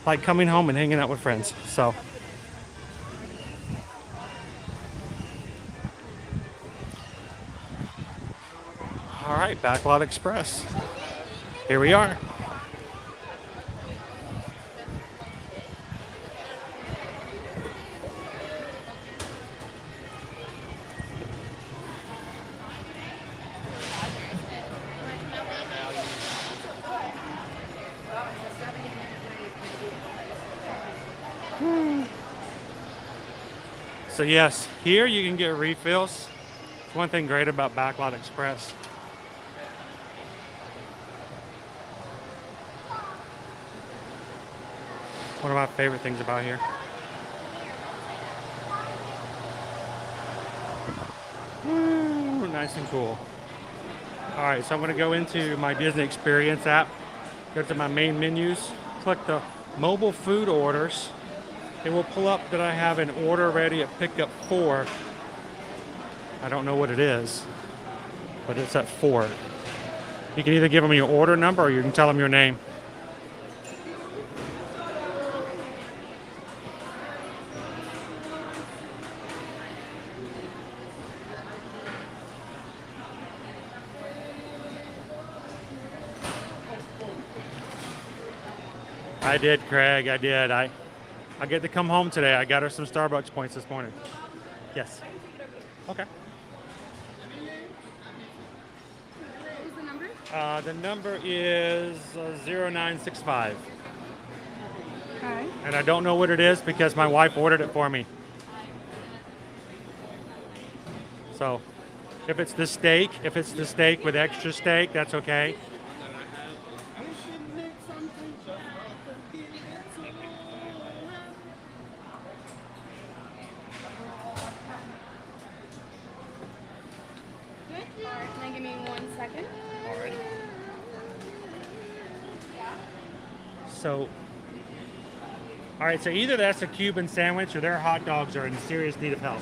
like coming home and hanging out with friends. So all right, Backlot Express. Here we are. So yes, here you can get refills. It's one thing great about Backlot Express. One of my favorite things about here. Woo, nice and cool. All right, so I'm gonna go into my Disney Experience app, go to my main menus, click the mobile food orders. It will pull up that I have an order ready at pickup 4. I don't know what it is, but it's at 4. You can either give them your order number or you can tell them your name. I did, Craig. I did. I get to come home today. I got her some Starbucks points this morning. Yes. Okay. What was the number? The number is 0965. Okay. And I don't know what it is because my wife ordered it for me. So if it's the steak with extra steak, that's okay. Can I give me 1 second? Alrighty. So, all right, so either that's a Cuban sandwich or their hot dogs are in serious need of help.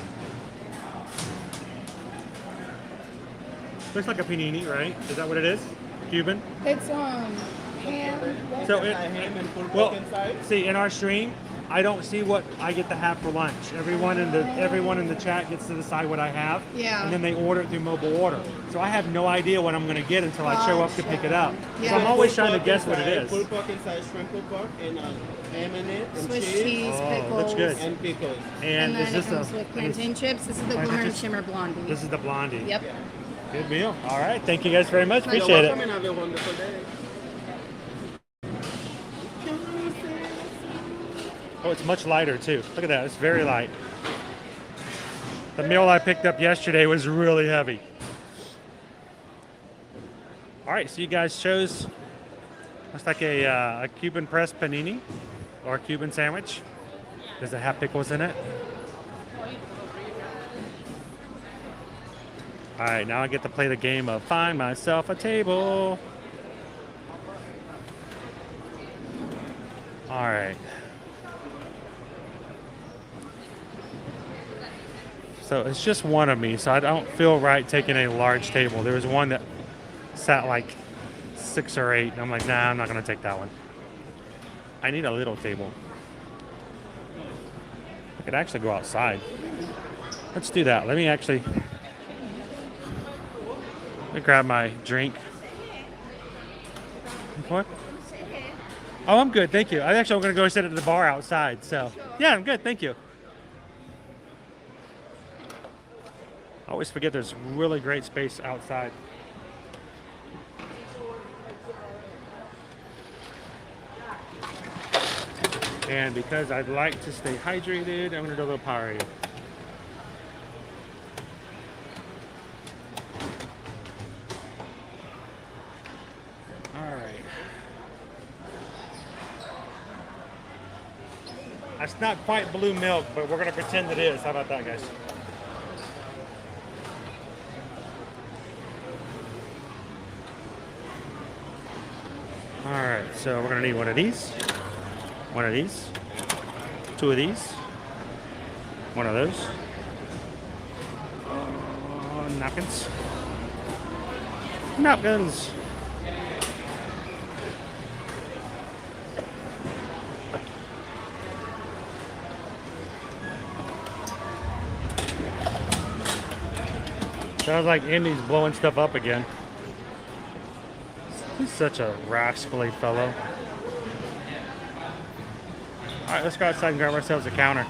Looks like a panini, right? Is that what it is? Cuban? It's ham. So it, ham and pulled well, pork inside? see, in our stream, I don't see what I get to have for lunch. Everyone in the chat gets to decide what I have. Yeah. And then they order it through mobile order. So I have no idea what I'm going to get until I show up to pick it up. Yeah. So I'm always trying to guess what it is. Pulled pork inside, shrimp pulled pork, and ham in it, and Swiss cheese, cheese, Oh, pickles. that's good. and pickles. And then is this it comes with plantain chips. This is the plantain Boomer and chips? Shimmer Blondie. This is the blondie. Yep. Good meal. All right. Thank you guys very much. You're Appreciate Welcome it. and have a wonderful day. Oh, it's much lighter too. Look at that. It's very light. The meal I picked up yesterday was really heavy. All right. So you guys chose. Looks like a Cuban press panini or a Cuban sandwich. Does it have pickles in it? All right, now I get to play the game of find myself a table. All right. So it's just one of me, so I don't feel right taking a large table. There was one that sat like 6 or 8, and I'm like, nah, I'm not gonna take that one. I need a little table. I could actually go outside. Let's do that. Let me grab my drink. What? Oh, I'm good, thank you. I'm going to go sit at the bar outside, so. Yeah, I'm good, thank you. I always forget there's really great space outside. And because I'd like to stay hydrated, I'm going to do a little Powerade. Alright. That's not quite blue milk, but we're going to pretend it is. How about that, guys? Alright, so we're going to need one of these. One of these, 2 of these, 1 of those, napkins, napkins. Sounds like Indy's blowing stuff up again. He's such a rascally fellow. All right, let's go outside and grab ourselves a counter.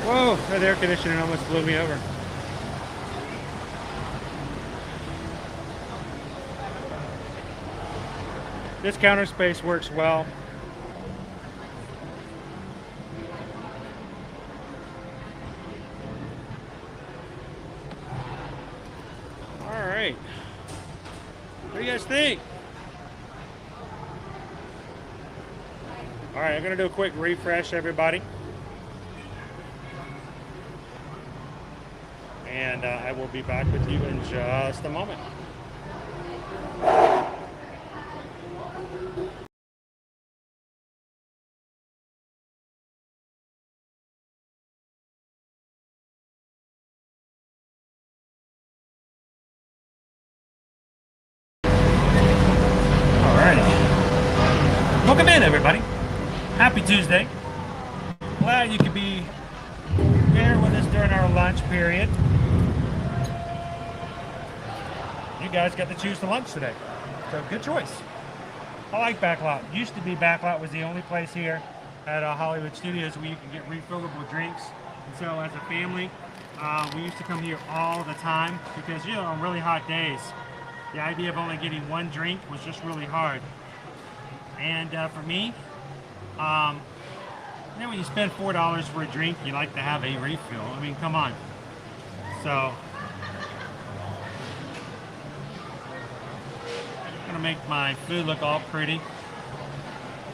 Whoa, that air conditioning almost blew me over. This counter space works well. All right. What do you guys think? All right, I'm gonna do a quick refresh, everybody. And I will be back with you in just a moment. All right. Welcome in, everybody. Happy Tuesday. Glad you could be here with us during our lunch period. You guys got to choose the lunch today. So good choice. I like Backlot. Used to be Backlot was the only place here at Hollywood Studios where you can get refillable drinks. And so as a family, we used to come here all the time because, you know, on really hot days, the idea of only getting one drink was just really hard. And for me, then when you spend $4 for a drink, you like to have a refill. I mean, come on. So, I'm gonna make my food look all pretty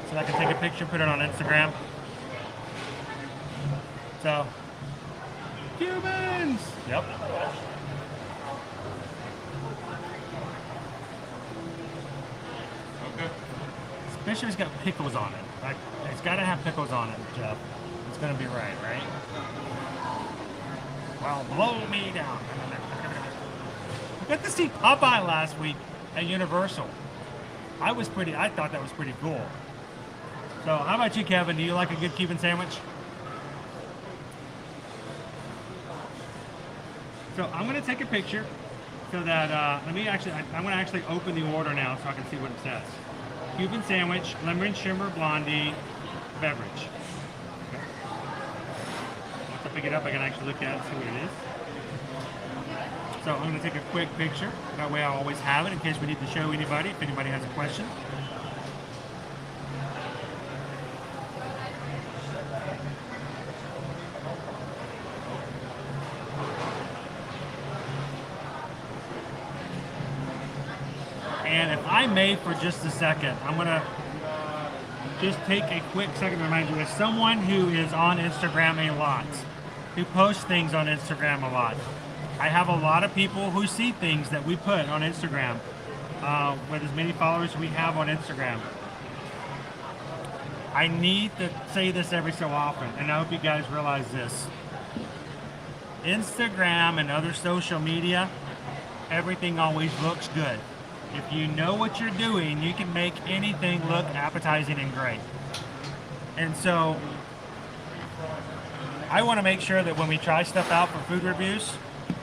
so that I can take a picture, put it on Instagram. So, Cubans! Yep. Okay. Especially if it's got pickles on it. Like, it's got to have pickles on it, Jeff. It's going to be right? Well, blow me down. I got to see Popeye last week at Universal. I thought that was pretty cool. So, how about you, Kevin? Do you like a good Cuban sandwich? So, I'm going to take a picture so that, I'm going to actually open the order now so I can see what it says. Cuban sandwich, lemon shimmer blondie, beverage. Okay. Once I pick it up, I can actually look at it and see what it is. So I'm going to take a quick picture. That way I'll always have it in case we need to show anybody, if anybody has a question. And if I may for just a second, I'm going to just take a quick second to remind you, as someone who is on Instagram a lot, who posts things on Instagram a lot, I have a lot of people who see things that we put on Instagram, with as many followers we have on Instagram. I need to say this every so often, and I hope you guys realize this. Instagram and other social media, everything always looks good. If you know what you're doing, you can make anything look appetizing and great. And so, I want to make sure that when we try stuff out for food reviews,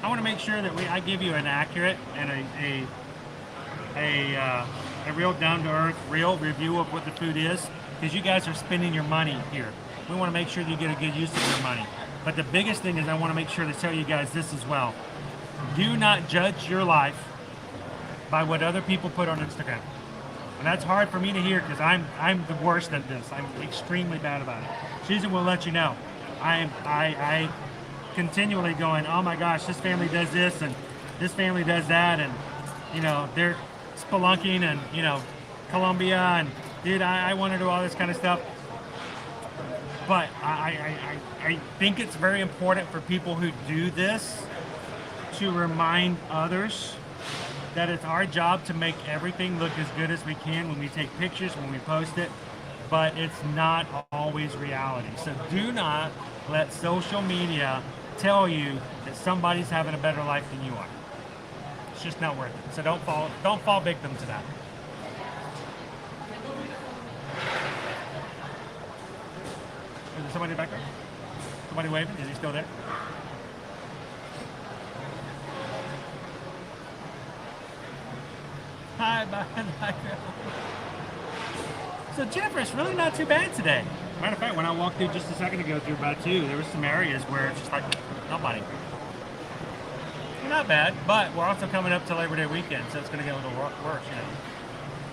I want to make sure that I give you an accurate and a real down-to-earth, real review of what the food is, because you guys are spending your money here. We want to make sure that you get a good use of your money. But the biggest thing is I want to make sure to tell you guys this as well. Do not judge your life by what other people put on Instagram. And that's hard for me to hear because I'm the worst at this. I'm extremely bad about it. Susan will let you know. I continually going, oh my gosh, this family does this and this family does that, and you know, they're spelunking and you know, Colombia, and dude, I want to do all this kind of stuff. But I think it's very important for people who do this to remind others that it's our job to make everything look as good as we can when we take pictures, when we post it, but it's not always reality. So do not let social media tell you that somebody's having a better life than you are. It's just not worth it. So don't fall victim to that. Is there somebody back there? Somebody waving? Is he still there? Hi, bye. So Jennifer, it's really not too bad today. Matter of fact, when I walked through just a second ago through Batuu, there were some areas where it's just like nobody. Not bad, but we're also coming up to Labor Day weekend, so it's going to get a little worse, you know.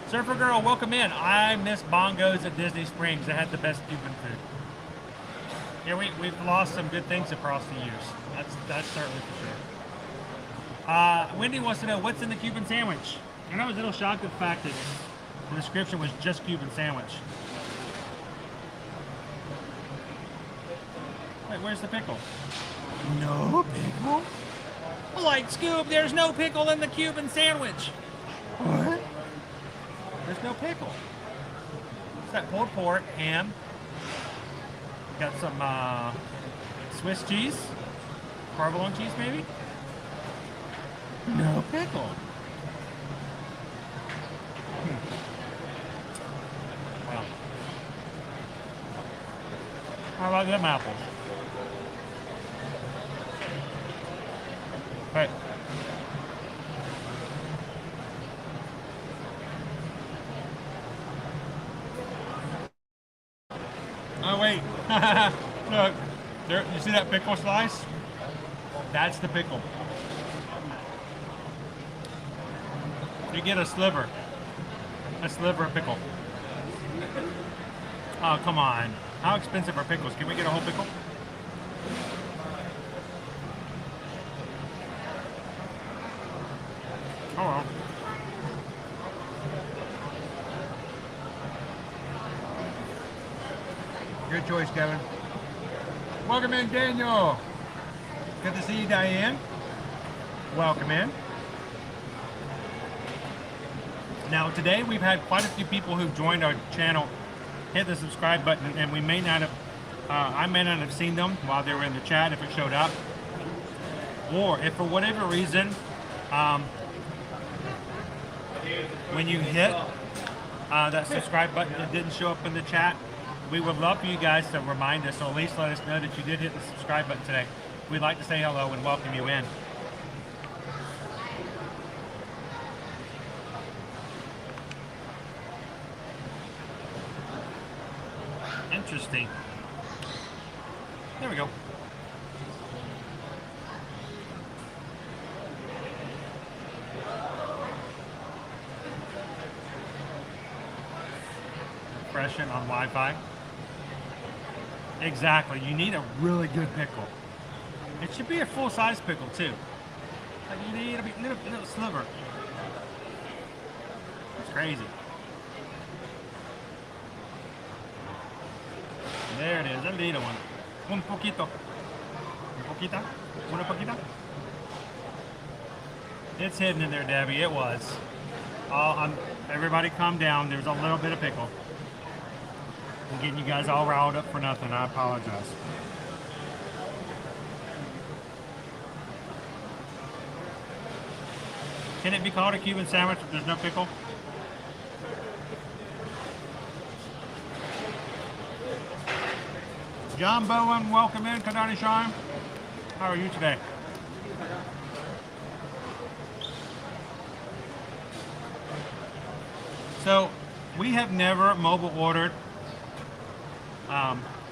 Surfer Girl, welcome in. I miss bongos at Disney Springs. They had the best Cuban food. Yeah, we've lost some good things across the years. That's certainly for sure. Wendy wants to know what's in the Cuban sandwich. And I was a little shocked at the fact that the description was just Cuban sandwich. Wait, where's the pickle? No pickle? Like, Scoob, there's no pickle in the Cuban sandwich. What? There's no pickle. It's got pulled pork, ham. Got some Swiss cheese. Provolone cheese, maybe? No pickle. Well, how about them apples? Right. Oh wait, look, there, you see that pickle slice? That's the pickle. You get a sliver of pickle. Oh, come on. How expensive are pickles? Can we get a whole pickle? Oh well. Good choice, Kevin. Welcome in, Daniel. Good to see you, Diane. Welcome in. Now, today we've had quite a few people who've joined our channel, hit the subscribe button, and we may not have, I may not have seen them while they were in the chat if it showed up. Or if for whatever reason, when you hit that subscribe button, it didn't show up in the chat, we would love for you guys to remind us, or at least let us know that you did hit the subscribe button today. We'd like to say hello and welcome you in. Interesting. There we go. Refreshing on Wi-Fi. Exactly. You need a really good pickle. It should be a full-size pickle too. Like you need a little sliver. It's crazy. There it is. A little one. Un poquito. Un poquita. Una poquita. It's hidden in there, Debbie. It was. Everybody calm down. There's a little bit of pickle. I'm getting you guys all riled up for nothing. I apologize. Can it be called a Cuban sandwich if there's no pickle? John Bowen, welcome in. Kadani Shine. How are you today? So, we have never mobile ordered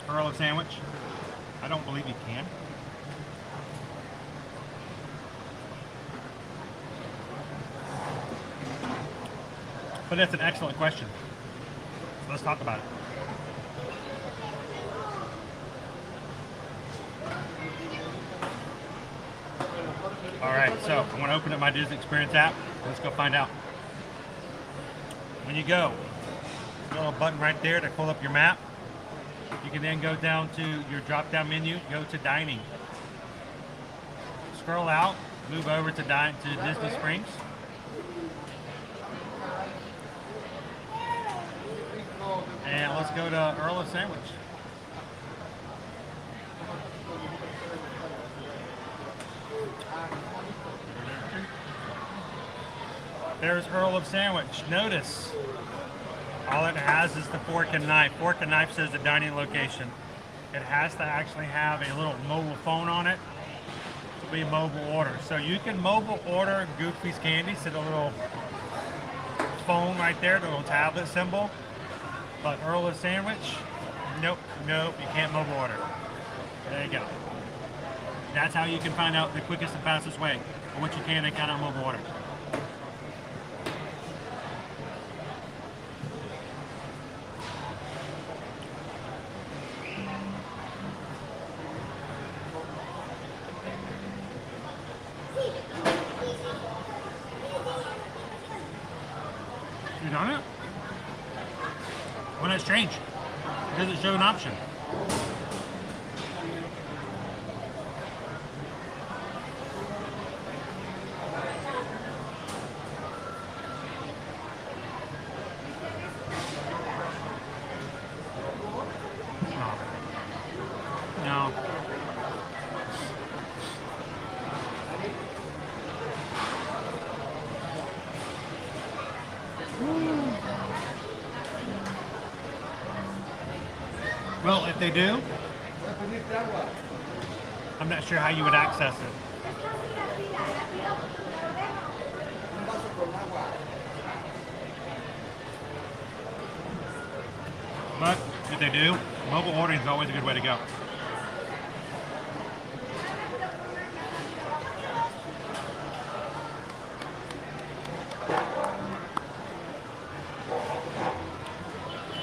Earl of Sandwich. I don't believe you can. But that's an excellent question. So let's talk about it. All right, so I want to open up my Disney Experience app. Let's go find out. When you go, there's a little button right there to pull up your map. You can then go down to your drop-down menu, go to Dining. Scroll out, move over to Disney Springs. And let's go to Earl of Sandwich. There's Earl of Sandwich. Notice, all it has is the fork and knife. Fork and knife says the dining location. It has to actually have a little mobile phone on it to be mobile order. So you can mobile order Goofy's Candy, so the little phone right there, the little tablet symbol. But Earl of Sandwich, nope, you can't mobile order. There you go. That's how you can find out the quickest and fastest way, or what you can and cannot mobile order. You done it? Well, that's strange. It doesn't show an option. No. Well, if they do, I'm not sure how you would access it. But if they do, mobile ordering is always a good way to go.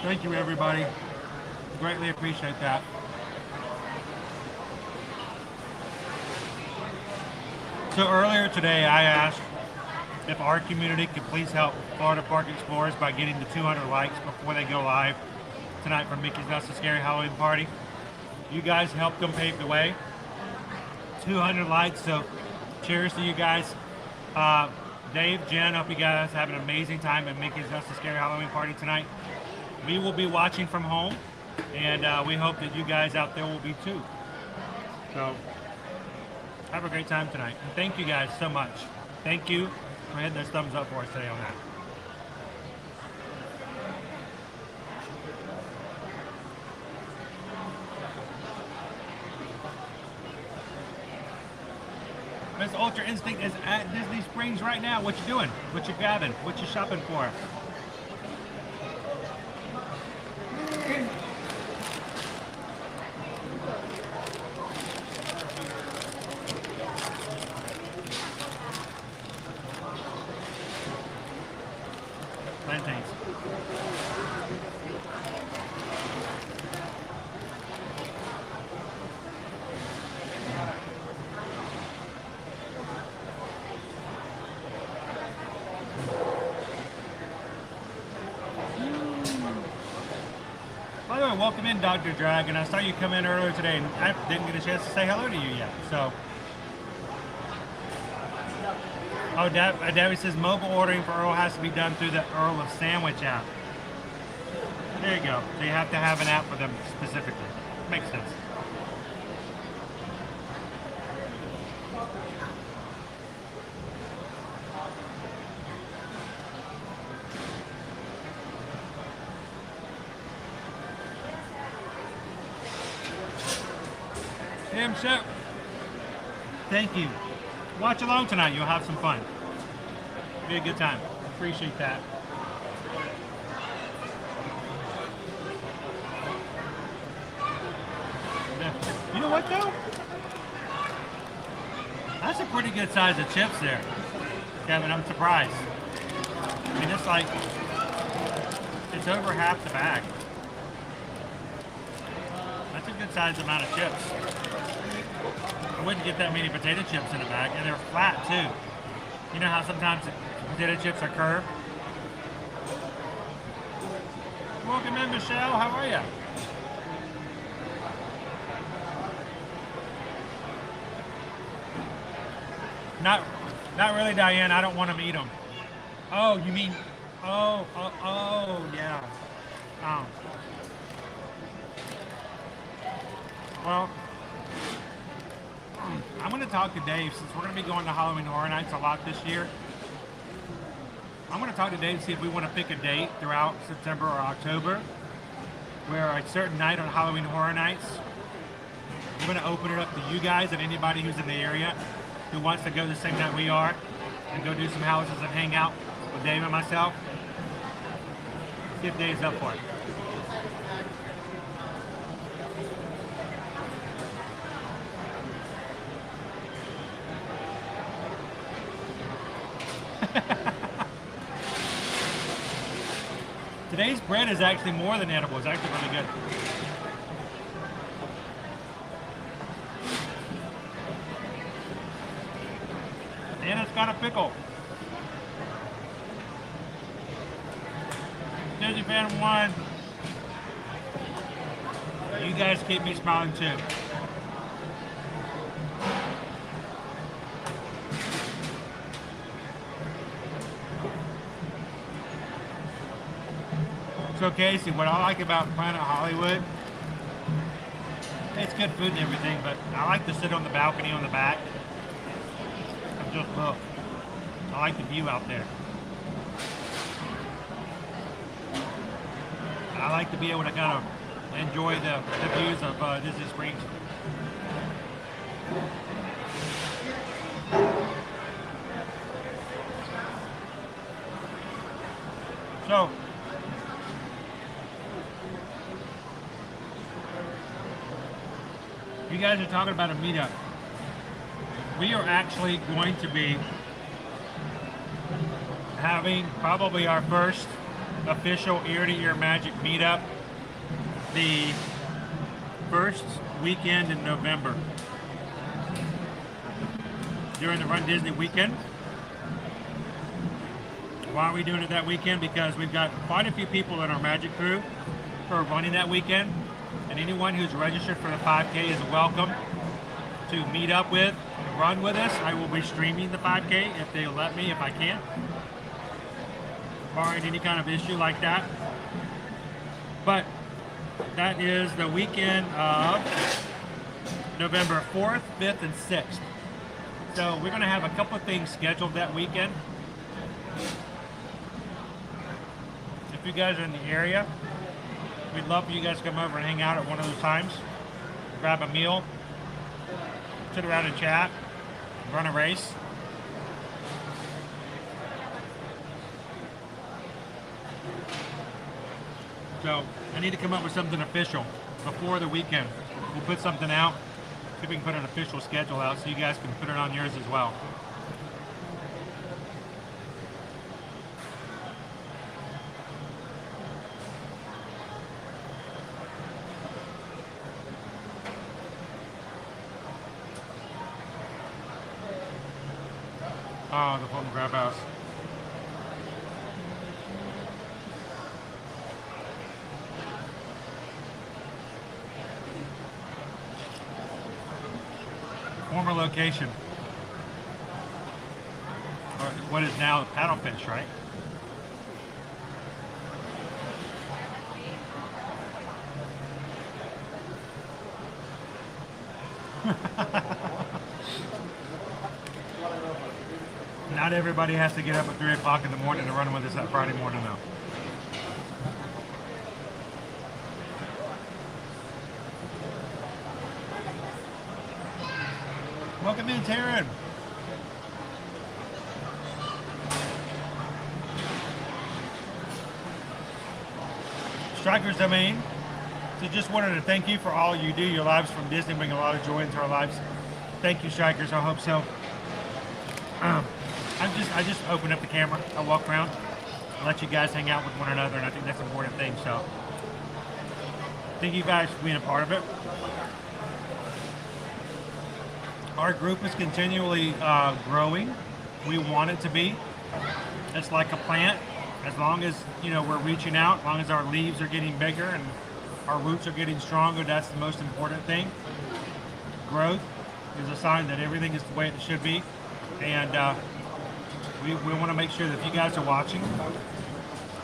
Thank you, everybody. Greatly appreciate that. So earlier today, I asked if our community could please help Florida Park Explorers by getting the 200 likes before they go live tonight for Mickey's Not So Scary Halloween Party. You guys helped them pave the way. 200 likes, so cheers to you guys. Dave, Jen, hope you guys have an amazing time at Mickey's Not So Scary Halloween Party tonight. We will be watching from home, and we hope that you guys out there will be too. So, have a great time tonight. And thank you guys so much. Thank you for hitting those thumbs up for us today on that. Miss Ultra Instinct is at Disney Springs right now. What you doing? What you grabbing? What you shopping for? Plantains. By the way, welcome in, Dr. Dragon. I saw you come in earlier today, and I didn't get a chance to say hello to you yet. So, oh, Davy says mobile ordering for Earl has to be done through the Earl of Sandwich app. There you go. So you have to have an app for them specifically. Makes sense. Damn shit. Thank you. Watch along tonight. You'll have some fun. It'll be a good time. Appreciate that. You know what though? That's a pretty good size of chips there, Kevin. I'm surprised. I mean, it's like, it's over half the bag. That's a good sized amount of chips. I wouldn't get that many potato chips in a bag, and they're flat too. You know how sometimes potato chips are curved? Welcome in, Michelle. How are you? Not really, Diane. I don't want to eat them. Oh, you mean? Oh, yeah. Well, I'm going to talk to Dave since we're going to be going to Halloween Horror Nights a lot this year. I'm going to talk to Dave and see if we want to pick a date throughout September or October where a certain night on Halloween Horror Nights, we're going to open it up to you guys and anybody who's in the area who wants to go the same night we are and go do some houses and hang out with Dave and myself. See if Dave's up for it. Today's bread is actually more than edible. It's actually really good. And it's got a pickle. Disney Fan 1. You guys keep me smiling too. So Casey, what I like about Planet Hollywood, it's good food and everything, but I like to sit on the balcony on the back and just look. I like the view out there. I like to be able to kind of enjoy the views of Disney Springs. So, You guys are talking about a meetup. We are actually going to be having probably our first official ear-to-ear magic meetup the first weekend in November during the Run Disney weekend. Why are we doing it that weekend? Because we've got quite a few people in our magic crew who are running that weekend, and anyone who's registered for the 5K is welcome to meet up with, run with us. I will be streaming the 5K if they let me, if I can, barring any kind of issue like that. But that is the weekend of November 4th, 5th, and 6th. So we're going to have a couple of things scheduled that weekend. If you guys are in the area, we'd love for you guys to come over and hang out at one of those times. Grab a meal, sit around and chat, run a race. So I need to come up with something official before the weekend. We'll put something out, see if we can put an official schedule out so you guys can put it on yours as well. Oh, the Fulton Grab House. Former location. Or what is now Paddlefish, right? Not everybody has to get up at 3 o'clock in the morning to run with us that Friday morning, though. Welcome in, Taryn. Striker's Domain. So just wanted to thank you for all you do. Your lives from Disney bring a lot of joy into our lives. Thank you, Strikers. I hope so. I just open up the camera. I walk around, let you guys hang out with one another, and I think that's an important thing. So thank you guys for being a part of it. Our group is continually growing. We want it to be. It's like a plant. As long as we're reaching out, as long as our leaves are getting bigger and our roots are getting stronger, that's the most important thing. Growth is a sign that everything is the way it should be, and we want to make sure that if you guys are watching,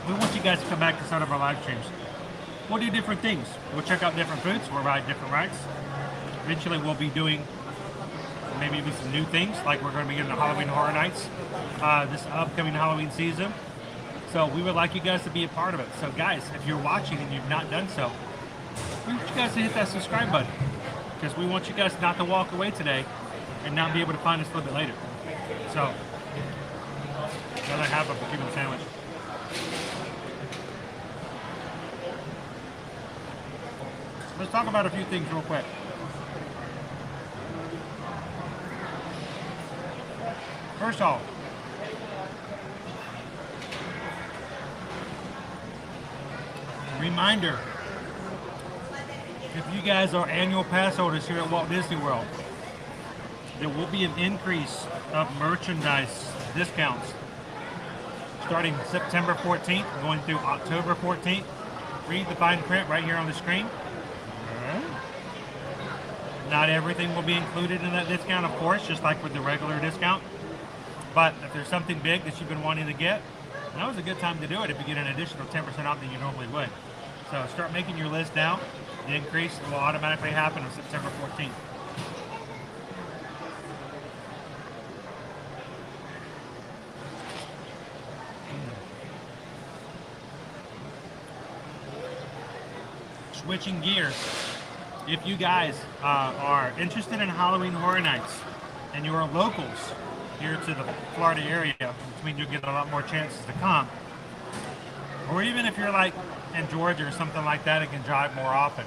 we want you guys to come back to some of our live streams. We'll do different things. We'll check out different foods. We'll ride different rides. Eventually, we'll be doing maybe some new things, like we're going to be getting the Halloween Horror Nights this upcoming Halloween season. So we would like you guys to be a part of it. So guys, if you're watching and you've not done so, we want you guys to hit that subscribe button, because we want you guys not to walk away today and not be able to find us a little bit later. So, another half of a Cuban sandwich. Let's talk about a few things real quick. First off, reminder, if you guys are annual pass holders here at Walt Disney World, there will be an increase of merchandise discounts starting September 14th, going through October 14th. Read the fine print right here on the screen. Not everything will be included in that discount, of course, just like with the regular discount. But if there's something big that you've been wanting to get, now is a good time to do it if you get an additional 10% off than you normally would. So start making your list now. The increase will automatically happen on September 14th. Switching gears, if you guys are interested in Halloween Horror Nights and you're locals here to the Florida area, which means you'll get a lot more chances to come, or even if you're like in Georgia or something like that and can drive more often,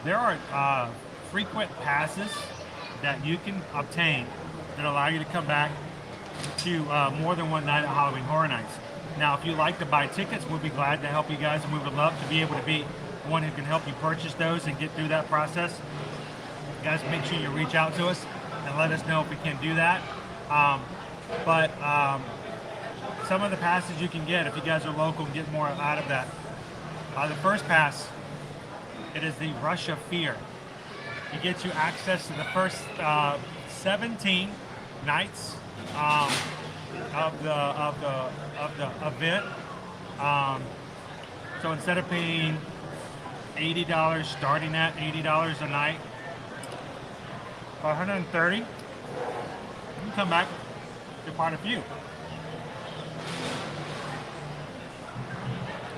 there are frequent passes that you can obtain that allow you to come back to more than one night at Halloween Horror Nights. Now, if you like to buy tickets, we'll be glad to help you guys, and we would love to be able to be one who can help you purchase those and get through that process. Guys, make sure you reach out to us and let us know if we can do that. But some of the passes you can get, if you guys are local, and get more out of that. The first pass, it is the Rush of Fear. It gets you access to the first 17 nights of the event. So instead of paying $80, starting at $80 a night, for $130, you can come back to part of you.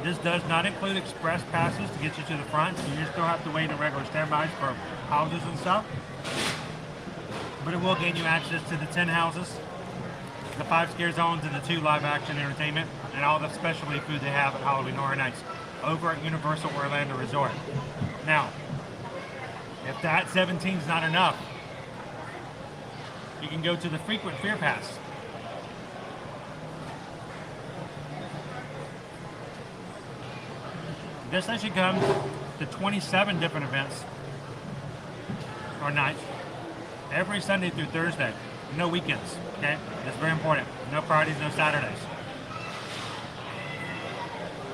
This does not include express passes to get you to the front, so you still have to wait in regular standbys for houses and stuff. But it will gain you access to the 10 houses, the 5 scare zones, and the 2 live action entertainment, and all the specialty food they have at Halloween Horror Nights over at Universal Orlando Resort. Now, if that 17 is not enough, you can go to the Frequent Fear Pass. This actually comes to 27 different events or nights every Sunday through Thursday. No weekends, okay? That's very important. No Fridays, no Saturdays.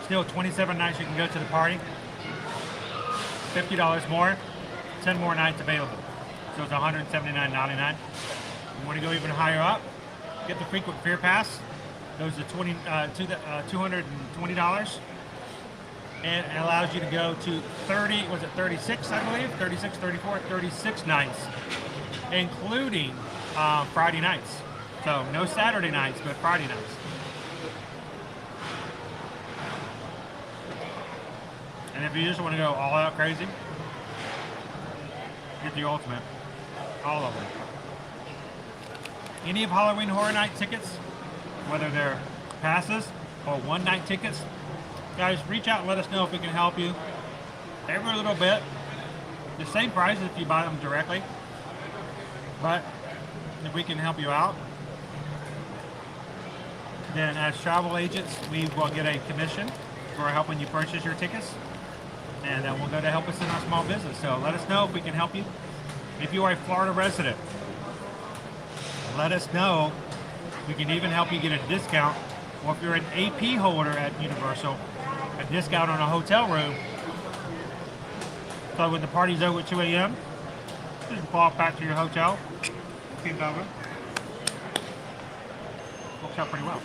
Still 27 nights you can go to the party. $50 more, 10 more nights available. So it's $179.99. You want to go even higher up, get the Frequent Fear Pass. Goes to $220. And it allows you to go to 36, I believe? 36, 34, 36 nights, including Friday nights. So no Saturday nights, but Friday nights. And if you just want to go all out crazy, get the ultimate. All of them. Any of Halloween Horror Night tickets, whether they're passes or one-night tickets, guys, reach out and let us know if we can help you. Every little bit. The same price if you buy them directly. But if we can help you out, then as travel agents, we will get a commission for helping you purchase your tickets. And that will go to help us in our small business. So let us know if we can help you. If you are a Florida resident, let us know. We can even help you get a discount. Or if you're an AP holder at Universal, a discount on a hotel room. So when the party's over at 2 a.m., just walk back to your hotel, keep over. Works out pretty well.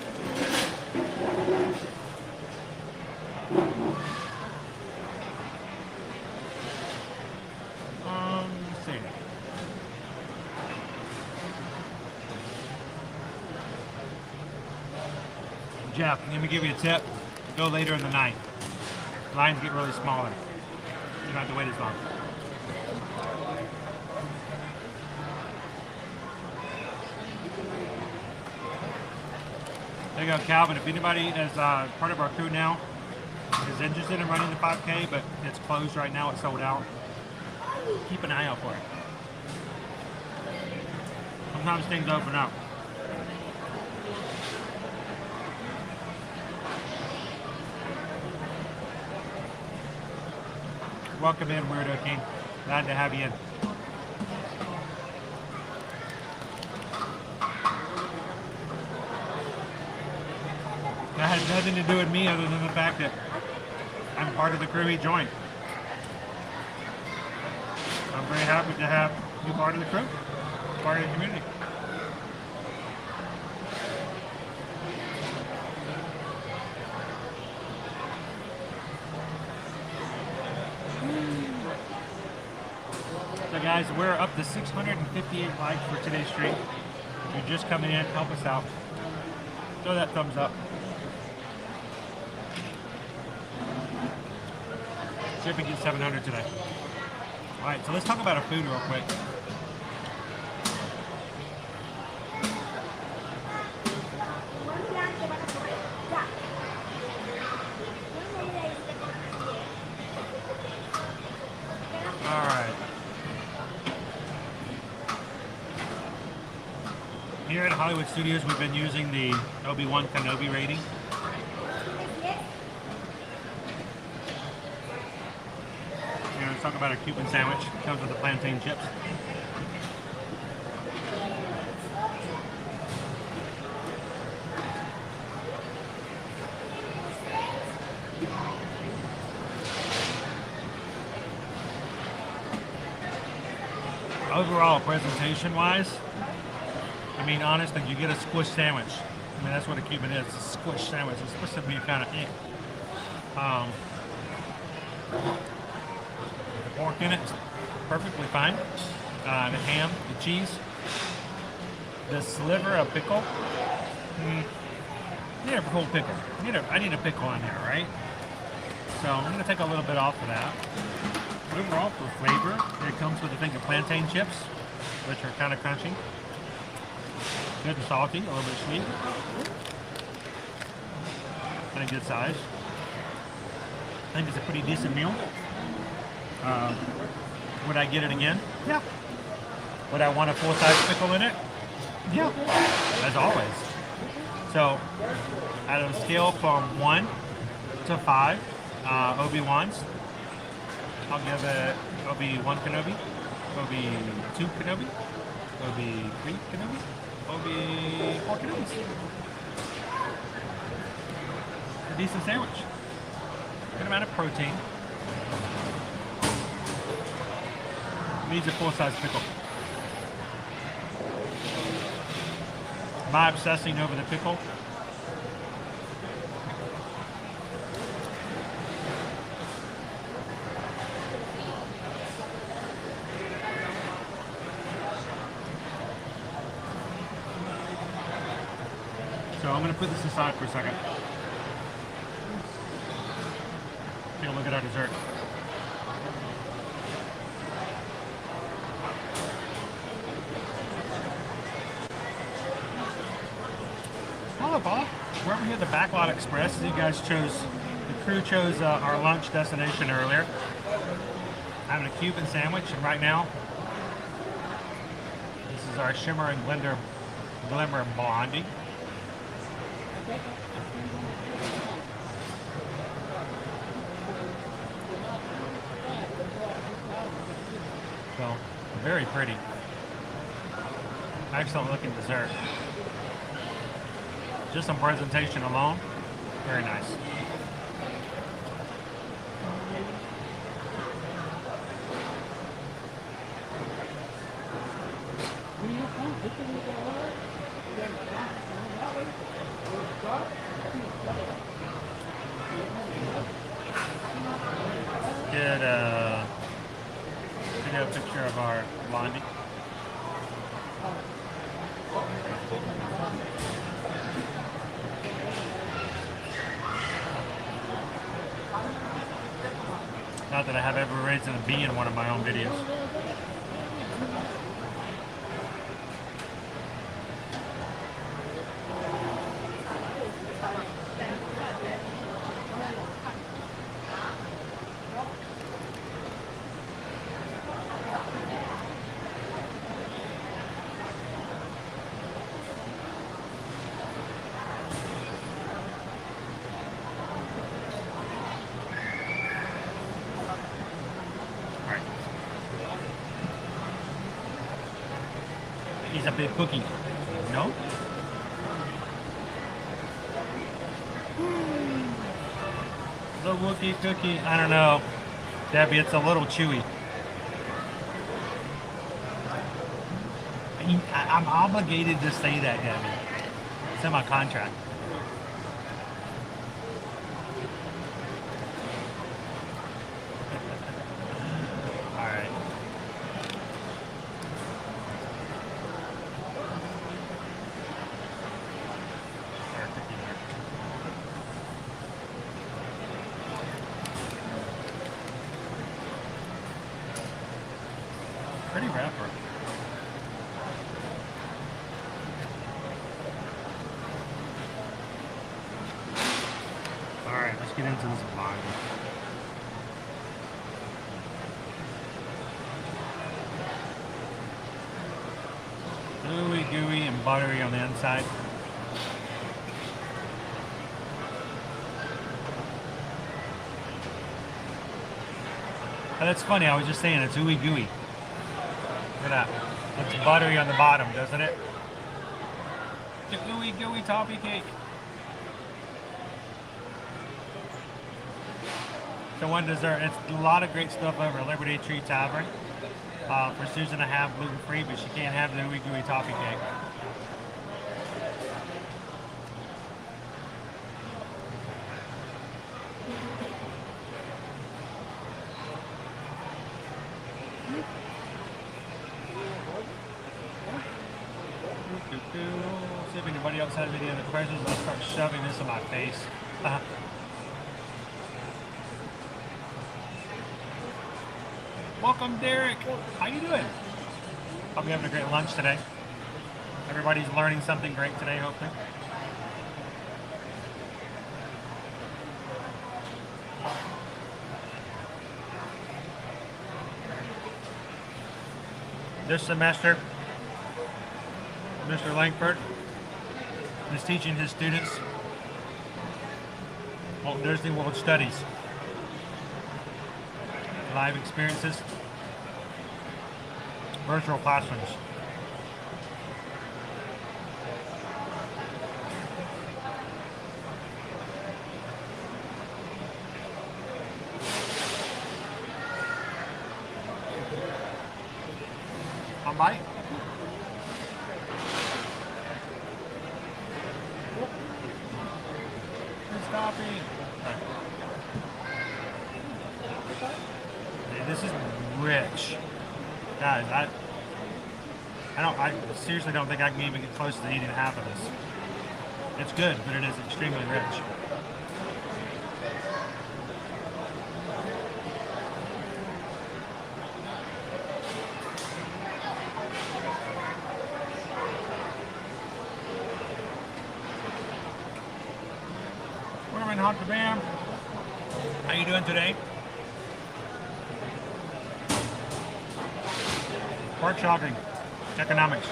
Let's see. Jeff, let me give you a tip. Go later in the night. Lines get really smaller. You don't have to wait as long. There you go, Calvin. If anybody is part of our crew now is interested in running the 5K, but it's closed right now, it's sold out, keep an eye out for it. Sometimes things open up. Welcome in, Weirdo King. Glad to have you in. That has nothing to do with me other than the fact that I'm part of the crew he joined. I'm very happy to have you part of the crew, part of the community. So guys, we're up to 658 likes for today's stream. If you're just coming in, help us out. Throw that thumbs up. See if we can get 700 today. All right, so let's talk about our food real quick. All right. Here at Hollywood Studios, we've been using the Obi-Wan Kenobi rating. And let's talk about our Cuban sandwich. It comes with the plantain chips. Overall, presentation-wise, I mean, honestly, you get a squish sandwich. I mean, that's what a Cuban is, a squish sandwich. It's supposed to be kind of the pork in it is perfectly fine. The ham, the cheese, the sliver of pickle. I need a whole pickle. I need a pickle on there, right? So I'm going to take a little bit off of that. Overall, for flavor, it comes with, I think, the plantain chips, which are kind of crunchy. Good and salty, a little bit sweet. And a good size. I think it's a pretty decent meal. Would I get it again? Yeah. Would I want a full-size pickle in it? Yeah. As always. So, out of a scale from 1 to 5, Obi-Wans, I'll give it Obi-Wan Kenobi, Obi-2 Kenobi, Obi-3 Kenobi, Obi-4 Kenobis. A decent sandwich. Good amount of protein. Needs a full-size pickle. Am I obsessing over the pickle? So I'm going to put this aside for a second. Take a look at our dessert. Hello, Paul. We're over here at the Backlot Express. You guys chose, the crew chose our lunch destination earlier. Having a Cuban sandwich, and right now, this is our Shimmer and Glimmer Blondie. So, very pretty. Excellent looking dessert. Just some presentation alone, very nice. Get a picture of our blondie. Not that I have ever raised a bee in one of my own videos. He's a big cookie. No? The Wookiee cookie. I don't know. Debbie, it's a little chewy. I'm obligated to say that, Debbie. It's in my contract. Pretty wrapper. Alright, let's get into this vlog. Ooey gooey and buttery on the inside. Oh, that's funny, I was just saying it's ooey gooey. Look at that. It's buttery on the bottom, doesn't it? The ooey gooey toffee cake. So one dessert, it's a lot of great stuff over at Liberty Tree Tavern. For Susan to have gluten-free, but she can't have the ooey gooey toffee cake. See if anybody else has any other questions. I'll start shoving this in my face. Welcome, Derek. How you doing? Hope you're having a great lunch today. Everybody's learning something great today, hopefully. This semester, Mr. Langford is teaching his students Walt Disney World Studies. Live experiences, virtual classrooms. On bite? It's coffee. This is rich. Guys, I seriously don't think I can even get close to eating half of this. It's good, but it is extremely rich. Morning, Hot to Bam. How you doing today? Pork shopping, economics.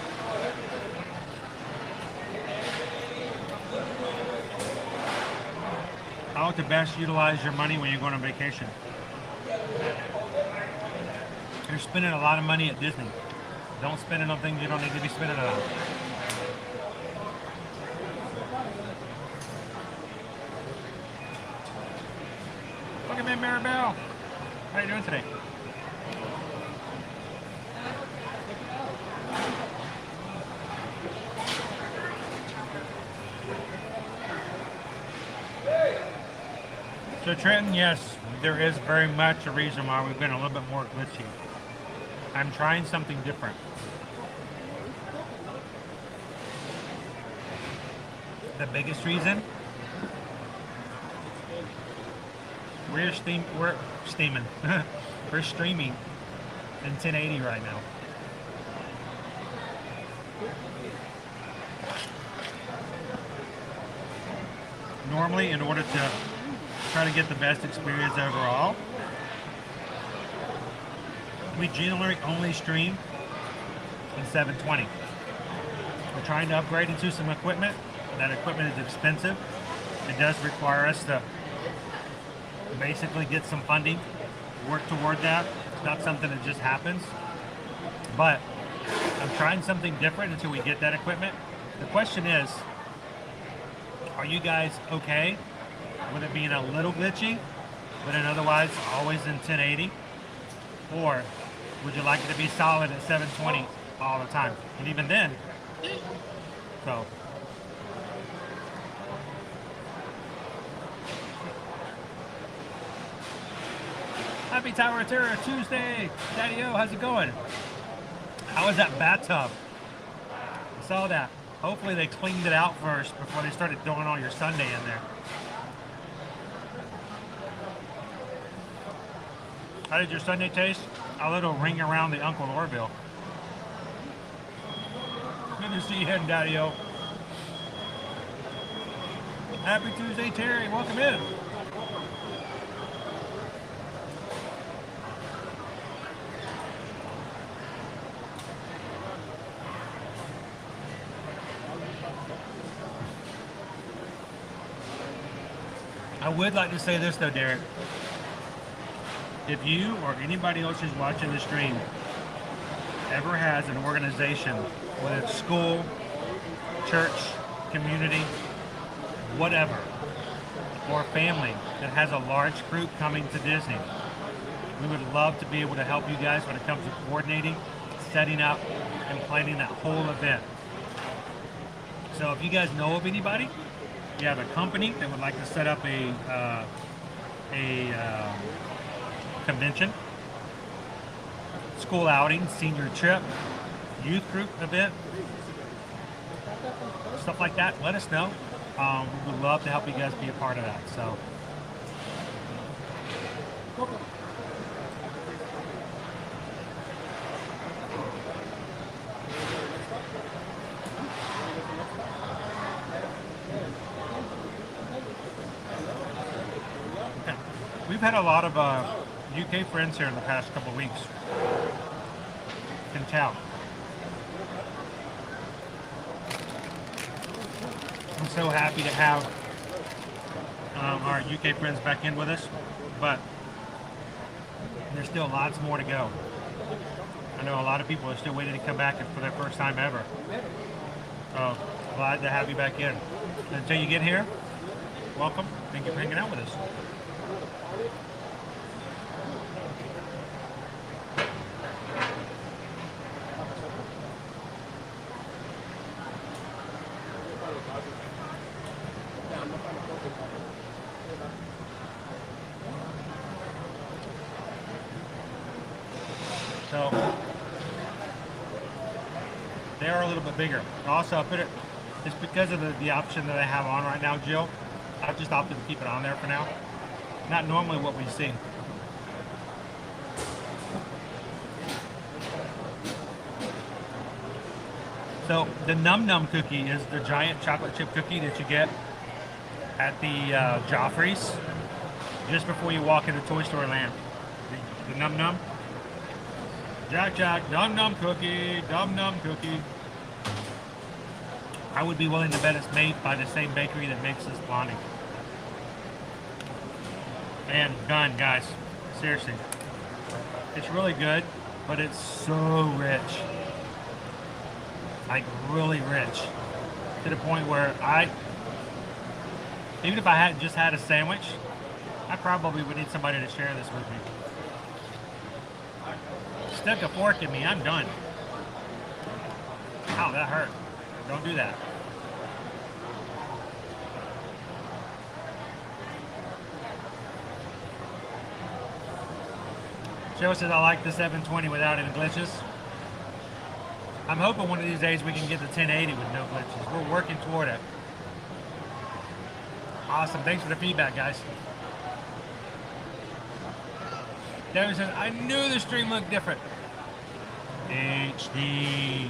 How to best utilize your money when you're going on vacation. You're spending a lot of money at Disney. Don't spend it on things you don't need to be spending it on. Welcome in, Maribel. How are you doing today? So Trenton, yes, there is very much a reason why we've been a little bit more glitchy. I'm trying something different. The biggest reason, we're streaming in 1080 right now. Normally, in order to try to get the best experience overall, we generally only stream in 720. We're trying to upgrade into some equipment. That equipment is expensive. It does require us to basically get some funding, work toward that. It's not something that just happens. But I'm trying something different until we get that equipment. The question is, are you guys okay with it being a little glitchy, but in otherwise always in 1080? Or would you like it to be solid at 720 all the time? And even then, so. Happy Tower of Terror Tuesday! Daddy-O, how's it going? How was that bathtub? I saw that. Hopefully they cleaned it out first before they started throwing all your Sunday in there. How did your Sunday taste? A little ring around the Uncle Orville. Good to see you, Daddy-O. Happy Tuesday, Terry. Welcome in. would like to say this though, Derek. If you or anybody else who's watching the stream ever has an organization, whether it's school, church, community, whatever, or family that has a large group coming to Disney, we would love to be able to help you guys when it comes to coordinating, setting up, and planning that whole event. So if you guys know of anybody, you have a company that would like to set up a convention, school outing, senior trip, youth group event, stuff like that, let us know. We would love to help you guys be a part of that. So. We've had a lot of UK friends here in the past couple of weeks. Can tell. I'm so happy to have our UK friends back in with us, but there's still lots more to go. I know a lot of people are still waiting to come back for their first time ever. So glad to have you back in. Until you get here, welcome. Thank you for hanging out with us. So they are a little bit bigger. Also, I put it, it's because of the option that I have on right now, Jill. I've just opted to keep it on there for now. Not normally what we see. So the Num Num cookie is the giant chocolate chip cookie that you get at the Joffrey's just before you walk into Toy Story Land. The Num Num. Jack Jack, Num Num cookie, Num Num cookie. I would be willing to bet it's made by the same bakery that makes this blondie. And done, guys. Seriously. It's really good, but it's so rich. Like really rich. To the point where even if I had just had a sandwich, I probably would need somebody to share this with me. Stick a fork in me, I'm done. Ow, that hurt. Don't do that. Joe says, I like the 720 without any glitches. I'm hoping one of these days we can get the 1080 with no glitches. We're working toward it. Awesome. Thanks for the feedback, guys. Devin says, I knew the stream looked different. HD.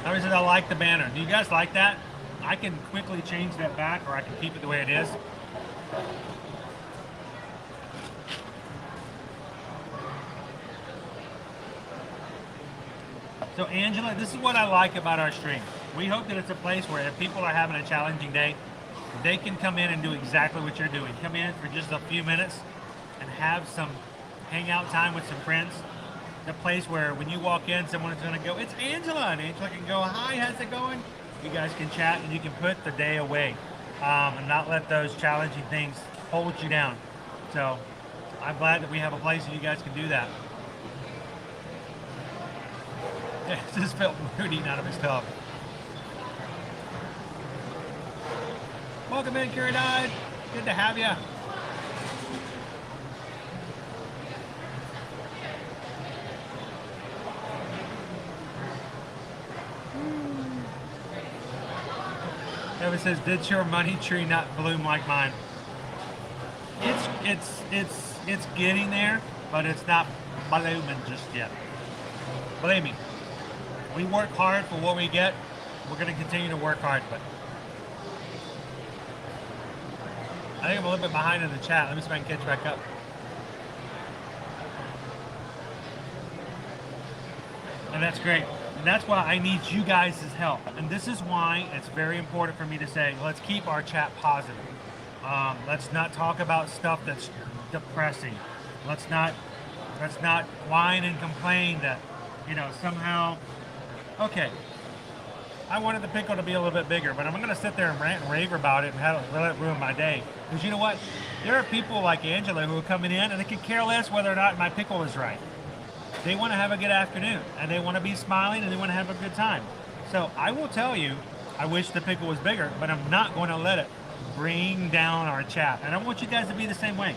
Devin says, I like the banner. Do you guys like that? I can quickly change that back, or I can keep it the way it is. So Angela, this is what I like about our stream. We hope that it's a place where if people are having a challenging day, they can come in and do exactly what you're doing. Come in for just a few minutes and have some hangout time with some friends. The place where when you walk in, someone is going to go, it's Angela, and Angela can go, hi, how's it going? You guys can chat and you can put the day away and not let those challenging things hold you down. So I'm glad that we have a place that you guys can do that. Just felt mood eating out of his tub. Welcome in, Curie Died. Good to have you. Evan says, did your money tree not bloom like mine? It's getting there, but it's not blooming just yet. Believe me, we work hard for what we get. We're going to continue to work hard, but I think I'm a little bit behind in the chat. Let me see if I can catch back up. And that's great. And that's why I need you guys' help. And this is why it's very important for me to say, let's keep our chat positive. Let's not talk about stuff that's depressing. Let's not whine and complain that, you know, somehow, okay, I wanted the pickle to be a little bit bigger, but I'm going to sit there and rant and rave about it and let it ruin my day. Because you know what? There are people like Angela who are coming in and they could care less whether or not my pickle is right. They want to have a good afternoon and they want to be smiling and they want to have a good time. So I will tell you, I wish the pickle was bigger, but I'm not going to let it bring down our chat. And I want you guys to be the same way.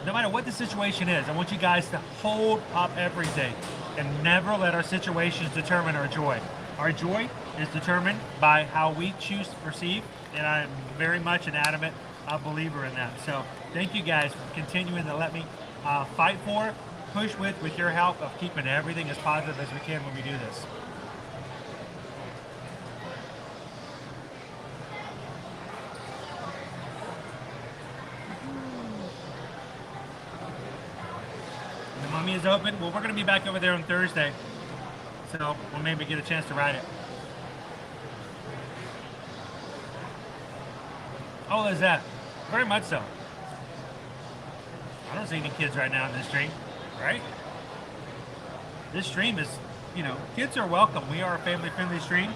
No matter what the situation is, I want you guys to hold up everything and never let our situations determine our joy. Our joy is determined by how we choose to perceive, and I'm very much an adamant believer in that. So thank you guys for continuing to let me fight for, push with your help of keeping everything as positive as we can when we do this. The Mummy is open. Well, we're going to be back over there on Thursday, so we'll maybe get a chance to ride it. Oh, there's that. Very much so. I don't see any kids right now in this stream, right? This stream is, you know, kids are welcome. We are a family-friendly stream,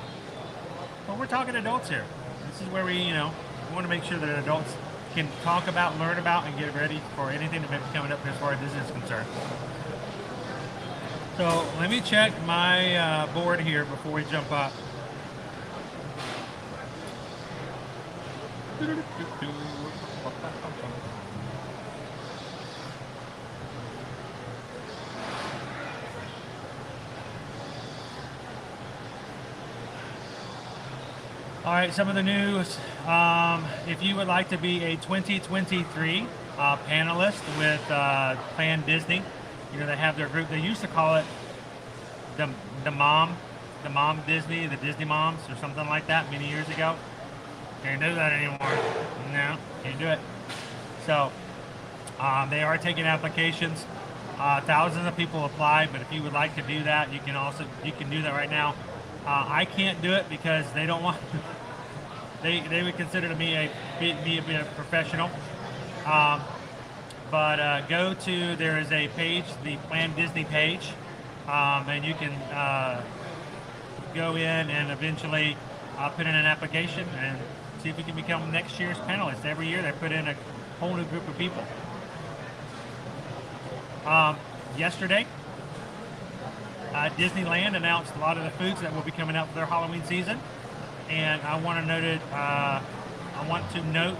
but we're talking adults here. This is where we, you know, we want to make sure that adults can talk about, learn about, and get ready for anything that may be coming up as far as this is concerned. So let me check my board here before we jump up. All right, some of the news. If you would like to be a 2023 panelist with Plan Disney, you know, they have their group. They used to call it the Mom Disney, the Disney Moms, or something like that many years ago. Can't do that anymore. No, can't do it. So they are taking applications. Thousands of people applied, but if you would like to do that, you can do that right now. I can't do it because they don't want. They would consider me a professional. But go to, there is a page, the Plan Disney page, and you can go in and eventually put in an application and see if you can become next year's panelist. Every year they put in a whole new group of people. Yesterday, Disneyland announced a lot of the foods that will be coming out for their Halloween season, and I want to note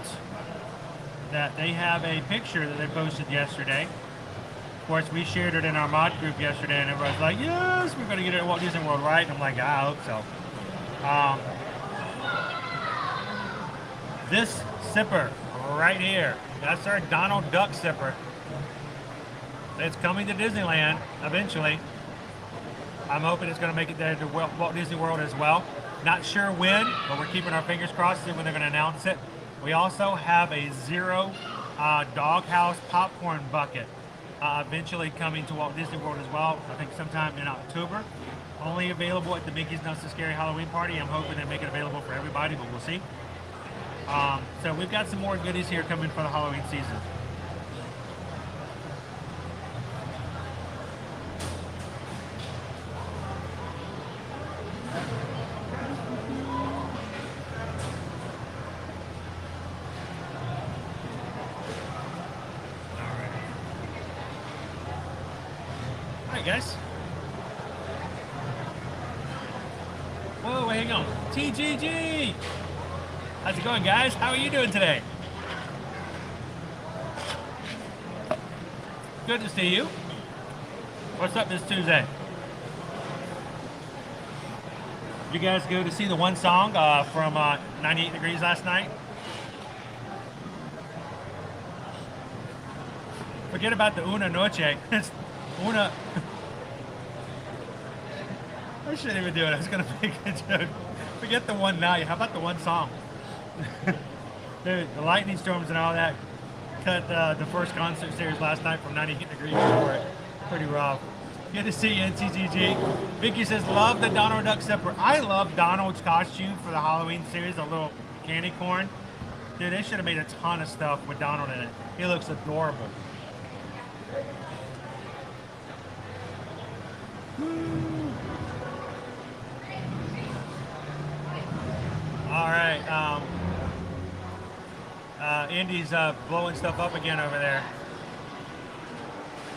that they have a picture that they posted yesterday. Of course, we shared it in our mod group yesterday, and everybody's like, "Yes, we're going to get it at Walt Disney World, right?" And I'm like, "I hope so." This sipper right here, that's our Donald Duck sipper. It's coming to Disneyland eventually. I'm hoping it's going to make it there to Walt Disney World as well. Not sure when, but we're keeping our fingers crossed to see when they're going to announce it. We also have a Zero Doghouse popcorn bucket eventually coming to Walt Disney World as well. I think sometime in October. Only available at the Mickey's Not So Scary Halloween Party. I'm hoping they make it available for everybody, but we'll see. So we've got some more goodies here coming for the Halloween season. Guys. Whoa, hang on. TGG! How's it going, guys? How are you doing today? Good to see you. What's up this Tuesday? You guys go to see the one song from 98 Degrees last night? Forget about the Una Noche. It's Una... I shouldn't even do it. I was going to make a joke. Forget the one night. How about the one song? Dude, the lightning storms and all that cut the first concert series last night from 98 Degrees short. Pretty rough. Good to see you, NCGG. Vicky says, love the Donald Duck zipper. I love Donald's costume for the Halloween series, a little candy corn. Dude, they should have made a ton of stuff with Donald in it. He looks adorable. All right. Indy's blowing stuff up again over there.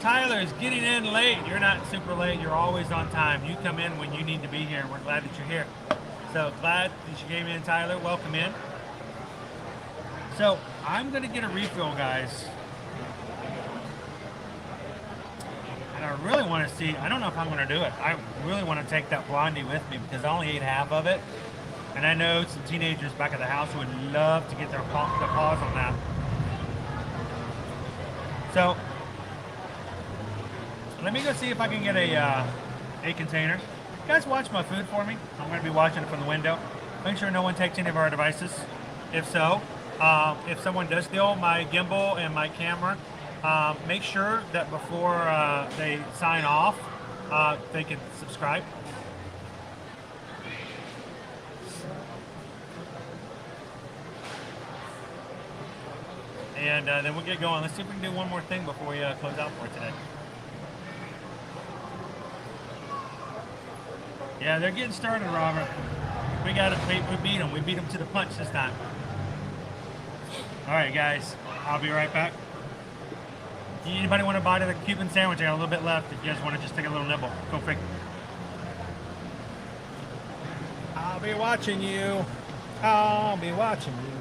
Tyler's getting in late. You're not super late. You're always on time. You come in when you need to be here. We're glad that you're here. So glad that you came in, Tyler. Welcome in. So I'm going to get a refill, guys. And I really want to see, I don't know if I'm going to do it. I really want to take that blondie with me because I only ate half of it. And I know some teenagers back at the house would love to get their paws on that. So let me go see if I can get a container. You guys watch my food for me. I'm going to be watching it from the window. Make sure no one takes any of our devices. If so, if someone does steal my gimbal and my camera, make sure that before they sign off, they can subscribe. And then we'll get going. Let's see if we can do one more thing before we close out for today. Yeah, they're getting started, Robert. We got it. We beat them. We beat them to the punch this time. All right, guys. I'll be right back. Anybody want to bite of the Cuban sandwich? I got a little bit left. If you guys want to just take a little nibble, go figure. I'll be watching you. I'll be watching you.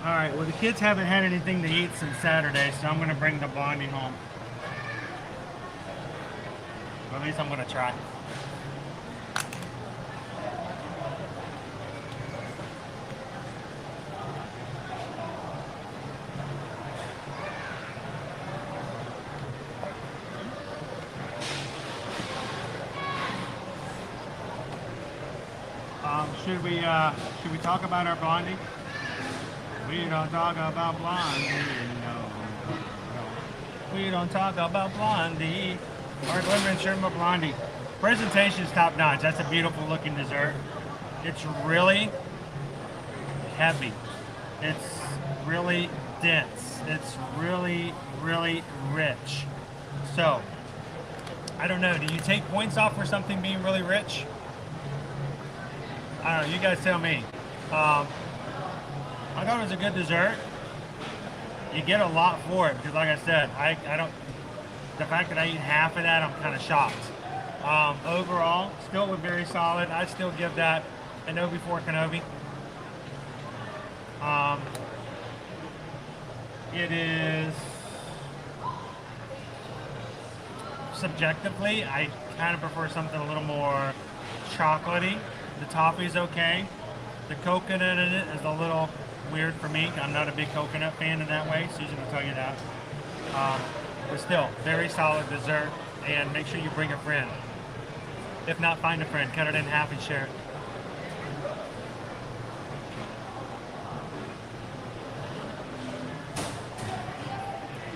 Alright, well the kids haven't had anything to eat since Saturday, so I'm going to bring the blondie home. Or at least I'm going to try. Should we talk about our blondie? We don't talk about blondie, no. We don't talk about blondie. Mark Lemon, Sherman Blondie. Presentation is top notch. That's a beautiful looking dessert. It's really heavy. It's really dense. It's really, really rich. So, I don't know. Do you take points off for something being really rich? I don't know. You guys tell me. I thought it was a good dessert. You get a lot for it because, like I said, I don't. The fact that I eat half of that, I'm kind of shocked. Overall, still was very solid. I'd still give that a no before Kenobi. It is subjectively, I kind of prefer something a little more chocolatey. The toffee's okay. The coconut in it is a little weird for me. I'm not a big coconut fan in that way. Susan will tell you that. But still, very solid dessert. And make sure you bring a friend. If not, find a friend, cut it in half and share it.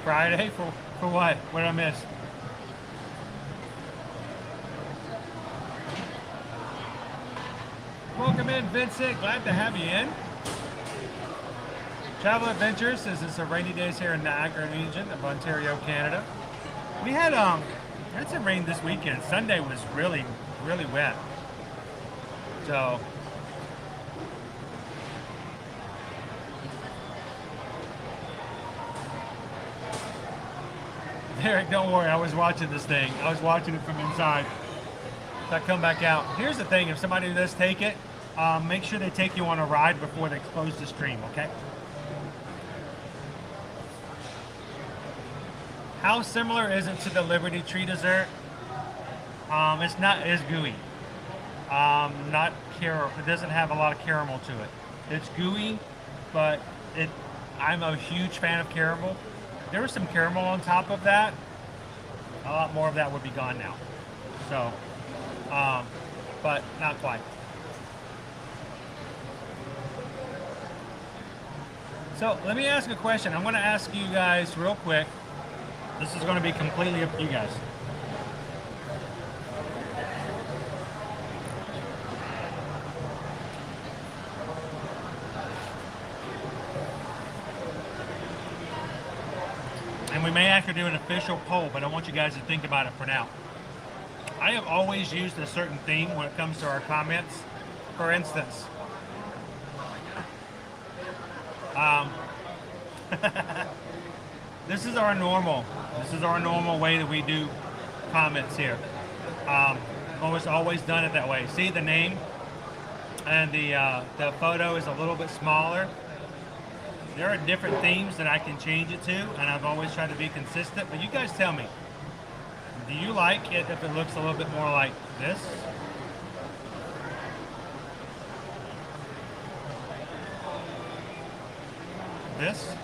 Friday for what? What did I miss? Welcome in, Vincent. Glad to have you in. Travel Adventures says it's a rainy days here in Niagara region of Ontario, Canada. We had some rain this weekend. Sunday was really, really wet. So Derek, don't worry, I was watching this thing. I was watching it from inside. So I come back out. Here's the thing, if somebody does take it, make sure they take you on a ride before they close the stream, okay? How similar is it to the Liberty Tree dessert? It's not as gooey. Not caramel. It doesn't have a lot of caramel to it. It's gooey, but I'm a huge fan of caramel. There was some caramel on top of that. A lot more of that would be gone now. So, but not quite. So let me ask a question. I'm going to ask you guys real quick. This is going to be completely up to you guys. And we may have to do an official poll, but I want you guys to think about it for now. I have always used a certain theme when it comes to our comments. For instance, this is our normal way that we do comments here. Always done it that way. See the name and the photo is a little bit smaller. There are different themes that I can change it to, and I've always tried to be consistent. But you guys tell me, do you like it if it looks a little bit more like this? This?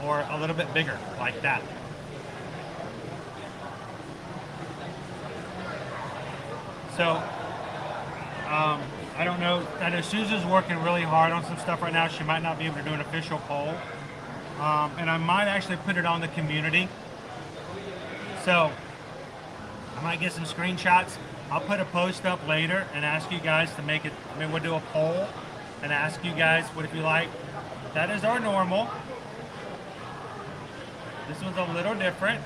Or a little bit bigger, like that? So, I don't know. I know Susan's working really hard on some stuff right now. She might not be able to do an official poll. And I might actually put it on the community. So, I might get some screenshots. I'll put a post up later and ask you guys to make it. I mean, we'll do a poll and ask you guys what if you like. That is our normal. This one's a little different.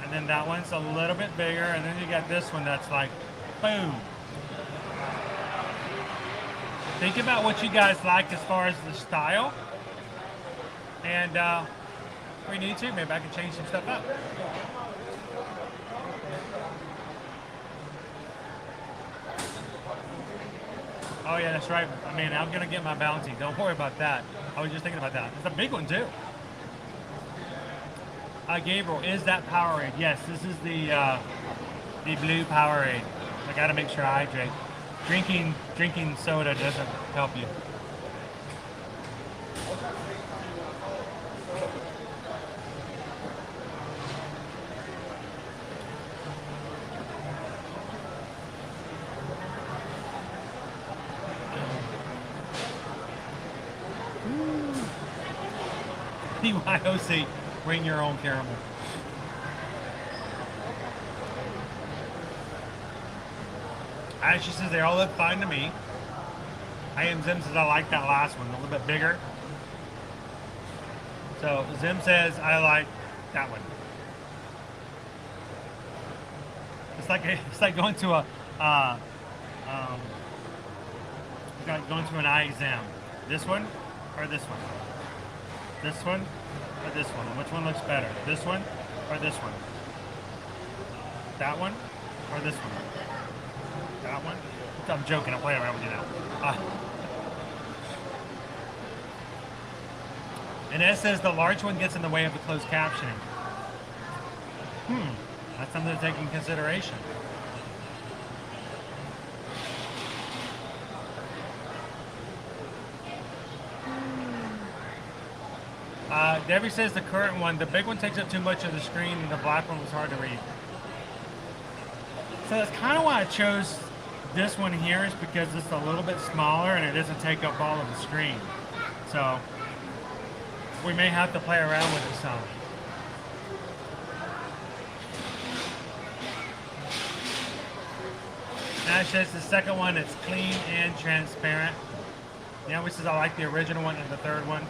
And then that one's a little bit bigger. And then you got this one that's like, boom. Think about what you guys like as far as the style. And if we need to, maybe I can change some stuff up. Oh yeah, that's right. I mean, I'm gonna get my bounty. Don't worry about that. I was just thinking about that. It's a big one too. Gabriel, is that Powerade? Yes, this is the blue Powerade. I gotta make sure I hydrate. Drinking soda doesn't help you. BYOC, bring your own caramel. She says they all look fine to me. I am Zim says I like that last one, a little bit bigger. So Zim says I like that one. It's like going to going to an eye exam. This one or this one? This one or this one? Which one looks better? This one or this one? That one or this one? That one? I'm joking, I'm playing around with you now. And Ed says the large one gets in the way of the closed captioning. That's something to take in consideration. Debbie says the current one, the big one takes up too much of the screen and the black one was hard to read. So that's kind of why I chose this one here, is because it's a little bit smaller and it doesn't take up all of the screen. So we may have to play around with it some. Nash says the second one, it's clean and transparent. Naomi says I like the original one and the third one.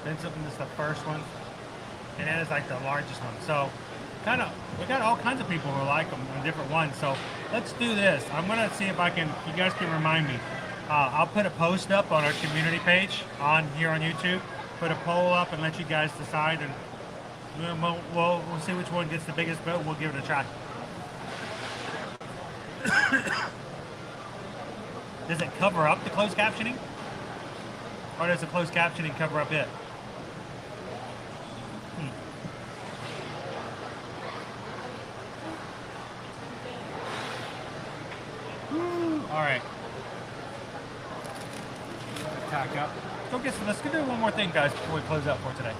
Vincent is the first one, and that is like the largest one. So we got all kinds of people who like them in different ones. So let's do this. I'm gonna see if you guys can remind me. I'll put a post up on our community page here on YouTube. Put a poll up and let you guys decide, and we'll see which one gets the biggest vote. We'll give it a try. Does it cover up the closed captioning? Or does the closed captioning cover up it? All right. Tack up. Let's do one more thing, guys, before we close out for today.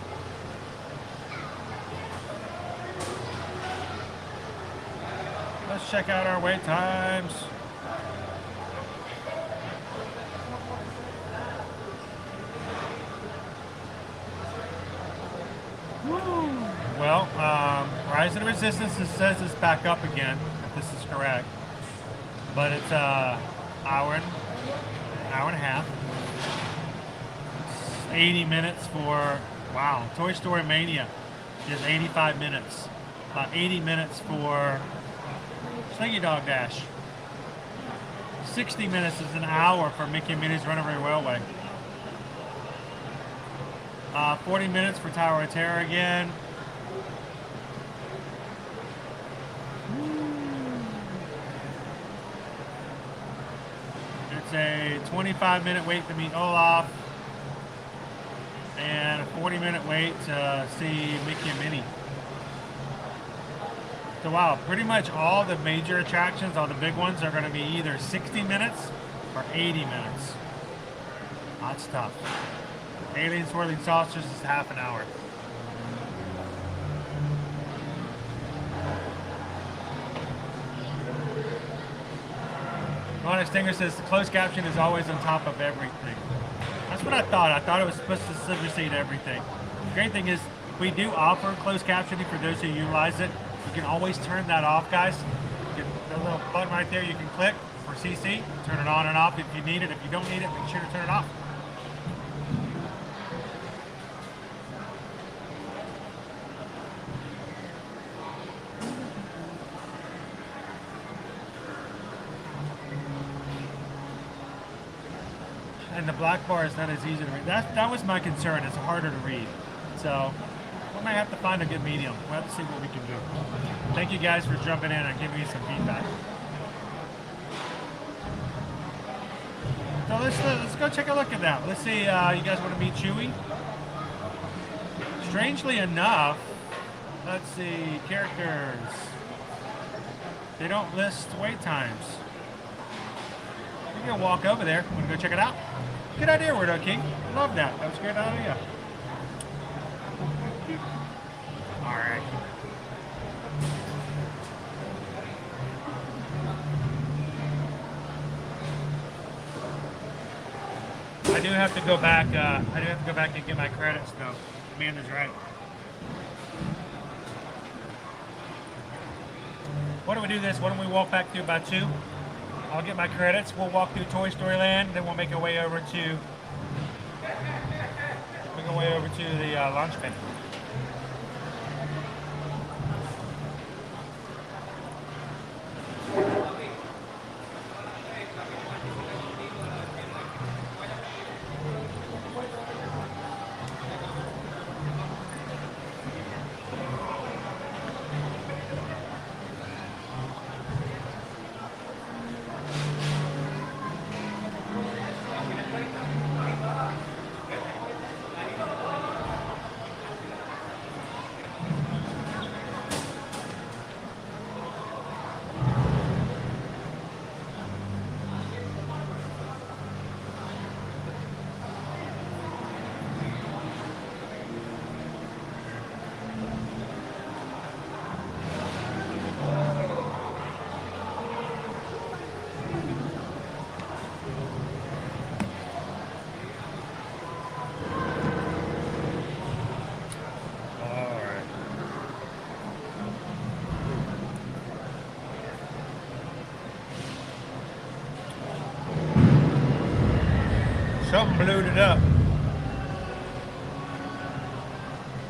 Let's check out our wait times. Well, Rise of the Resistance says it's back up again, if this is correct. But it's an hour and a half. It's 80 minutes for, wow, Toy Story Mania is 85 minutes. 80 minutes for Slinky Dog Dash. 60 minutes is an hour for Mickey and Minnie's Runaway Railway. 40 minutes for Tower of Terror again. It's a 25-minute wait to meet Olaf. And a 40-minute wait to see Mickey and Minnie. So wow, pretty much all the major attractions, all the big ones, are going to be either 60 minutes or 80 minutes. That's tough. Alien Swirling Saucers is half an hour. Honest Stinger says the closed caption is always on top of everything. That's what I thought. I thought it was supposed to supersede everything. The great thing is we do offer closed captioning for those who utilize it. You can always turn that off, guys. You can, the little button right there you can click for CC, turn it on and off if you need it. If you don't need it, make sure to turn it off. And the black bar is not as easy to read. That was my concern. It's harder to read. So we might have to find a good medium. We'll have to see what we can do. Thank you guys for jumping in and giving me some feedback. So let's go take a look at that. Let's see. You guys want to meet Chewie? Strangely enough, let's see, characters. They don't list wait times. We're gonna walk over there. Want to go check it out? Good idea, Weirdo King. Love that. That was a great idea. All right. I do have to go back. I do have to go back and get my credits, though. Amanda's right. Why don't we do this? Why don't we walk back through Batuu? I'll get my credits. We'll walk through Toy Story Land, then we'll make our way over to the launch pad. Something blew it up.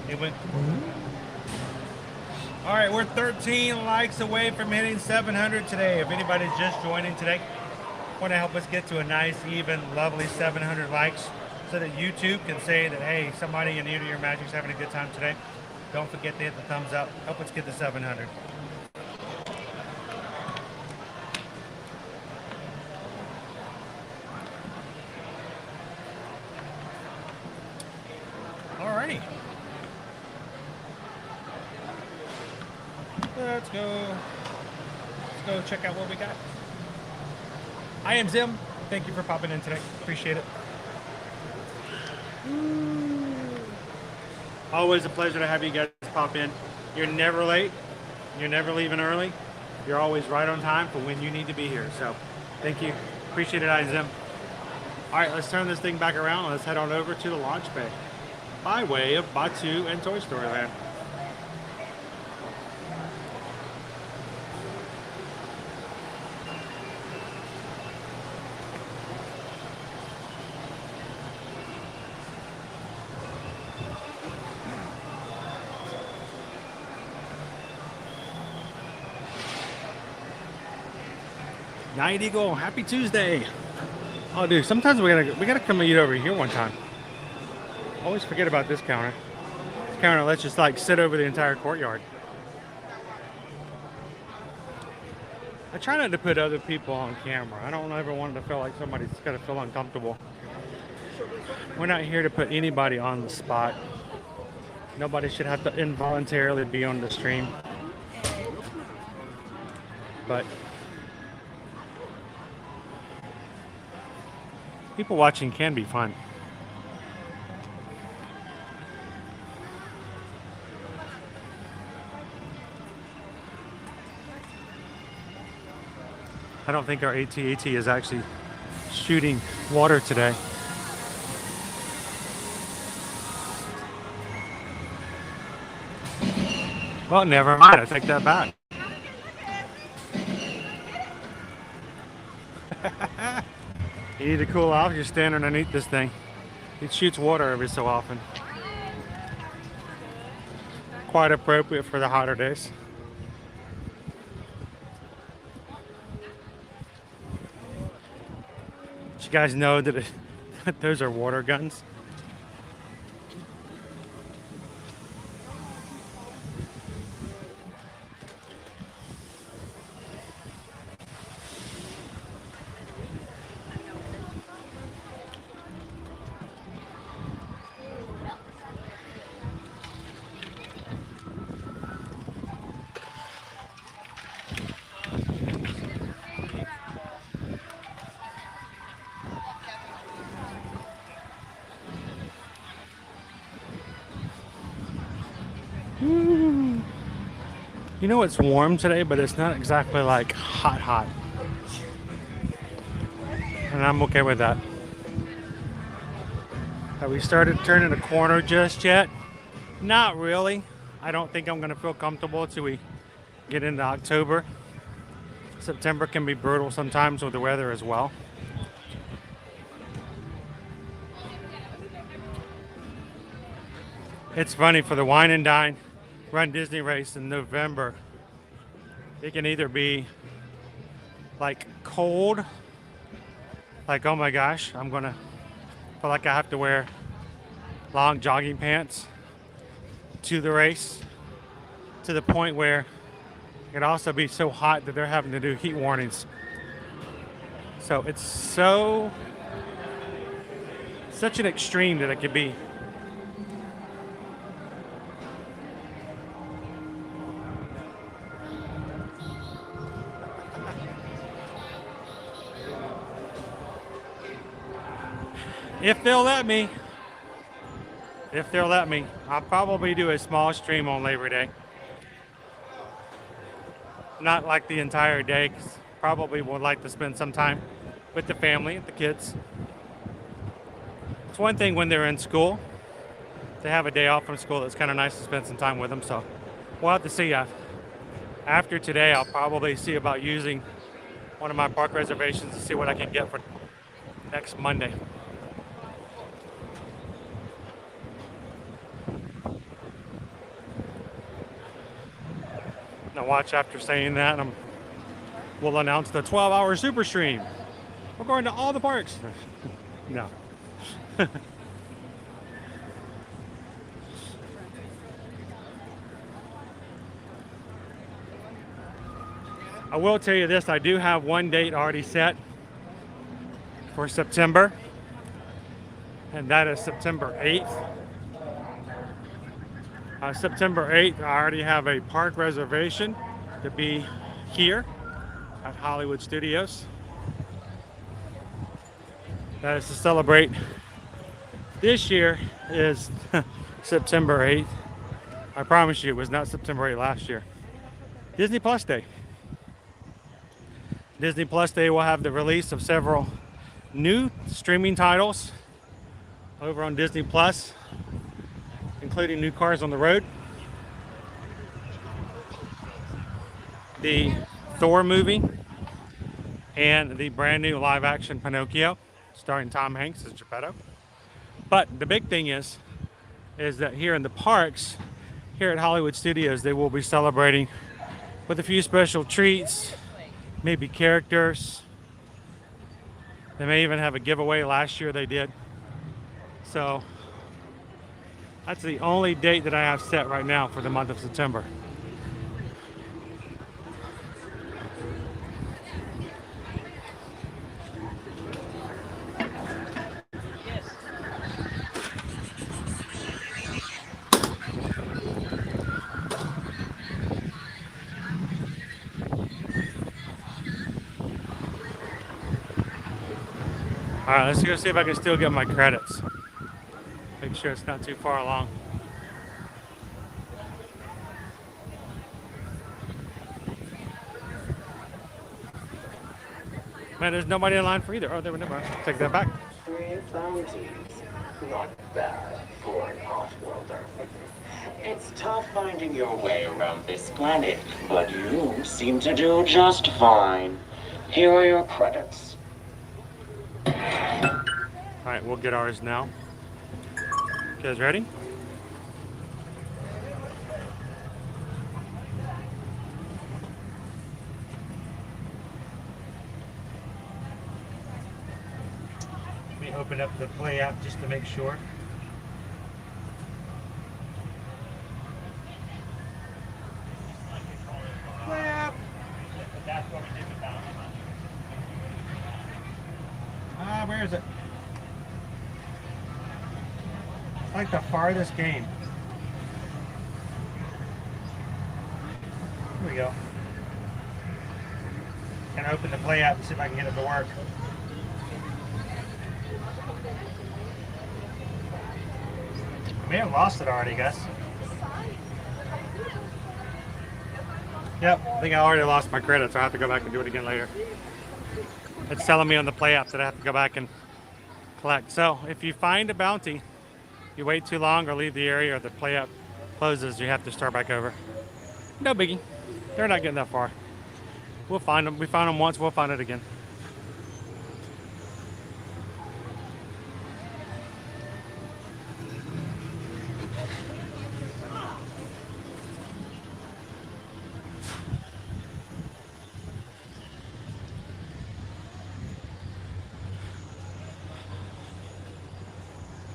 It went. All right, we're 13 likes away from hitting 700 today. If anybody's just joining today, want to help us get to a nice, even, lovely 700 likes so that YouTube can say that, hey, somebody in Ear to Ear Magic's having a good time today. Don't forget to hit the thumbs up. Help us get to 700. Alrighty. Let's go check out what we got. I am Zim. Thank you for popping in today. Appreciate it. Always a pleasure to have you guys pop in. You're never late. You're never leaving early. You're always right on time for when you need to be here. So thank you. Appreciate it, I Zim. All right, let's turn this thing back around and let's head on over to the launch bay by way of Batuu and Toy Story Land. Night Eagle, happy Tuesday. Oh dude, sometimes we gotta come eat over here one time. Always forget about this counter. This counter lets us like sit over the entire courtyard. I try not to put other people on camera. I don't ever want to feel like somebody's gotta feel uncomfortable. We're not here to put anybody on the spot. Nobody should have to involuntarily be on the stream. But people watching can be fun. I don't think our AT-AT is actually shooting water today. Well, never mind. I take that back. You need to cool off. You're standing underneath this thing. It shoots water every so often. Quite appropriate for the hotter days. Did you guys know that those are water guns? You know it's warm today, but it's not exactly like hot. And I'm okay with that. Have we started turning a corner just yet? Not really. I don't think I'm going to feel comfortable until we get into October. September can be brutal sometimes with the weather as well. It's funny, for the Wine and Dine Run Disney race in November, it can either be like cold, like oh my gosh, I'm gonna feel like I have to wear long jogging pants to the race, to the point where it could also be so hot that they're having to do heat warnings. So it's such an extreme that it could be. If they'll let me, I'll probably do a small stream on Labor Day. Not like the entire day, because probably would like to spend some time with the family, the kids. It's one thing when they're in school, to have a day off from school, it's kind of nice to spend some time with them, so we'll have to see. After today, I'll probably see about using one of my park reservations to see what I can get for next Monday. Now watch after saying that, we'll announce the 12-hour super stream. We're going to all the parks. No. I will tell you this, I do have one date already set for September, and that is September 8th. September 8th, I already have a park reservation to be here at Hollywood Studios. That is to celebrate. This year is September 8th. I promise you it was not September 8th last year. Disney Plus Day. Disney Plus Day will have the release of several new streaming titles over on Disney Plus, including New Cars on the Road, the Thor movie, and the brand new live action Pinocchio starring Tom Hanks as Geppetto. But the big thing is that here in the parks, here at Hollywood Studios, they will be celebrating with a few special treats, maybe characters. They may even have a giveaway. Last year they did. So that's the only date that I have set right now for the month of September. All right, let's go see if I can still get my credits. Make sure it's not too far along. Man, there's nobody in line for either. Oh, there we go. Take that back. 3 bounties. Not bad for an off-worlder. It's tough finding your way around this planet, but you seem to do just fine. Here are your credits. All right, we'll get ours now. You guys ready? Let me open up the Play app just to make sure. Play app. Where is it? It's like the farthest game. Here we go. Can I open the Play app and see if I can get it to work? I may have lost it already, guys. Yep, I think I already lost my credits. I'll have to go back and do it again later. It's telling me on the Play app that I have to go back and collect. So if you find a bounty, you wait too long or leave the area or the Play app closes, you have to start back over. No biggie. They're not getting that far. We'll find them. We found them once, we'll find it again.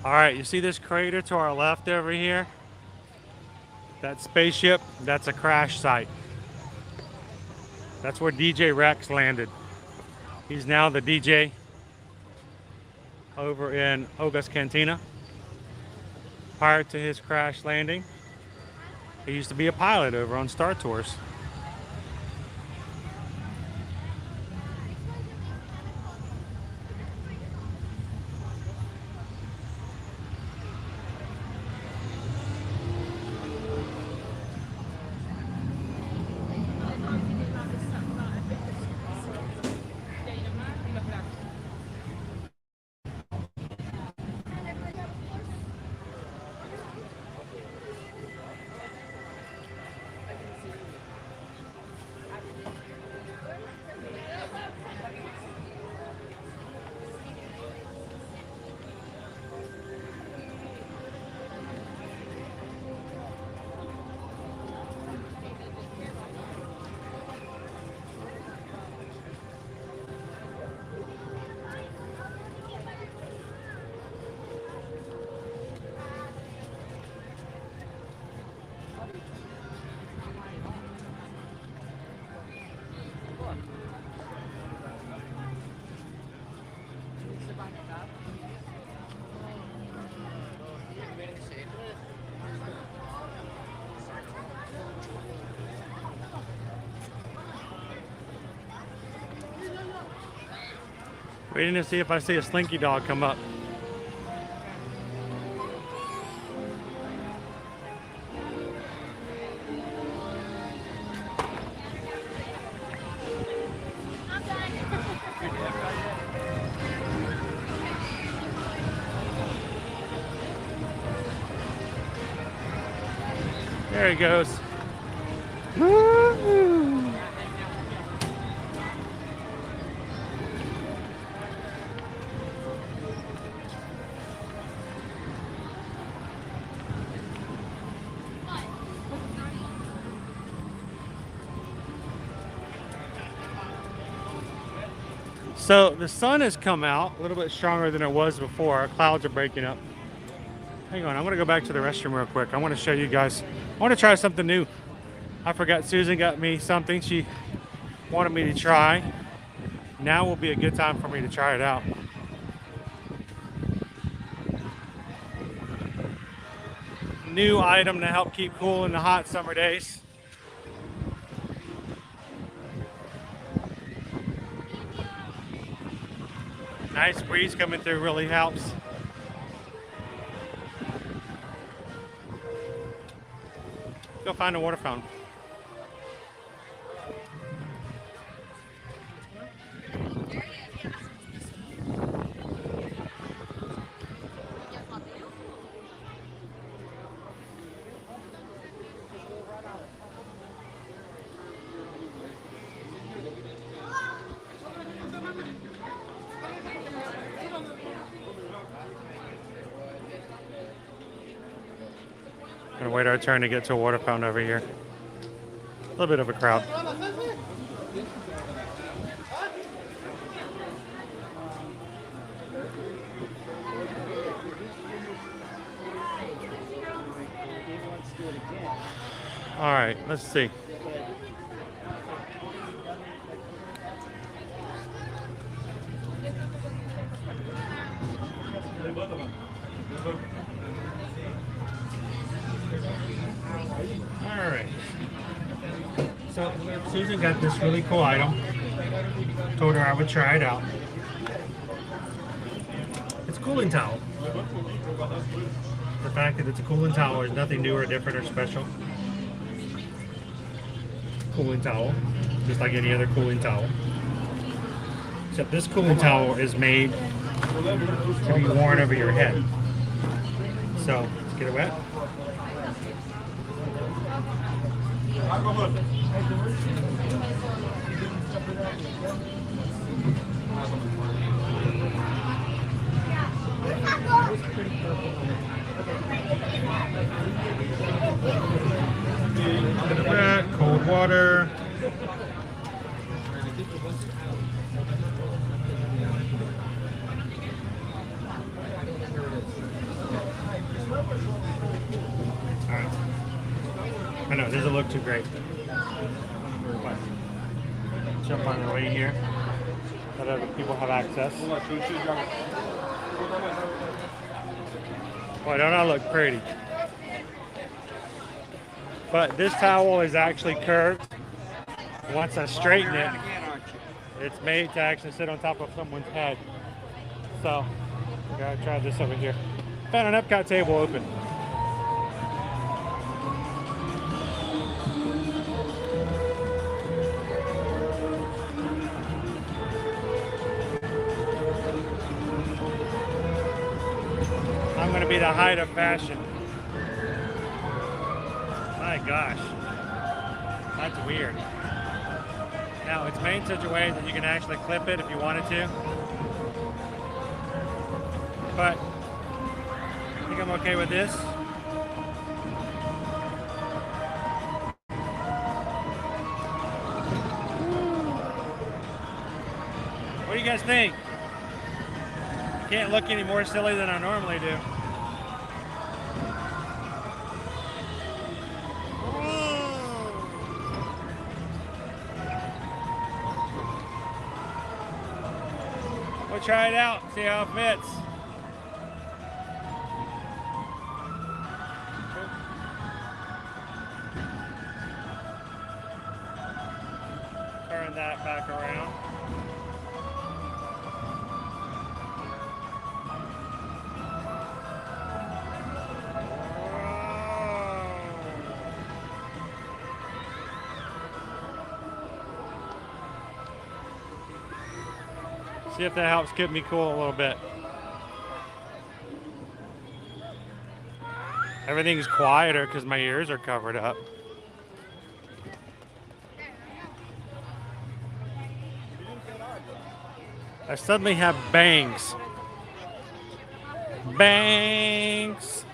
All right, you see this crater to our left over here? That spaceship, that's a crash site. That's where DJ Rex landed. He's now the DJ over in Oga's Cantina. Prior to his crash landing, he used to be a pilot over on Star Tours. Waiting to see if I see a slinky dog come up. There he goes. Woo! So the sun has come out a little bit stronger than it was before. Our clouds are breaking up. Hang on, I'm gonna go back to the restroom real quick. I wanna show you guys, I wanna try something new. I forgot Susan got me something she wanted me to try. Now will be a good time for me to try it out. New item to help keep cool in the hot summer days. Nice breeze coming through really helps. Go find a water fountain. Gonna wait our turn to get to a water fountain over here. A little bit of a crowd. All right, let's see. All right. So Susan got this really cool item. Told her I would try it out. It's a cooling towel. The fact that it's a cooling towel is nothing new or different or special. Cooling towel, just like any other cooling towel. Except this cooling towel is made to be worn over your head. So, let's get it wet. Look at that, cold water. Alright. I know, it doesn't look too great. But jump on the way here. Let other people have access. Boy, don't I look pretty? But this towel is actually curved. Once I straighten it, it's made to actually sit on top of someone's head. So, I gotta try this over here. Found an Epcot table open. I'm gonna be the height of fashion. My gosh, that's weird. Now it's made in such a way that you can actually clip it if you wanted to. But I think I'm okay with this. What do you guys think? I can't look any more silly than I normally do. We'll try it out, see how it fits. Turn that back around. See if that helps keep me cool a little bit. Everything's quieter because my ears are covered up. I suddenly have bangs. Bangs.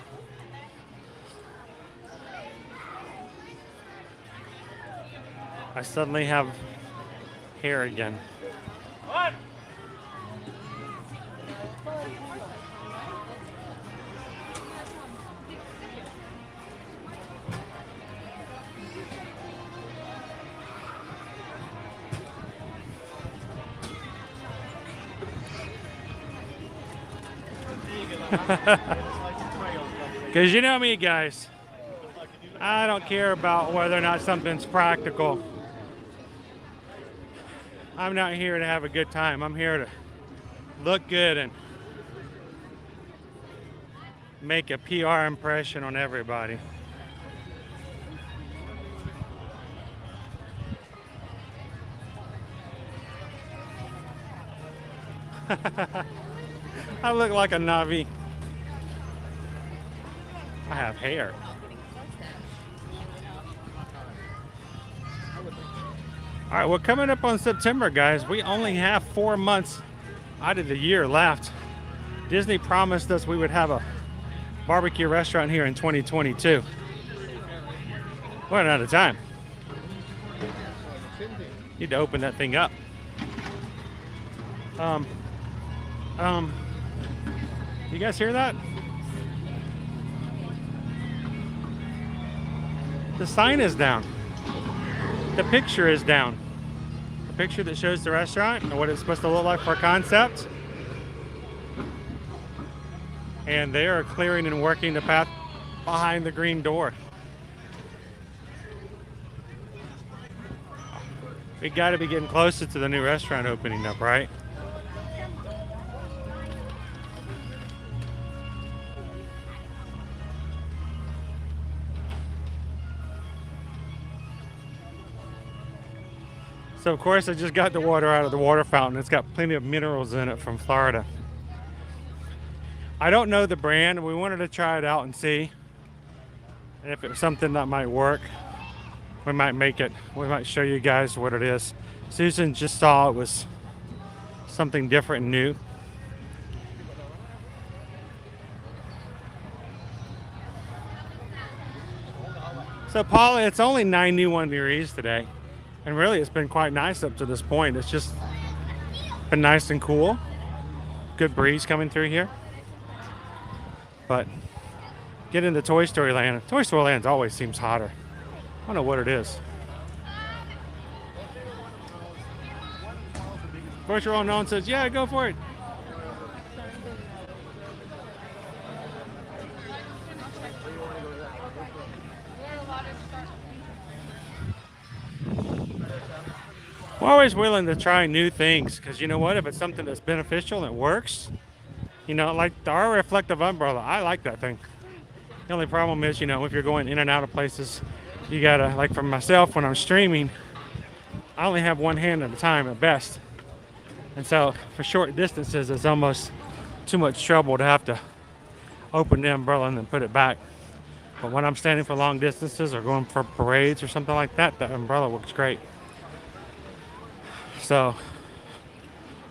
I suddenly have hair again. What? Because you know me, guys. I don't care about whether or not something's practical. I'm not here to have a good time. I'm here to look good and make a PR impression on everybody. I look like a Navi. I have hair. All right, well, coming up on September, guys, we only have 4 months out of the year left. Disney promised us we would have a barbecue restaurant here in 2022. We're running out of time. Need to open that thing up. You guys hear that? The sign is down. The picture is down. The picture that shows the restaurant and what it's supposed to look like for a concept. And they are clearing and working the path behind the green door. We got to be getting closer to the new restaurant opening up, right? So of course I just got the water out of the water fountain. It's got plenty of minerals in it from Florida. I don't know the brand. We wanted to try it out and see. And if it was something that might work, we might make it. We might show you guys what it is. Susan just saw it was something different and new. So Paula, it's only 91 degrees today. And really, it's been quite nice up to this point. It's just been nice and cool. Good breeze coming through here. But get into Toy Story Land. Toy Story Land always seems hotter. I don't know what it is. Virtual Unknown says, yeah, go for it. We're always willing to try new things because you know what? If it's something that's beneficial and it works, you know, like our reflective umbrella, I like that thing. The only problem is, you know, if you're going in and out of places, you gotta, like for myself, when I'm streaming, I only have one hand at a time at best. And so for short distances, it's almost too much trouble to have to open the umbrella and then put it back. But when I'm standing for long distances or going for parades or something like that, that umbrella works great. So,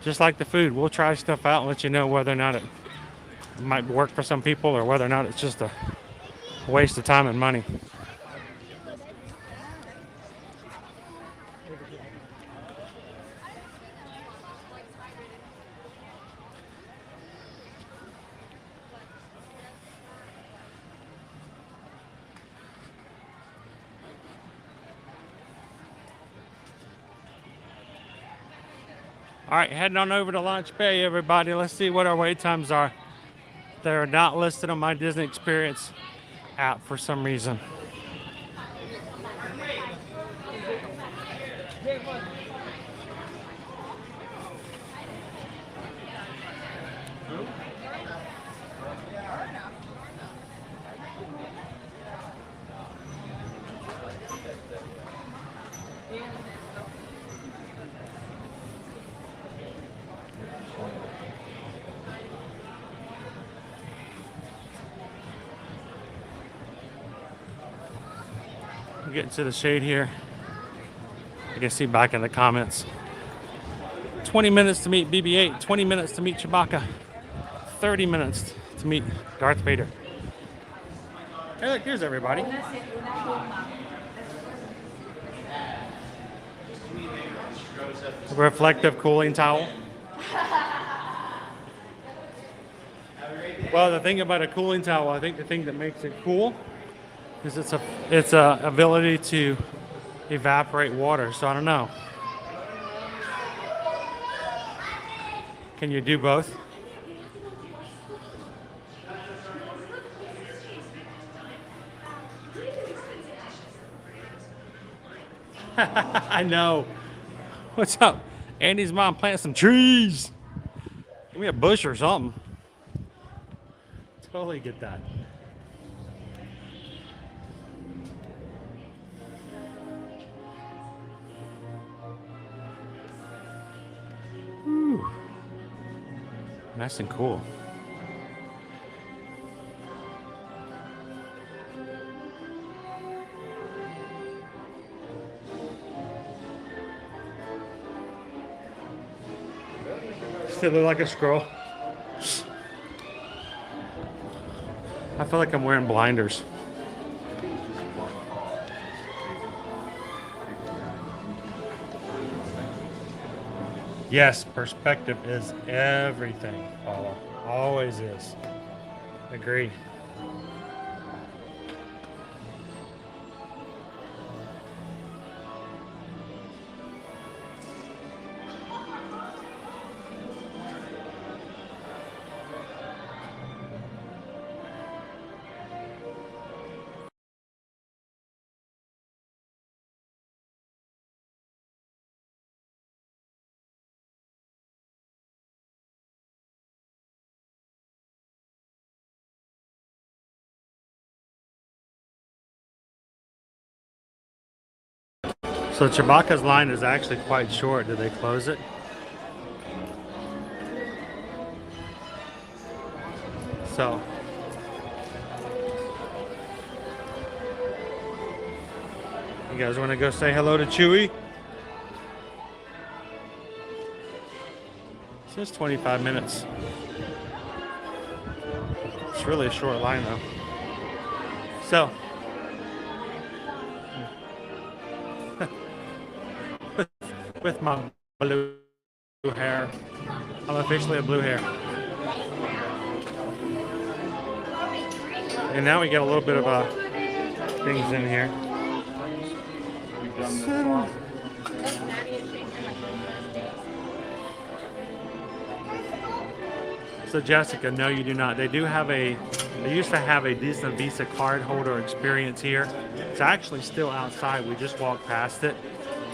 just like the food, we'll try stuff out and let you know whether or not it might work for some people or whether or not it's just a waste of time and money. All right, heading on over to Launch Bay, everybody. Let's see what our wait times are. They're not listed on my Disney Experience app for some reason. We're getting to the shade here. You can see back in the comments. 20 minutes to meet BB-8, 20 minutes to meet Chewbacca, 30 minutes to meet Darth Vader. Hey, look, here's everybody. A reflective cooling towel. Well, the thing about a cooling towel, I think the thing that makes it cool is its ability to evaporate water. So I don't know. Can you do both? I know. What's up? Andy's mom planted some trees. Give me a bush or something. Totally get that. Whew. Nice and cool. Still look like a scroll. I feel like I'm wearing blinders. Yes, perspective is everything, Paula. Always is. Agree. So Chewbacca's line is actually quite short. Did they close it? So you guys want to go say hello to Chewie? It's just 25 minutes. It's really a short line though. So with my blue hair. I'm officially a blue hair. And now we get a little bit of things in here. So Jessica, no you do not. They used to have a Disney Visa card holder experience here. It's actually still outside. We just walked past it.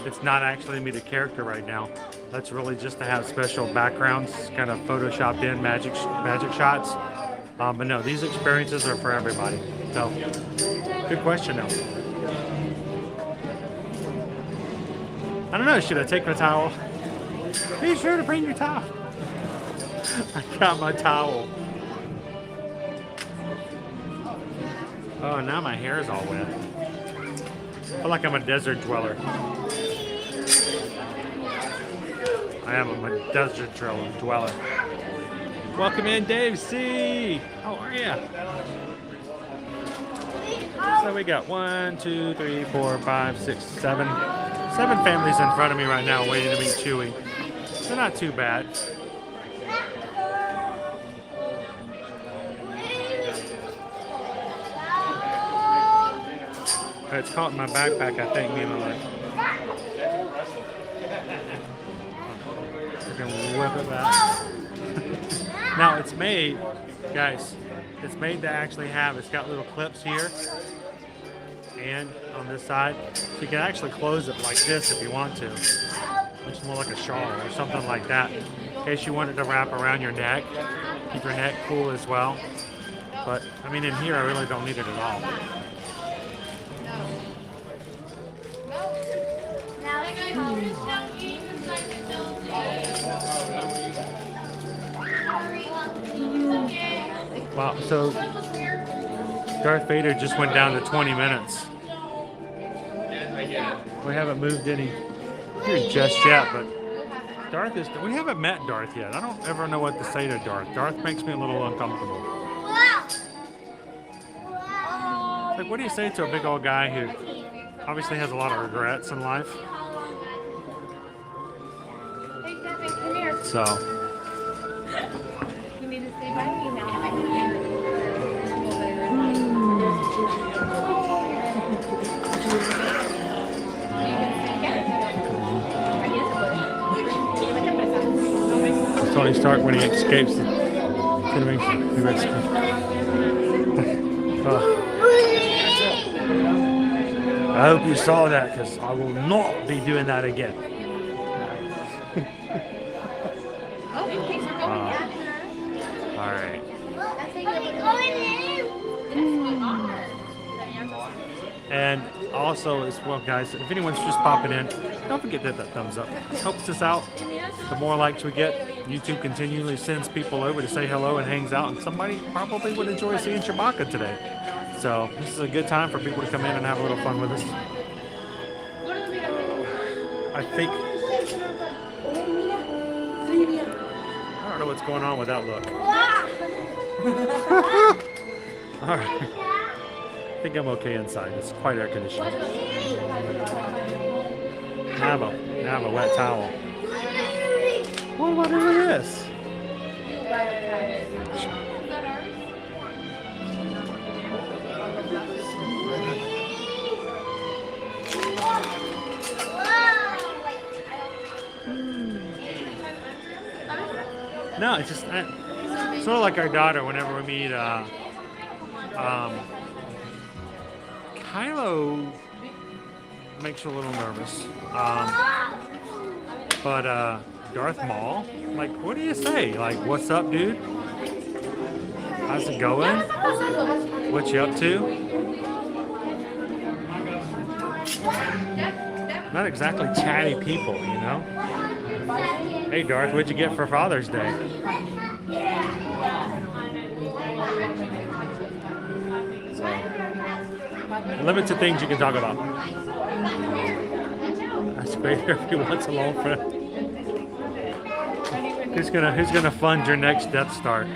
It's not actually me the character right now. That's really just to have special backgrounds, kind of photoshopped in magic shots. But no, these experiences are for everybody. So, good question though. I don't know, should I take my towel? Be sure to bring your towel. I got my towel. Oh, now my hair is all wet. I feel like I'm a desert dweller. I am a desert dweller. Welcome in, Dave C. How are you? So we got 1, 2, 3, 4, 5, 6, 7. 7 families in front of me right now waiting to meet Chewie. So not too bad. It's caught in my backpack, I think, me and my leg. I can whip it back. Now it's made, guys, it's made to actually have, it's got little clips here and on this side. So you can actually close it like this if you want to. It's more like a shawl or something like that. In case you wanted to wrap around your neck, keep your neck cool as well. But, I mean, in here I really don't need it at all. Wow, so Darth Vader just went down to 20 minutes. We haven't moved any here just yet, but Darth is. We haven't met Darth yet. I don't ever know what to say to Darth. Darth makes me a little uncomfortable. Like, what do you say to a big old guy who obviously has a lot of regrets in life? Hey, Kevin, come here. So, You need to stay by me now. Tony Stark when he escapes. I hope you saw that, because I will not be doing that again. All right. And also, as well, guys, if anyone's just popping in, don't forget to hit that thumbs up. It helps us out. The more likes we get, YouTube continually sends people over to say hello and hangs out, and somebody probably would enjoy seeing Chewbacca today. So this is a good time for people to come in and have a little fun with us. I think, I don't know what's going on with that look. All right. I think I'm okay inside. It's quite air conditioned. Have a wet towel. What about this? No, it's just sort of like our daughter. Whenever we meet, Kylo makes her a little nervous. But Darth Maul, like, what do you say? Like, what's up, dude? How's it going? What you up to? Not exactly chatty people, you know? Hey, Darth, what'd you get for Father's Day? So, limited things you can talk about. That's Vader if he wants a long friend. Who's gonna fund your next Death Star?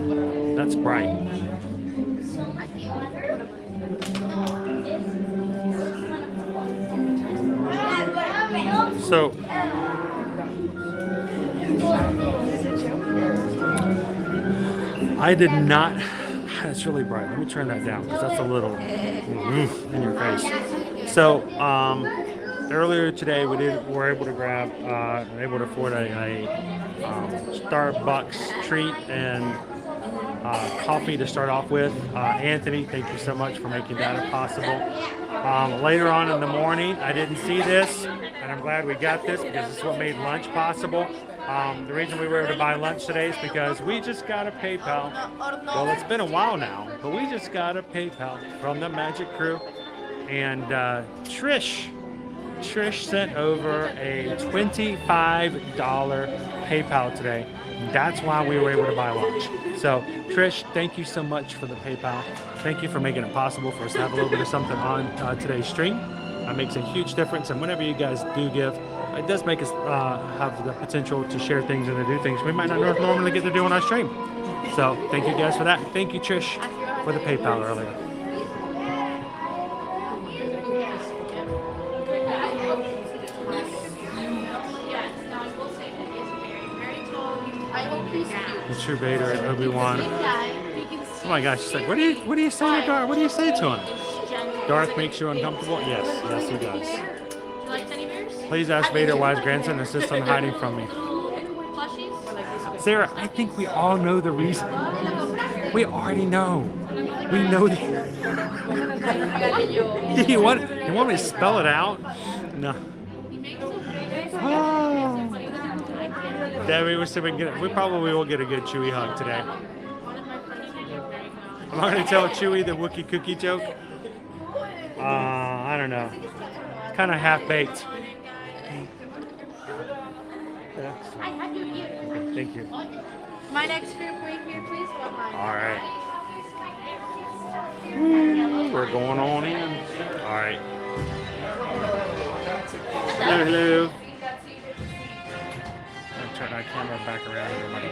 Ooh, that's bright. So, I did not. That's really bright. Let me turn that down because that's a little in your face. So, earlier today we were able to grab, able to afford a Starbucks treat and coffee to start off with. Anthony, thank you so much for making that possible. Later on in the morning, I didn't see this, and I'm glad we got this because this is what made lunch possible. The reason we were able to buy lunch today is because we just got a PayPal. Well, it's been a while now, but we just got a PayPal from the Magic Crew, and Trish sent over a $25 PayPal today. That's why we were able to buy lunch. So, Trish, thank you so much for the PayPal. Thank you for making it possible for us to have a little bit of something on today's stream. It makes a huge difference, and whenever you guys do give, it does make us have the potential to share things and to do things we might not normally get to do on our stream. So, thank you guys for that. Thank you, Trish, for the PayPal earlier. The true Vader and Obi-Wan. Oh my gosh, she's like, what do you say to Darth? What do you say to him? Darth makes you uncomfortable? Yes, he does. Please ask Vader why his grandson insists on hiding from me. Sarah, I think we all know the reason. We already know. We know the. you want me to spell it out? No. Oh. Debbie, we probably will get a good Chewie hug today. I'm not going to tell Chewie the Wookiee cookie joke. I I don't know. Kind of half-baked. I have your ear. Okay, thank you. My next group right here, please. All right. We're going on in. All right. Hello, hello. I'll turn my camera back around, everybody.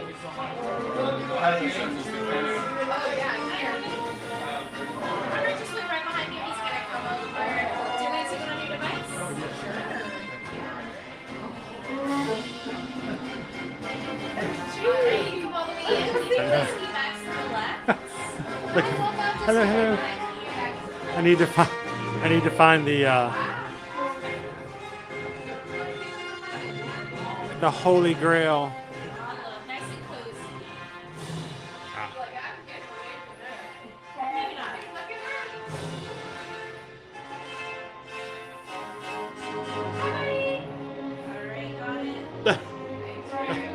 Just look right behind you. He's gonna come over. Do you want to take it on your device? Julie, come all the way in. Take the ski backs to the left. Look, hello, hello. I need to find the Holy Grail. Nice and cozy.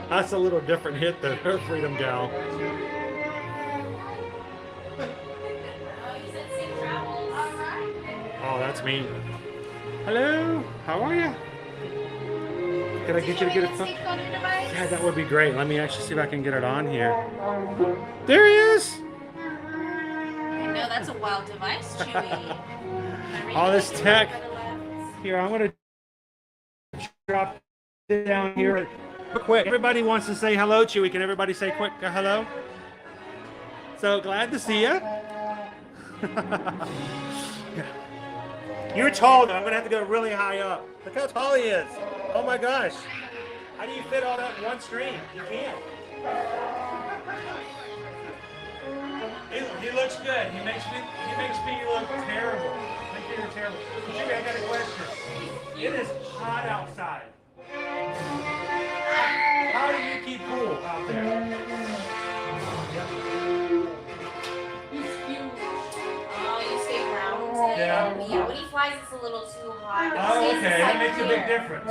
That's a little different hit than her Freedom Gal. Oh, that's me. Hello, how are you? Can I get you to get it? Yeah, that would be great. Let me actually see if I can get it on here. There he is. I know that's a wild device, Chewy. All this tech. Here, I'm gonna drop it down here. Quick, everybody wants to say hello, Chewy. Can everybody say quick hello? So glad to see you. You're tall though. I'm gonna have to go really high up. Look how tall he is. Oh my gosh. How do you fit all that in one stream? You can't. He looks good. He makes me look terrible. I think you're terrible. Chewy, I got a question. It is hot outside. How do you keep cool out there? Yeah, when he flies, it's a little too hot. Oh, okay. That makes a big difference.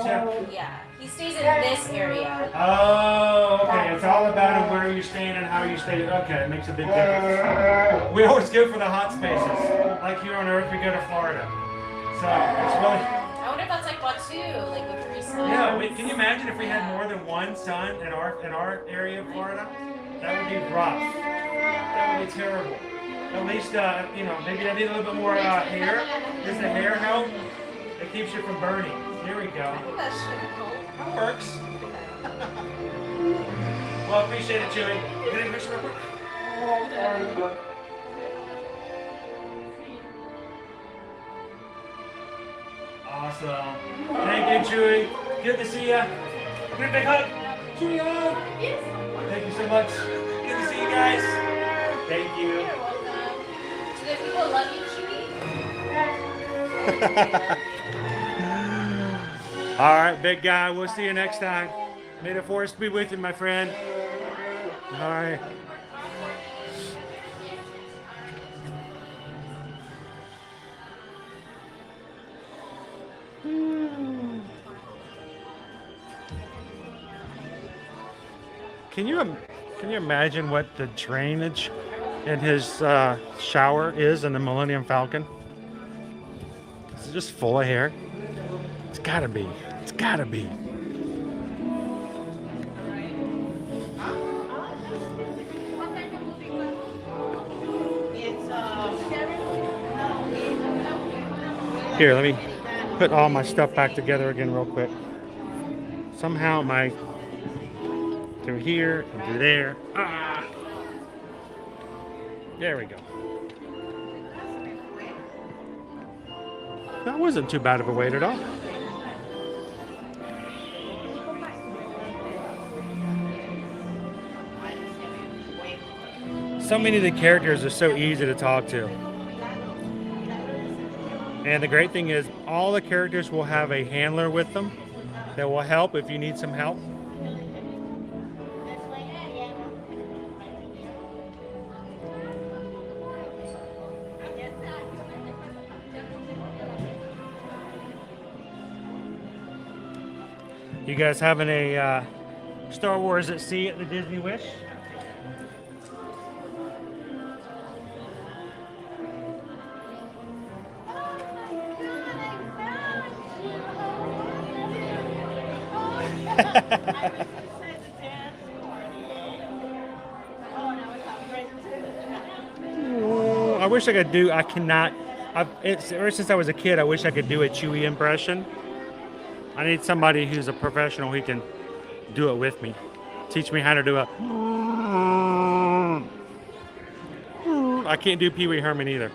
Yeah, he stays in this area. Oh, okay. It's all about where you're staying and how you stay. Okay, it makes a big difference. We always go for the hot spaces. Like here on Earth, we go to Florida. So it's really. I wonder if that's like Batuu, like with 3 suns. Yeah. Can you imagine if we had more than one sun in our area of Florida? That would be rough. That would be terrible. At least, maybe I need a little bit more hair. Does the hair help? It keeps you from burning. There we go. That should help. That works. Well, appreciate it, Chewy. Get in a picture real quick. Awesome. Thank you, Chewy. Good to see you. Give me a big hug. Chewy, hug. Thank you so much. Good to see you guys. Thank you. Do the people love you, Chewy? All right, big guy. We'll see you next time. May the force be with you, my friend. All right. Can you imagine what the drainage in his shower is in the Millennium Falcon? Is it just full of hair? It's gotta be. It's gotta be. Here, let me put all my stuff back together again real quick. Somehow my through here and through there. Ah. There we go. That wasn't too bad of a wait at all. So many of the characters are so easy to talk to. And the great thing is all the characters will have a handler with them that will help if you need some help. You guys having a Star Wars at sea at the Disney Wish? Oh, I wish I could do. I cannot. Ever since I was a kid, I wish I could do a Chewie impression. I need somebody who's a professional who can do it with me. Teach me how to do a. I can't do Pee Wee Herman either.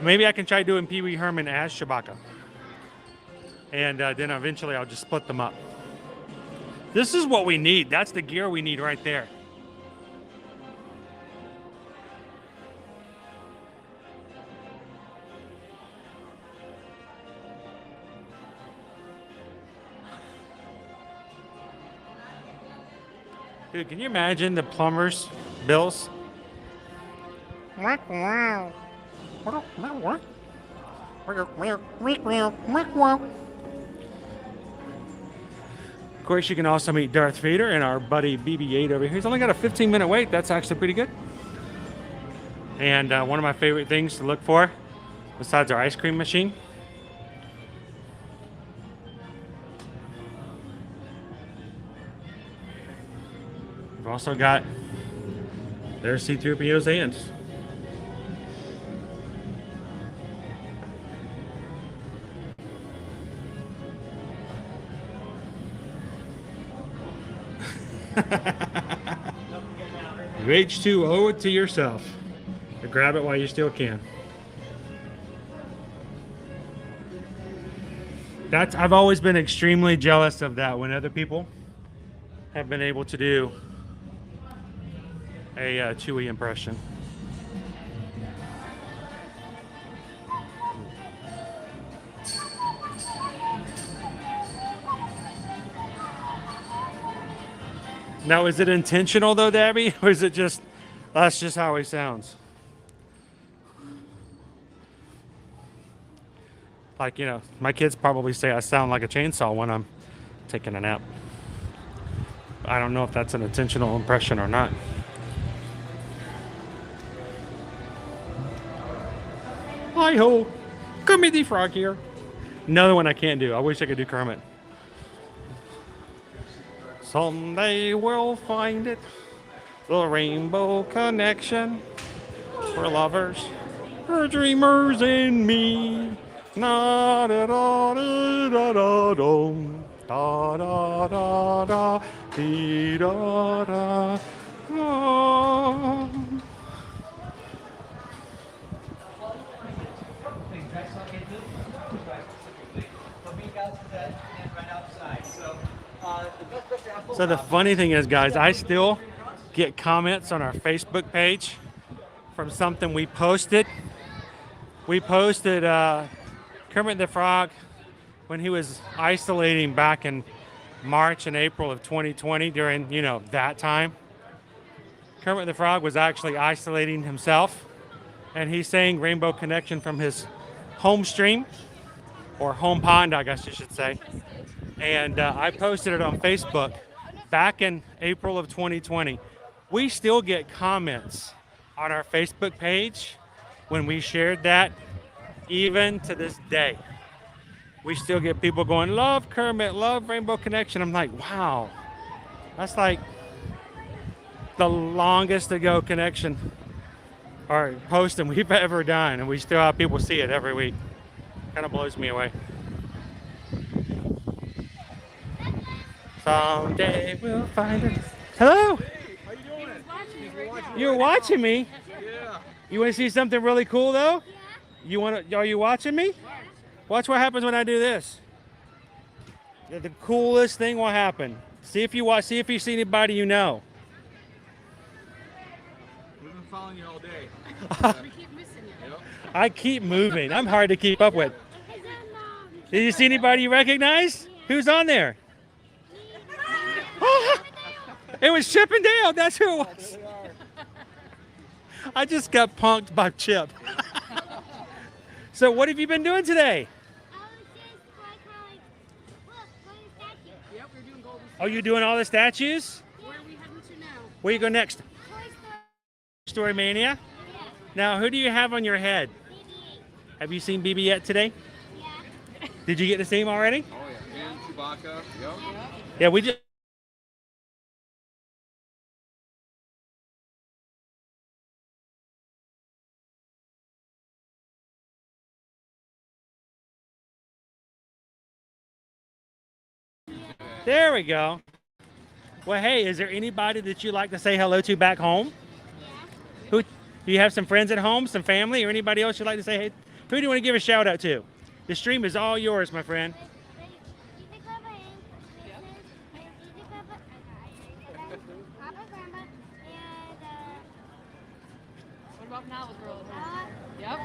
Maybe I can try doing Pee Wee Herman as Chewbacca. And then eventually I'll just split them up. This is what we need. That's the gear we need right there. Dude, can you imagine the plumbers' bills? Of course, you can also meet Darth Vader and our buddy BB-8 over here. He's only got a 15-minute wait. That's actually pretty good. And one of my favorite things to look for, besides our ice cream machine, we've also got their C-3PO's hands. You H2 owe it to yourself to grab it while you still can. I've always been extremely jealous of that when other people have been able to do a Chewie impression. Now, is it intentional though, Dabby, or is it just that's just how he sounds? Like, you know, my kids probably say I sound like a chainsaw when I'm taking a nap. I don't know if that's an intentional impression or not. Hi ho, Kermit the Frog here. Another one I can't do. I wish I could do Kermit. Someday we'll find it, the rainbow connection. For lovers, for dreamers and me. Na da da da da da da da da da dee da da da. So the funny thing is, guys, I still get comments on our Facebook page from something we posted. We posted Kermit the Frog when he was isolating back in March and April of 2020 during, you know, that time. Kermit the Frog was actually isolating himself, and he sang Rainbow Connection from his home stream, or home pond, I guess you should say. And I posted it on Facebook back in April of 2020. We still get comments on our Facebook page when we shared that, even to this day. We still get people going, love Kermit, love Rainbow Connection. I'm like, wow, that's like the longest ago connection or posting we've ever done, and we still have people see it every week. Kind of blows me away. Someday we'll find it. Hello. Hey, how you doing? You're watching me? Yeah. You want to see something really cool though? Are you watching me? Watch what happens when I do this. The coolest thing will happen. See if you see anybody you know. We've been following you all day. We keep missing you. Yep. I keep moving. I'm hard to keep up with. Did you see anybody you recognize? Who's on there? It was Chip and Dale. That's who it was. I just got punked by Chip. So what have you been doing today? Oh, you're doing all the statues? Where are we heading to now? Where you go next? Story Mania? Yeah. Now, who do you have on your head? BB-8. Have you seen BB yet today? Yeah. Did you get to see him already? Oh yeah. Chewbacca. Yep. Yeah, we just. There we go. Well, hey, is there anybody that you'd like to say hello to back home? Who do you have some friends at home, some family, or anybody else you'd like to say hey? Who do you want to give a shout out to? The stream is all yours, my friend. What about now with girls? Yep.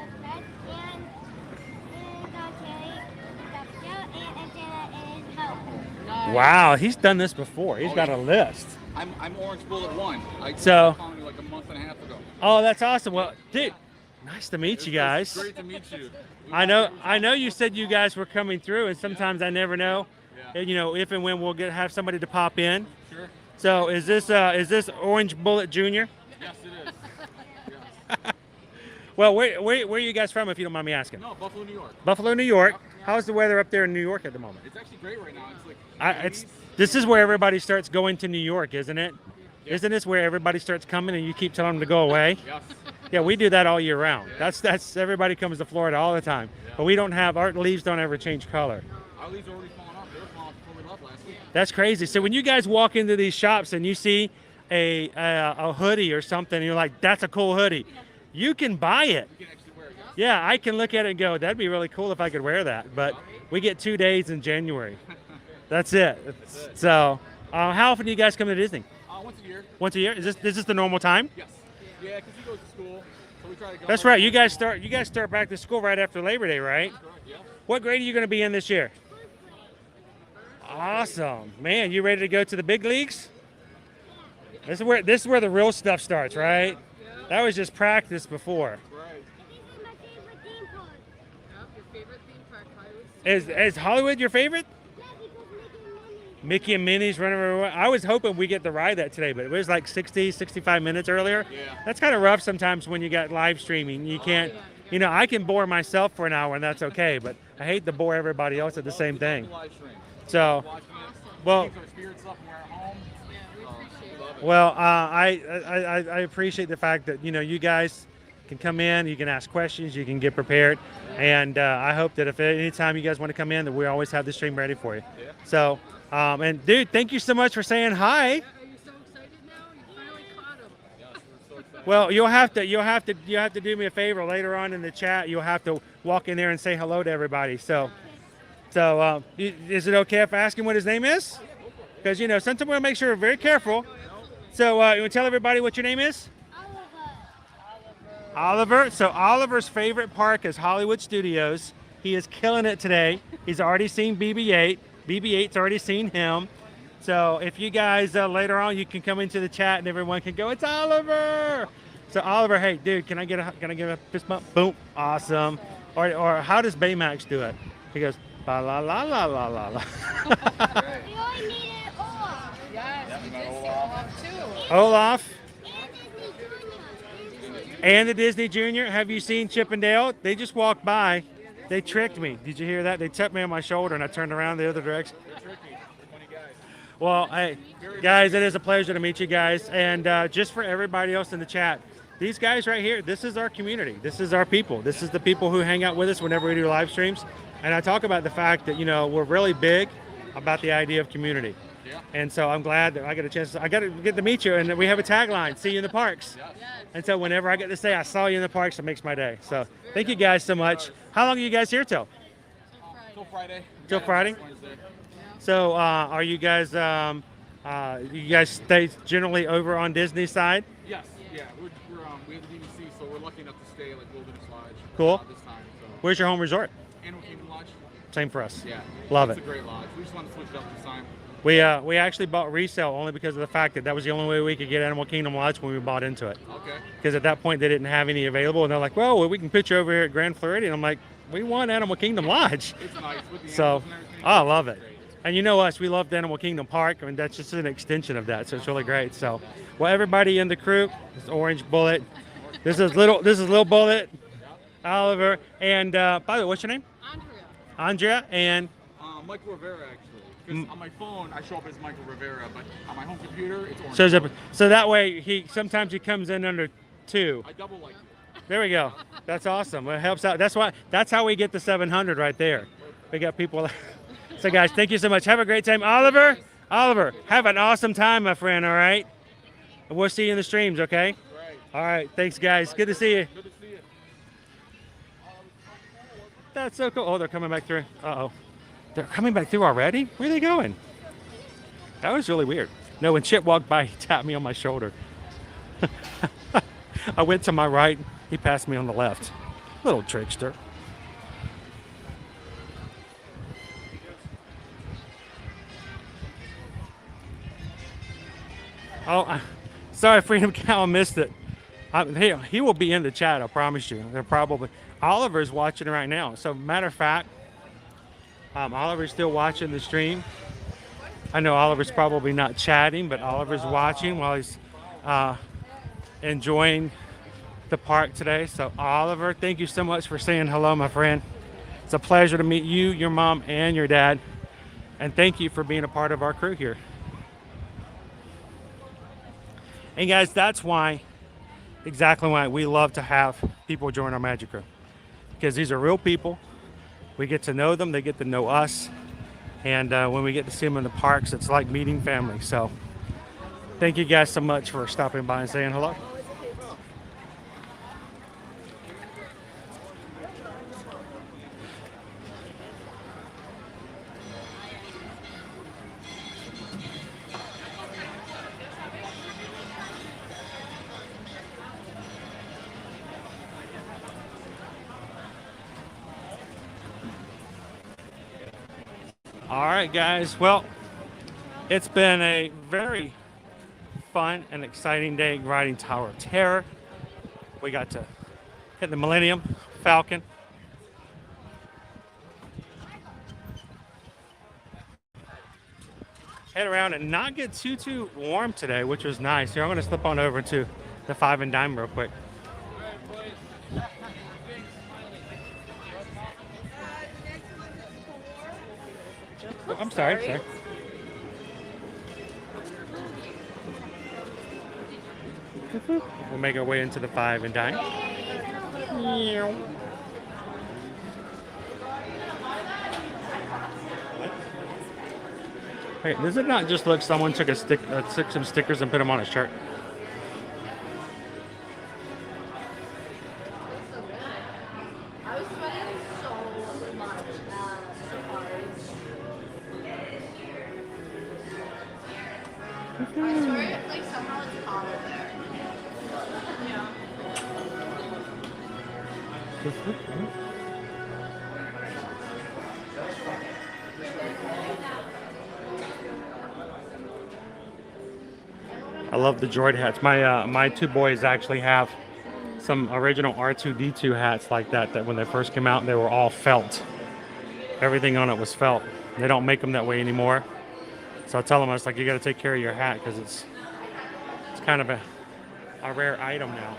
Wow, he's done this before. He's got a list. I'm Orange Bullet 1. I So- found you like a month and a half ago. Oh, that's awesome. Well, dude, nice to meet you guys. It's great to meet you. I know you said you guys were coming through, and sometimes I never know, you know, if and when we'll have somebody to pop in. Sure. So is this Orange Bullet Jr.? Yes, it is. Yes. Well, where are you guys from, if you don't mind me asking? No, Buffalo, New York. Buffalo, New York. How's the weather up there in New York at the moment? It's actually great right now. It's like This is where everybody starts going to New York, isn't it? Yeah. Isn't this where everybody starts coming and you keep telling them to go away? Yes. Yeah, we do that all year round. Yeah. That's everybody comes to Florida all the time. Yeah. But we don't have, our leaves don't ever change color. Our leaves are already falling off. They were falling off before we left last week. That's crazy. So when you guys walk into these shops and you see a hoodie or something, and you're like, that's a cool hoodie, you can buy it. You can actually wear it. Yeah, I can look at it and go, that'd be really cool if I could wear that. But we get 2 days in January. That's it. So, how often do you guys come to Disney? Once a year. Once a year? Is this the normal time? Yes. Yeah, because he goes to school, so we try to go. That's right. You guys start back to school right after Labor Day, right? That's correct. Yeah. What grade are you going to be in this year? Awesome, man. You ready to go to the big leagues? This is where the real stuff starts, right? That was just practice before. Right. Your favorite theme park, Hollywood? Is Hollywood your favorite? Mickey and Minnie's running around. I was hoping we get to ride that today, but it was like 60, 65 minutes earlier. Yeah. That's kind of rough sometimes when you got live streaming. You can't, you know, I can bore myself for an hour and that's okay, but I hate to bore everybody else at the same thing. So, well, I appreciate the fact that, you know, you guys can come in, you can ask questions, you can get prepared, and I hope that if anytime you guys want to come in, that we always have the stream ready for you. Yeah. So, and dude, thank you so much for saying hi. Are you so excited now? You finally caught him. Yes, we're so excited. Well, you'll have to do me a favor later on in the chat. You'll have to walk in there and say hello to everybody. So, is it okay if I ask him what his name is? Because, you know, sometimes we'll make sure we're very careful. So, you want to tell everybody what your name is? Oliver. So Oliver's favorite park is Hollywood Studios. He is killing it today. He's already seen BB-8. BB-8's already seen him. So if you guys later on, you can come into the chat and everyone can go, it's Oliver. So Oliver, hey dude, can I get a fist bump? Boom, awesome. Or how does Baymax do it? He goes, ba la la la la la la. Yes, we did see Olaf too. Olaf. And the Disney Junior. Have you seen Chip and Dale? They just walked by. They tricked me. Did you hear that? They tapped me on my shoulder and I turned around the other direction. They're tricky. They're funny guys. Well, hey, guys, it is a pleasure to meet you guys. And just for everybody else in the chat, these guys right here, this is our community. This is our people. This is the people who hang out with us whenever we do live streams. And I talk about the fact that, you know, we're really big about the idea of community. Yeah. And so I'm glad that I got to get to meet you. And we have a tagline, see you in the parks. Yes. And so whenever I get to say I saw you in the parks, it makes my day. So thank you guys so much. How long are you guys here till? Till Friday. Till Friday? Wednesday. So are you guys, you guys stay generally over on Disney side? Yes. Yeah. We have the DVC, so we're lucky enough to stay like Wilderness Lodge. Cool. This time. So. Where's your home resort? Animal Kingdom Lodge. Same for us. Yeah. Love it's it. It's a great lodge. We just want to switch it up this time. We actually bought resale only because of the fact that that was the only way we could get Animal Kingdom Lodge when we bought into it. Okay. Because at that point they didn't have any available, and they're like, well, we can put you over here at Grand Floridian. I'm like, we want Animal Kingdom Lodge. It's nice with the So, animals and everything. I love it. And you know us, we love the Animal Kingdom Park. I mean, that's just an extension of that, so it's really great. So, well, everybody in the crew, this is Orange Bullet. This is Little Bullet, Oliver, and by the way, what's your name? Andrea. Andrea, and Mike Rivera, actually. Because on my phone, I show up as Michael Rivera, but on my home computer, it's orange. Shows up. So that way, sometimes he comes in under 2. I double like you. There we go. That's awesome. It helps out. That's how we get the 700 right there. We got people. So guys, thank you so much. Have a great time. Oliver, have an awesome time, my friend, all right? And we'll see you in the streams, okay? Right. All right. Thanks, guys. Good to see you. Good to see you. That's so cool. Oh, they're coming back through. Uh-oh. They're coming back through already? Where are they going? That was really weird. No, when Chip walked by, he tapped me on my shoulder. I went to my right. He passed me on the left. Little trickster. Oh, sorry, Freedom Cow, I missed it. He will be in the chat, I promise you. They're probably... Oliver's watching right now. So, matter of fact, Oliver's still watching the stream. I know Oliver's probably not chatting, but Oliver's watching while he's enjoying the park today. So, Oliver, thank you so much for saying hello, my friend. It's a pleasure to meet you, your mom, and your dad. And thank you for being a part of our crew here. And guys, that's exactly why we love to have people join our Magic Crew. Because these are real people. We get to know them, they get to know us. And when we get to see them in the parks, it's like meeting family. So thank you guys so much for stopping by and saying hello. All right, guys. Well, it's been a very fun and exciting day riding Tower of Terror. We got to hit the Millennium Falcon. Head around and not get too warm today, which was nice. Here, I'm going to slip on over to the 5 and Dime real quick. Oh, I'm sorry. We'll make our way into the 5 and Dime. Hey, does it not just look someone took took some stickers and put them on a shirt? I love the droid hats. My 2 boys actually have some original R2-D2 hats like that when they first came out, they were all felt. Everything on it was felt. They don't make them that way anymore. So I tell them, I was like, you got to take care of your hat because it's kind of a rare item now.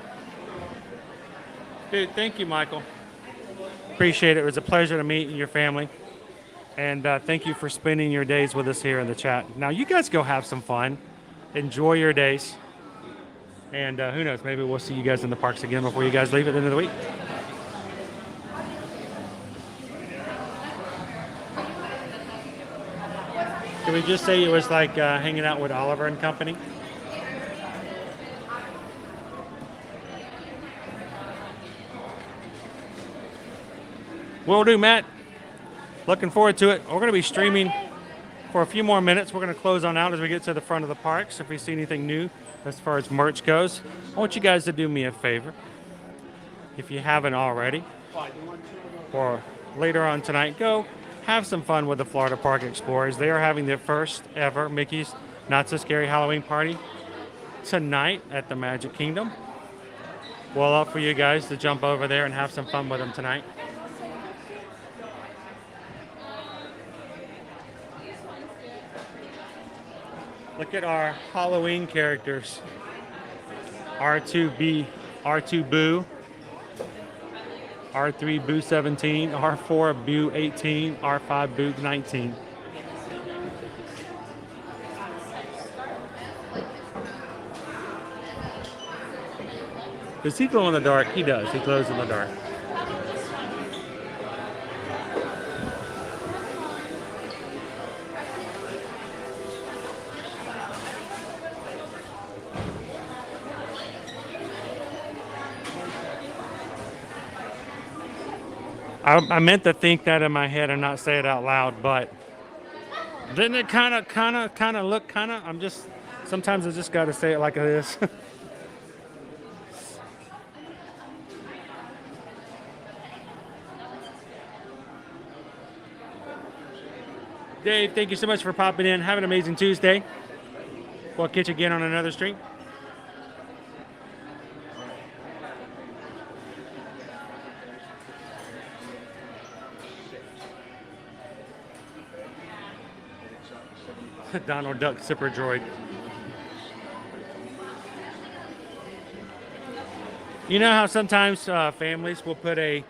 Dude, thank you, Michael. Appreciate it. It was a pleasure to meet your family. And thank you for spending your days with us here in the chat. Now, you guys go have some fun. Enjoy your days. And who knows, maybe we'll see you guys in the parks again before you guys leave at the end of the week. Did we just say it was like hanging out with Oliver and company? Will do, Matt. Looking forward to it. We're going to be streaming for a few more minutes. We're going to close on out as we get to the front of the parks. If we see anything new as far as merch goes, I want you guys to do me a favor. If you haven't already, or later on tonight, go have some fun with the Florida Park Explorers. They are having their first ever Mickey's Not So Scary Halloween party tonight at the Magic Kingdom. We'll love for you guys to jump over there and have some fun with them tonight. Look at our Halloween characters. R2 Boo, R3 Boo 17, R4 Boo 18, R5 Boo 19. Does he glow in the dark? He does. He glows in the dark. I meant to think that in my head and not say it out loud, but didn't it kind of look I'm just, sometimes I just got to say it like it is. Dave, thank you so much for popping in. Have an amazing Tuesday. We'll catch you again on another stream. Donald Duck Zipper Droid. You know how sometimes families will put a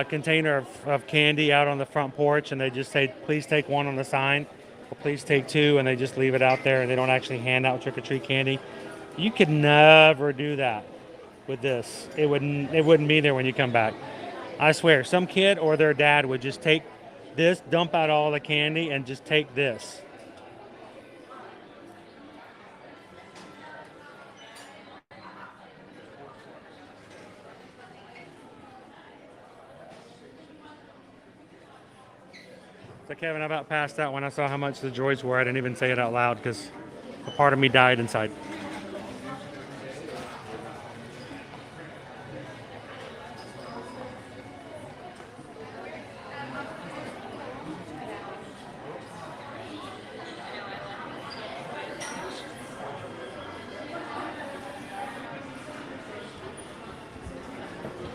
container of candy out on the front porch and they just say, please take one on the sign, or please take two, and they just leave it out there and they don't actually hand out trick-or-treat candy? You could never do that with this. It wouldn't be there when you come back. I swear, some kid or their dad would just take this, dump out all the candy, and just take this. So Kevin, I about passed out when I saw how much the droids were. I didn't even say it out loud because a part of me died inside.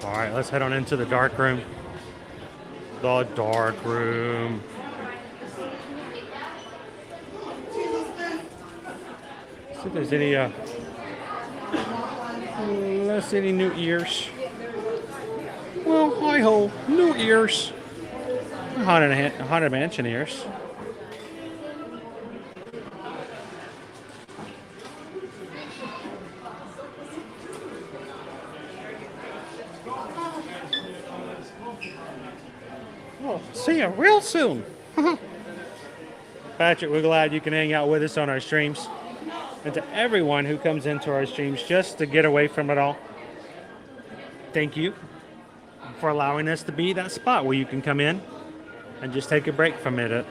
All right, let's head on into the dark room. The dark room. See if there's any let's see any new ears. Well, hi ho, new ears. Haunted Mansion ears. Well, see you real soon. Patrick, we're glad you can hang out with us on our streams. And to everyone who comes into our streams just to get away from it all, thank you for allowing us to be that spot where you can come in and just take a break from it.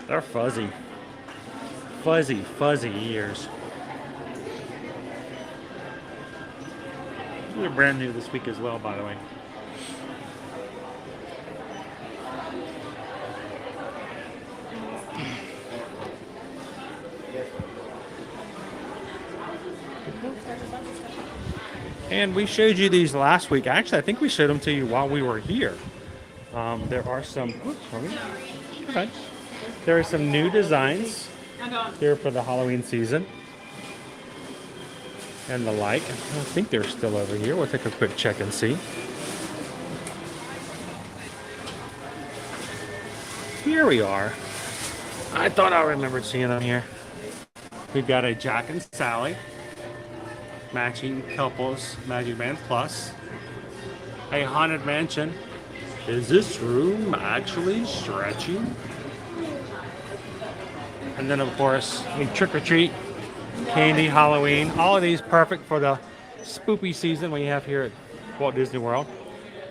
They're fuzzy. Fuzzy ears. They're brand new this week as well, by the way. And we showed you these last week. Actually, I think we showed them to you while we were here. There are some. Okay. There are some new designs here for the Halloween season and the like. I think they're still over here. We'll take a quick check and see. Here we are. I thought I remembered seeing them here. We've got a Jack and Sally matching couples MagicBand Plus. A Haunted Mansion. Is this room actually stretching? And then, of course, a trick-or-treat, candy, Halloween. All of these perfect for the spoopy season we have here at Walt Disney World.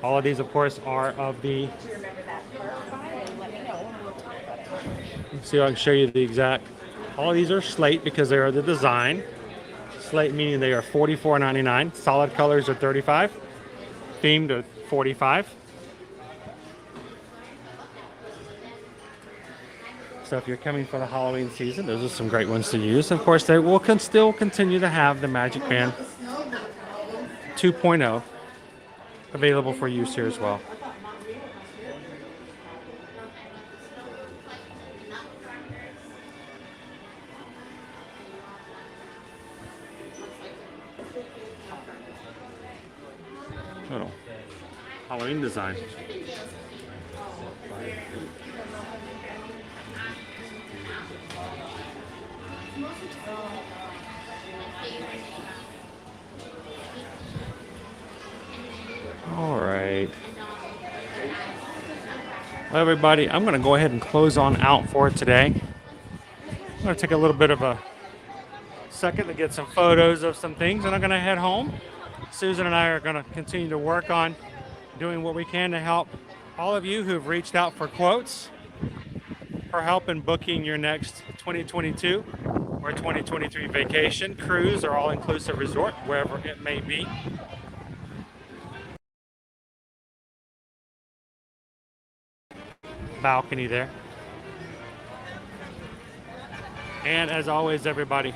All of these, of course, are of the... Let's see if I can show you the exact... All of these are slate because they are the design. Slate meaning they are $44.99. Solid colors are $35. Themed are $45. So if you're coming for the Halloween season, those are some great ones to use. Of course, they will still continue to have the MagicBand 2.0 available for use here as well. Little Halloween design. All right. Well, everybody, I'm going to go ahead and close on out for today. I'm going to take a little bit of a second to get some photos of some things, and I'm going to head home. Susan and I are going to continue to work on doing what we can to help all of you who've reached out for quotes for help in booking your next 2022 or 2023 vacation, cruise, or all-inclusive resort, wherever it may be. Balcony there. And as always, everybody,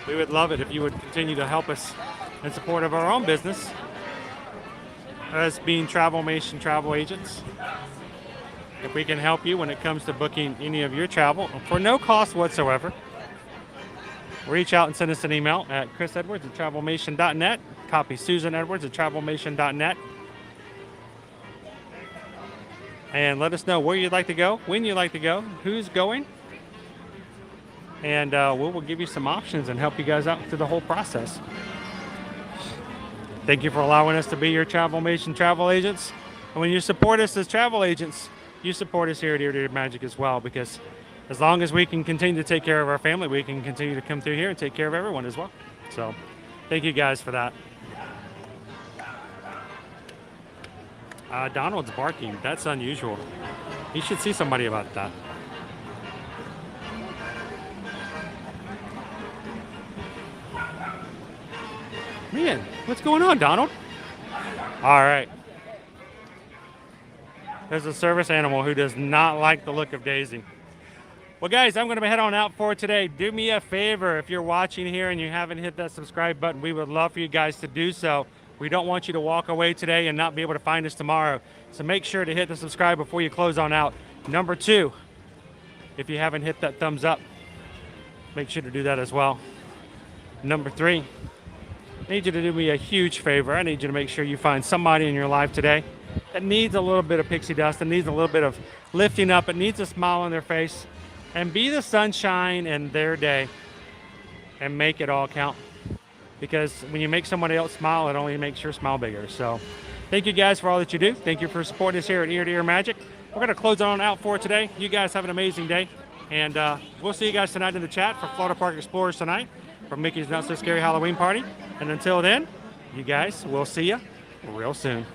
we would love it if you would continue to help us in support of our own business as being Travelmation travel agents. If we can help you when it comes to booking any of your travel for no cost whatsoever, reach out and send us an email at chrisedwards@travelmation.net. Copy susanedwards@travelmation.net. And let us know where you'd like to go, when you'd like to go, who's going. And we will give you some options and help you guys out through the whole process. Thank you for allowing us to be your Travelmation travel agents. And when you support us as travel agents, you support us here at Ear to Ear Magic as well, because as long as we can continue to take care of our family, we can continue to come through here and take care of everyone as well. So thank you guys for that. Donald's barking. That's unusual. You should see somebody about that. Man, what's going on, Donald? All right. There's a service animal who does not like the look of Daisy. Well, guys, I'm going to head on out for today. Do me a favor, if you're watching here and you haven't hit that subscribe button, we would love for you guys to do so. We don't want you to walk away today and not be able to find us tomorrow. So make sure to hit the subscribe before you close on out. Number 2, if you haven't hit that thumbs up, make sure to do that as well. Number 3, I need you to do me a huge favor. I need you to make sure you find somebody in your life today that needs a little bit of pixie dust, that needs a little bit of lifting up, it needs a smile on their face, and be the sunshine in their day and make it all count. Because when you make somebody else smile, it only makes your smile bigger. So thank you guys for all that you do. Thank you for supporting us here at Ear to Ear Magic. We're going to close on out for today. You guys have an amazing day. And we'll see you guys tonight in the chat for Florida Park Explorers tonight for Mickey's Not So Scary Halloween Party. And until then, you guys, we'll see you real soon.